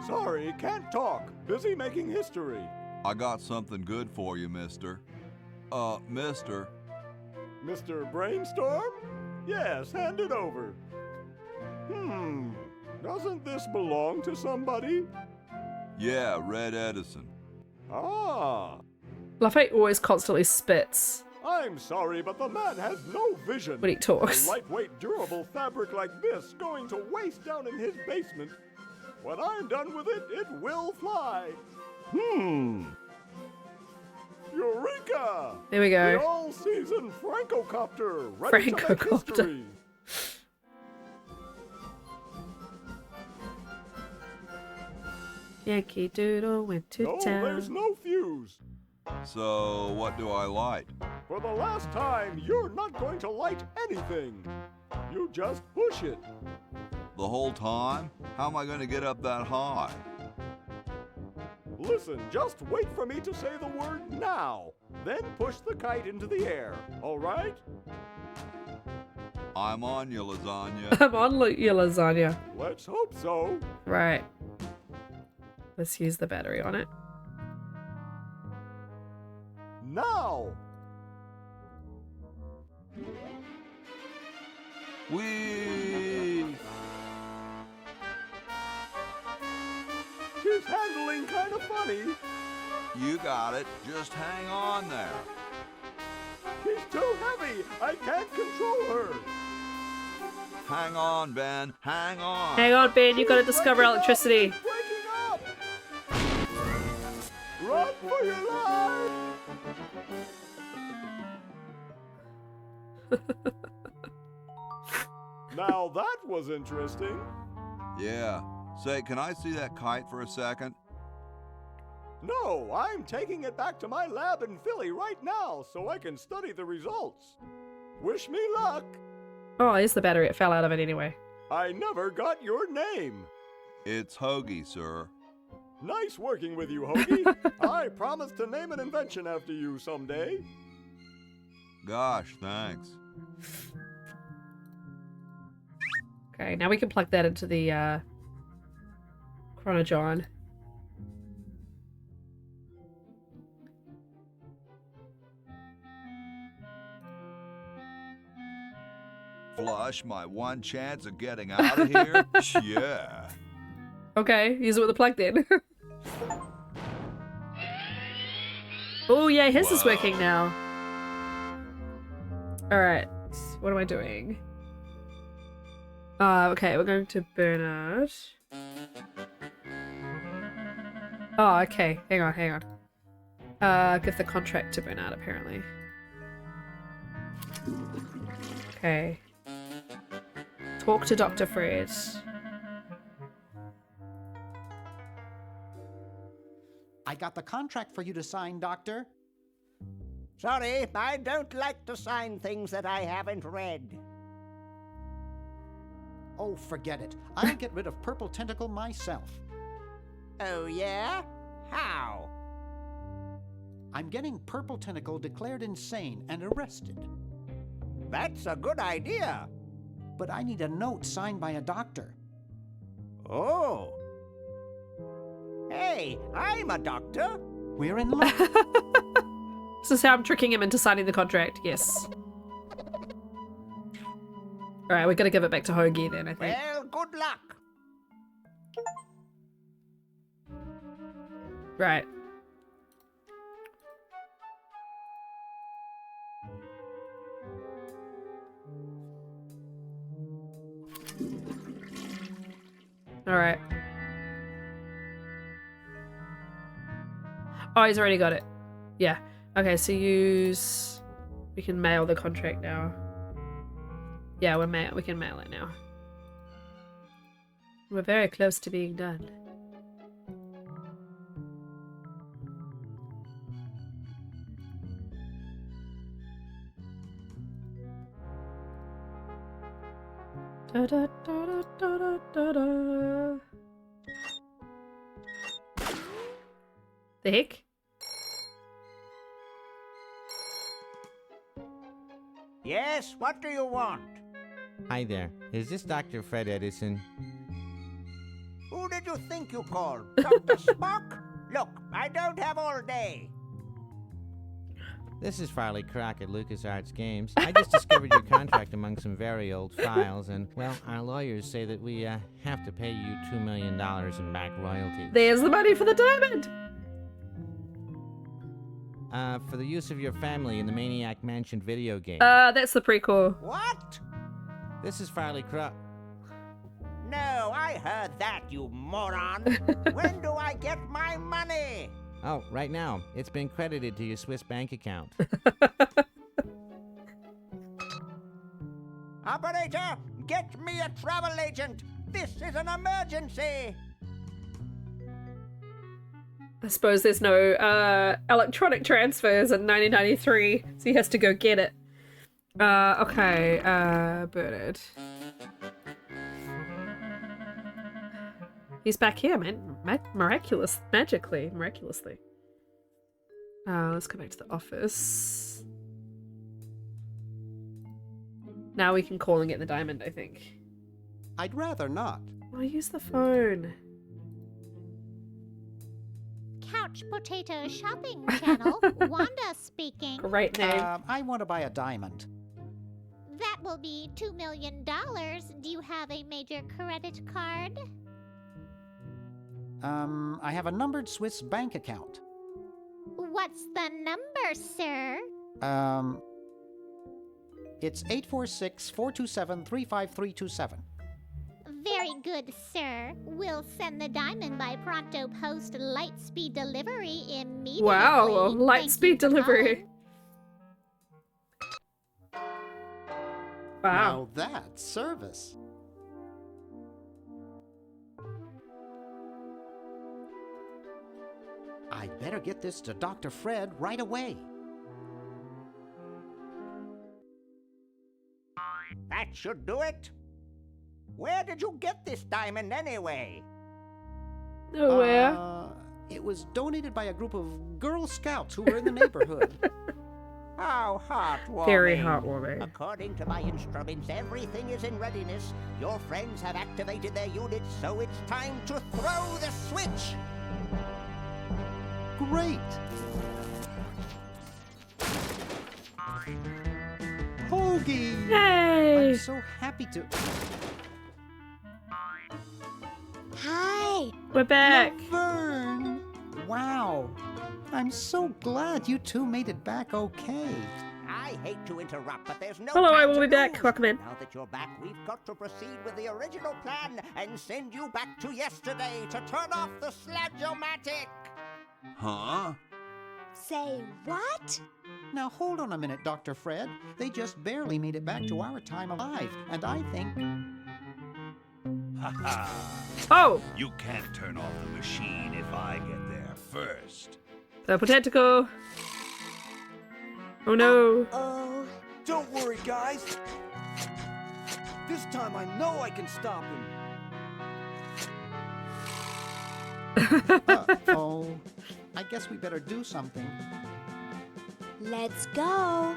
C: Sorry, can't talk. Busy making history.
E: I got something good for you, mister. Mister.
C: Mr. Brainstorm? Yes, hand it over. Doesn't this belong to somebody?
E: Yeah, Red Edison.
C: Ah,
A: Love how he always constantly spits
C: I'm sorry, but the man has no vision.
A: when he talks.
C: A lightweight, durable fabric like this going to waste down in his basement. When I'm done with it, it will fly. Eureka!
A: There we go.
C: The all-season Francocopter, ready to make history.
A: Yankee Doodle went to
C: No,
A: town.
C: there's no fuse.
E: So, what do I light?
C: For the last time, you're not going to light anything. You just push it.
E: The whole time? How am I going to get up that high?
C: Listen, just wait for me to say the word now. Then push the kite into the air, all right?
E: I'm on you, lasagna.
A: I'm on your lasagna.
C: Let's hope so.
A: Right. Let's use the battery on it.
C: Now!
E: Whee!
C: She's handling kind of funny.
E: You got it. Just hang on there.
C: She's too heavy. I can't control her.
E: Hang on, Ben. Hang on.
A: Hang on, Ben. You gotta discover electricity.
C: Breaking up. Run for your life. Now that was interesting.
E: Yeah. Say, can I see that kite for a second?
C: No, I'm taking it back to my lab in Philly right now so I can study the results. Wish me luck.
A: Oh, here's the battery. It fell out of it anyway.
C: I never got your name.
E: It's Hoagie, sir.
C: Nice working with you, Hoagie. I promise to name an invention after you someday.
E: Gosh, thanks.
A: Okay, now we can plug that into the Chronojon.
E: Flush, my one chance of getting out of here? Yeah.
A: Okay, use it with the plug then. Oh yeah, his is working now. Alright, what am I doing? Okay, we're going to Bernard. Oh, okay, hang on. Give the contract to Bernard, apparently. Talk to Dr. Fred.
F: I got the contract for you to sign, Doctor.
D: Sorry, I don't like to sign things that I haven't read.
F: Oh, forget it. I'll get rid of Purple Tentacle myself.
D: Oh, yeah? How?
F: I'm getting Purple Tentacle declared insane and arrested.
D: That's a good idea.
F: But I need a note signed by a doctor.
D: Oh. Hey, I'm a doctor.
F: We're in luck.
A: This is how I'm tricking him into signing the contract. Yes. Alright, we're gonna give it back to Hoagie then, I think.
D: Well, good luck.
A: Right. Alright. Oh, he's already got it. Yeah. Okay, so use... We can mail the contract now. Yeah, we can mail it now. We're very close to being done. Da, da, da, da, da, da, da. The heck?
D: Yes, what do you want?
T: Hi there. Is this Dr. Fred Edison?
D: Who did you think you called? Dr. Spock? Look, I don't have all day.
T: This is Farley Croc at LucasArts Games. I just discovered your contract among some very old files, and, well, our lawyers say that we have to pay you $2 million in back royalties.
A: There's the money for the diamond!
T: For the use of your family in the Maniac Mansion video game.
A: That's the prequel.
D: What?
T: This is Farley Croc.
D: No, I heard that, you moron. When do I get my money?
T: Oh, right now. It's been credited to your Swiss bank account.
D: Operator, get me a travel agent. This is an emergency.
A: I suppose there's no electronic transfers in 1993, so he has to go get it. Okay, Bernard. He's back here, man. Miraculously. Let's go back to the office. Now we can call and get the diamond, I think.
F: I'd rather not.
A: I'll use the phone.
H: Couch Potato Shopping Channel, Wanda speaking.
A: Great name.
F: I want to buy a diamond.
H: That will be $2 million. Do you have a major credit card?
F: I have a numbered Swiss bank account.
H: What's the number, sir?
F: It's 846-427-35327.
H: Very good, sir. We'll send the diamond by pronto post lightspeed delivery immediately.
A: Wow, lightspeed delivery. Wow.
F: Now that's service. I'd better get this to Dr. Fred right away.
D: That should do it. Where did you get this diamond anyway?
A: Nowhere.
F: It was donated by a group of Girl Scouts who were in the neighborhood.
D: How heartwarming.
A: Very heartwarming.
D: According to my instruments, everything is in readiness. Your friends have activated their units, so it's time to throw the switch.
F: Great! Hoagie!
A: Yay!
F: I'm so happy to...
J: Hi!
A: We're back!
F: Laverne! Wow! I'm so glad you two made it back okay.
D: I hate to interrupt, but there's no
A: Hello,
D: time
A: I will
D: to
A: be back.
D: lose.
A: Welcome in.
D: Now that you're back, we've got to proceed with the original plan and send you back to yesterday to turn off the Sledge-O-Matic.
E: Huh?
J: Say what?
F: Now hold on a minute, Dr. Fred. They just barely made it back to our time alive, and I think...
O: Ha ha!
A: Oh!
O: You can't turn off the machine if I get there first.
A: Double tentacle. Oh no.
J: Oh.
C: Don't worry, guys. This time I know I can stop him.
F: Uh-oh. I guess we better do something.
J: Let's go.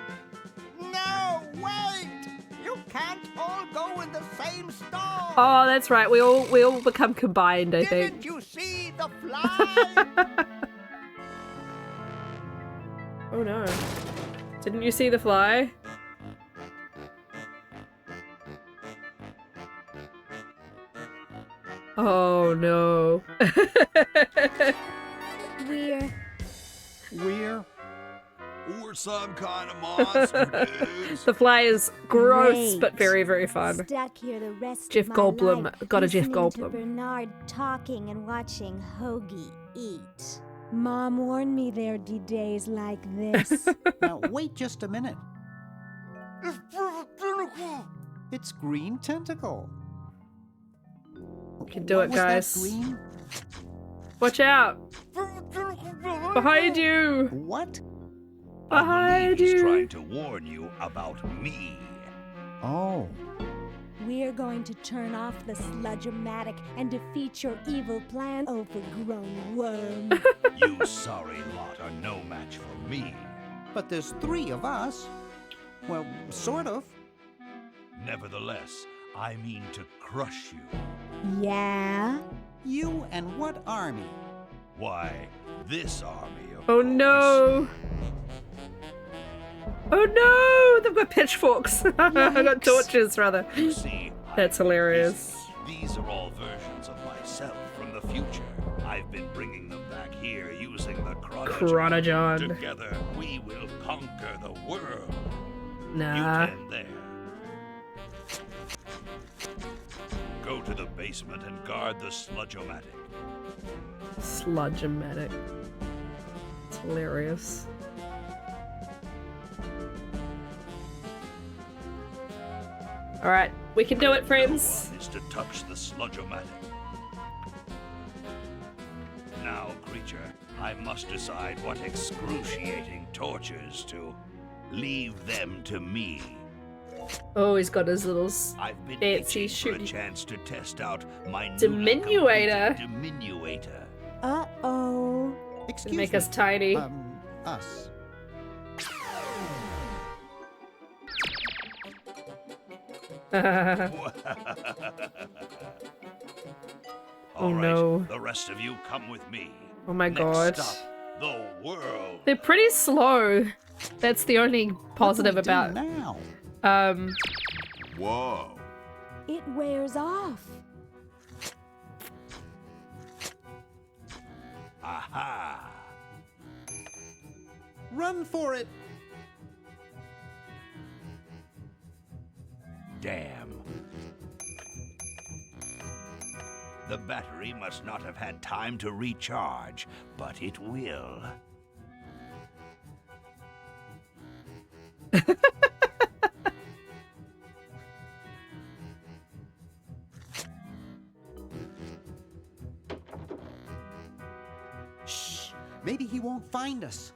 D: No, wait! You can't all go in the same stall.
A: Oh, that's right. We all become combined, I think.
D: Didn't you see the fly?
A: Oh no. Didn't you see the fly? Oh no.
B: We're some kind of monster, dudes.
A: The fly is gross,
J: Great.
A: but very, very fun.
J: Stuck here the rest
A: Jeff
J: of my
A: Goldblum.
J: life,
A: Got a Jeff
J: listening to
A: Goldblum.
J: Bernard talking and watching Hoagie eat. Mom warned me there'd be days like this.
F: Now, wait just a minute. It's Green Tentacle.
A: You can do it,
F: What was that,
A: guys.
F: Green?
A: Watch out! Behind you!
F: What?
A: Behind
O: He's
A: you!
O: trying to warn you about me.
F: Oh.
J: We're going to turn off the sludge-o-matic and defeat your evil plan, overgrown worm.
O: You sorry lot are no match for me.
F: But there's 3 of us. Well, sort of.
O: Nevertheless, I mean to crush you.
J: Yeah?
F: You and what army?
O: Why, this army of
A: Oh no! Oh no! They've got pitchforks. I've got torches, rather.
O: You see,
A: That's hilarious.
O: these are all versions of myself from the future. I've been bringing them back here using the
A: Chronogon.
O: Together, we will conquer the world.
A: Nah.
O: You can there. Go to the basement and guard the sludge-o-matic.
A: Sludge-o-matic. It's hilarious. Alright, we can do it, friends.
O: No one is to touch the sludge-o-matic. Now, creature, I must decide what excruciating tortures to leave them to me.
A: Oh, he's got his little
O: I've been
A: fancy
O: itching for a
A: shooty
O: chance to test out my
A: diminuator.
O: Diminuator.
J: Uh-oh.
F: Excuse
A: Make
F: me.
A: us tiny.
F: Us.
A: Oh
O: All right,
A: no.
O: the rest of you come with me.
A: Oh my
O: Next
A: god.
O: stop, the world.
A: They're pretty slow. That's the only positive
F: What do we do
A: about.
F: now?
B: Whoa.
J: It wears off.
O: Aha!
F: Run for it.
O: Damn. The battery must not have had time to recharge, but it will.
F: Shh. Maybe he won't find us.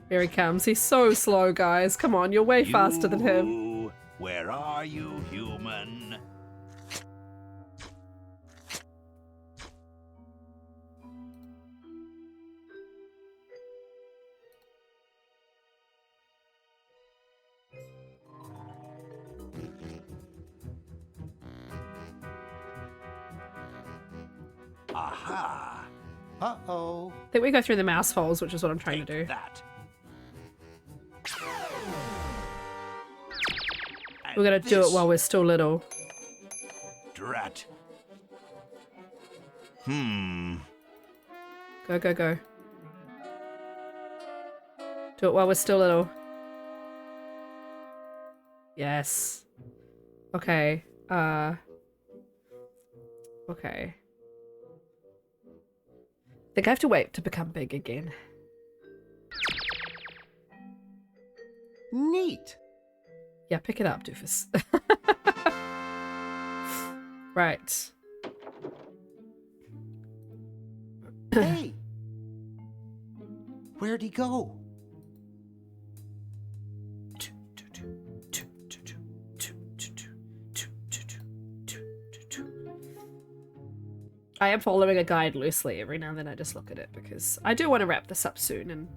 A: Here he comes. He's so slow, guys. Come on, you're way faster than him.
O: You, where are you, human? Aha!
F: Uh-oh.
A: I think we go through the mouse holes, which is what I'm trying to do.
O: That.
A: We're gonna do it while we're still little.
O: Drat. Hmm.
A: Go, go, go. Do it while we're still little. Yes. Okay. Okay. I think I have to wait to become big again.
F: Neat.
A: Yeah, pick it up, doofus. Right.
F: Hey! Where'd he go?
A: I am following a guide loosely. Every now and then I just look at it because I do want to wrap this up soon.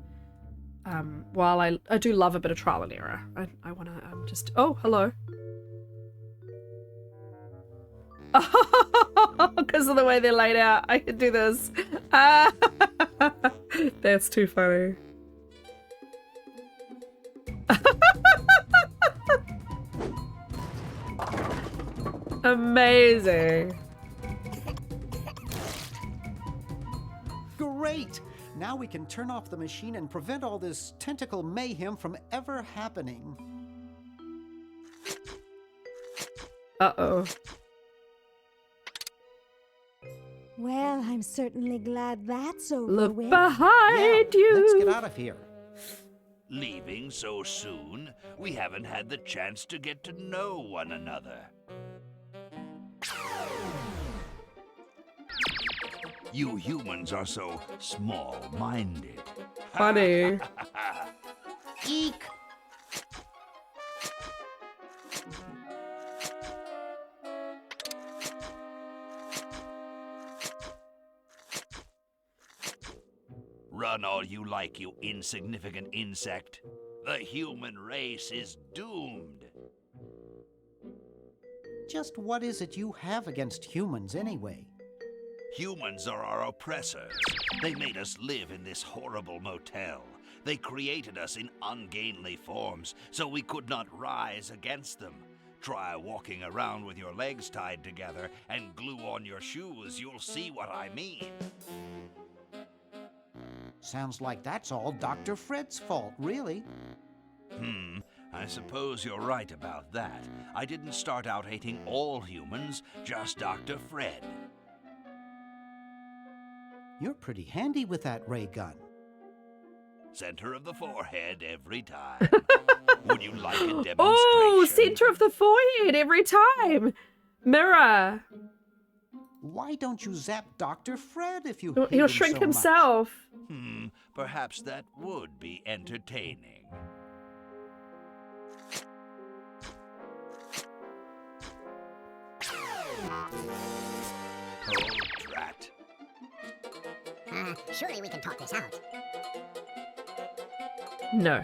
A: And while I do love a bit of trial and error, I want to just... Oh, hello. Because of the way they're laid out, I can do this. That's too funny. Amazing.
F: Great! Now we can turn off the machine and prevent all this tentacle mayhem from ever happening.
A: Uh-oh.
J: Well, I'm certainly glad that's over
A: Look
J: with.
A: behind you!
F: Let's get out of here.
O: Leaving so soon? We haven't had the chance to get to know one another. You humans are so small-minded.
A: Funny.
F: Eek!
O: Run all you like, you insignificant insect. The human race is doomed.
F: Just what is it you have against humans anyway?
O: Humans are our oppressors. They made us live in this horrible motel. They created us in ungainly forms, so we could not rise against them. Try walking around with your legs tied together and glue on your shoes. You'll see what I mean.
F: Sounds like that's all Dr. Fred's fault, really.
O: I suppose you're right about that. I didn't start out hating all humans, just Dr. Fred.
F: You're pretty handy with that ray gun.
O: Center of the forehead every time. Would you like a demonstration?
A: Oh, center of the forehead every time. Mirror.
F: Why don't you zap Dr. Fred if you hate
A: He'll
F: him
A: shrink
F: so
A: himself.
O: Perhaps that would be entertaining. Oh, drat.
U: Surely we can talk this out.
A: No.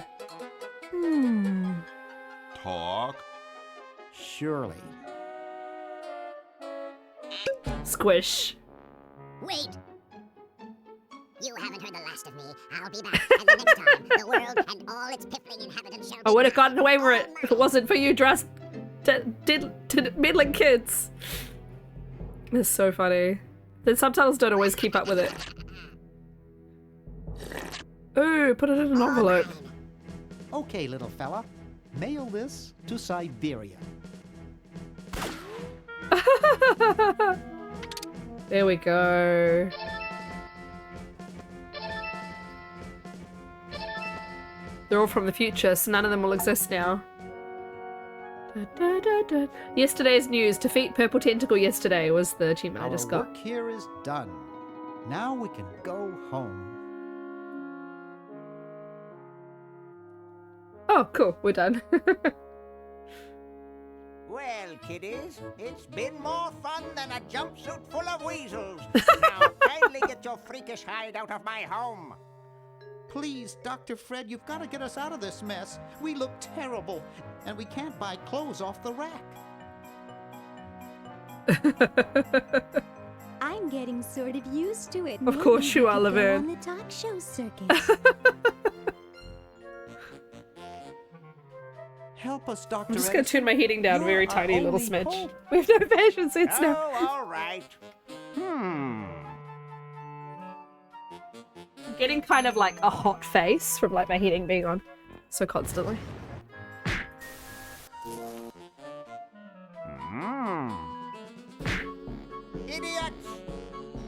E: Talk?
F: Surely.
A: Squish.
U: Wait! You haven't heard the last of me. I'll be back, and the next time, the world and all its piffling inhabitants shall
A: I would have gotten away with it if it wasn't for you dressed meddling kids. It's so funny. The subtitles don't always keep up with it. Ooh, put it in an envelope.
F: Okay, little fella. Mail this to Siberia.
A: There we go. They're all from the future, so none of them will exist now. Yesterday's news. Defeat Purple Tentacle yesterday was the achievement I just got.
F: Our work here is done. Now we can go home.
A: Oh, cool. We're done.
D: Well, kiddies, it's been more fun than a jumpsuit full of weasels. Now kindly get your freakish hide out of my home.
F: Please, Dr. Fred, you've got to get us out of this mess. We look terrible, and we can't buy clothes off the rack.
J: I'm getting sort of used to it.
A: Of course you are,
J: Maybe we could go
A: Laverne.
J: on the talk show circuit.
F: Help us, Dr.
A: I'm just going to turn my heating down
F: You're
A: very
F: our
A: tiny little
F: only
A: smidge.
F: hope.
A: We have no fashion sense now.
D: Oh, all right.
A: I'm getting kind of like a hot face from like my heating being on so constantly.
D: Idiots!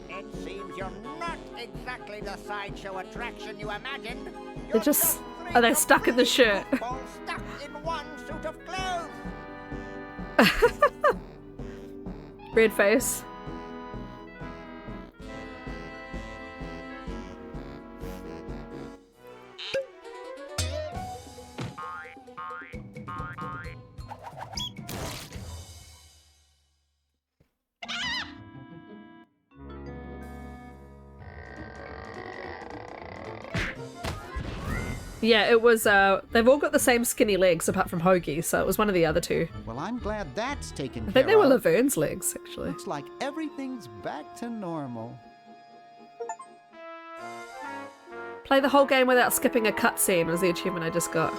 D: It seems you're not exactly the sideshow attraction you imagined.
A: They're just... Are they stuck in the shirt?
D: All stuck in one suit of clothes.
A: Red face. Yeah, it was, they've all got the same skinny legs apart from Hoagie, so it was one of the other two.
F: Well, I'm glad that's taken care of.
A: I think they were Laverne's legs, actually.
F: Looks like everything's back to normal.
A: Play the whole game without skipping a cutscene was the achievement I just got.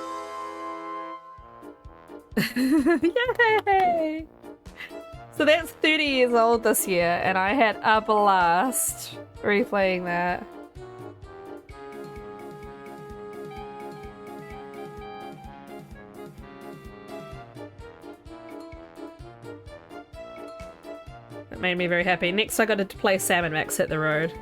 A: Yay! So that's 30 years old this year, and I had a blast replaying that. That made me very happy. Next I got to play Sam and Max Hit the Road.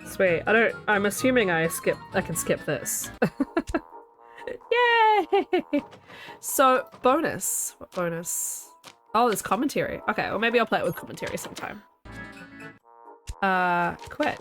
A: Sweet. I'm assuming I can skip this. Yay! So, bonus. What bonus? Oh, there's commentary. Okay, well maybe I'll play it with commentary sometime. Quit.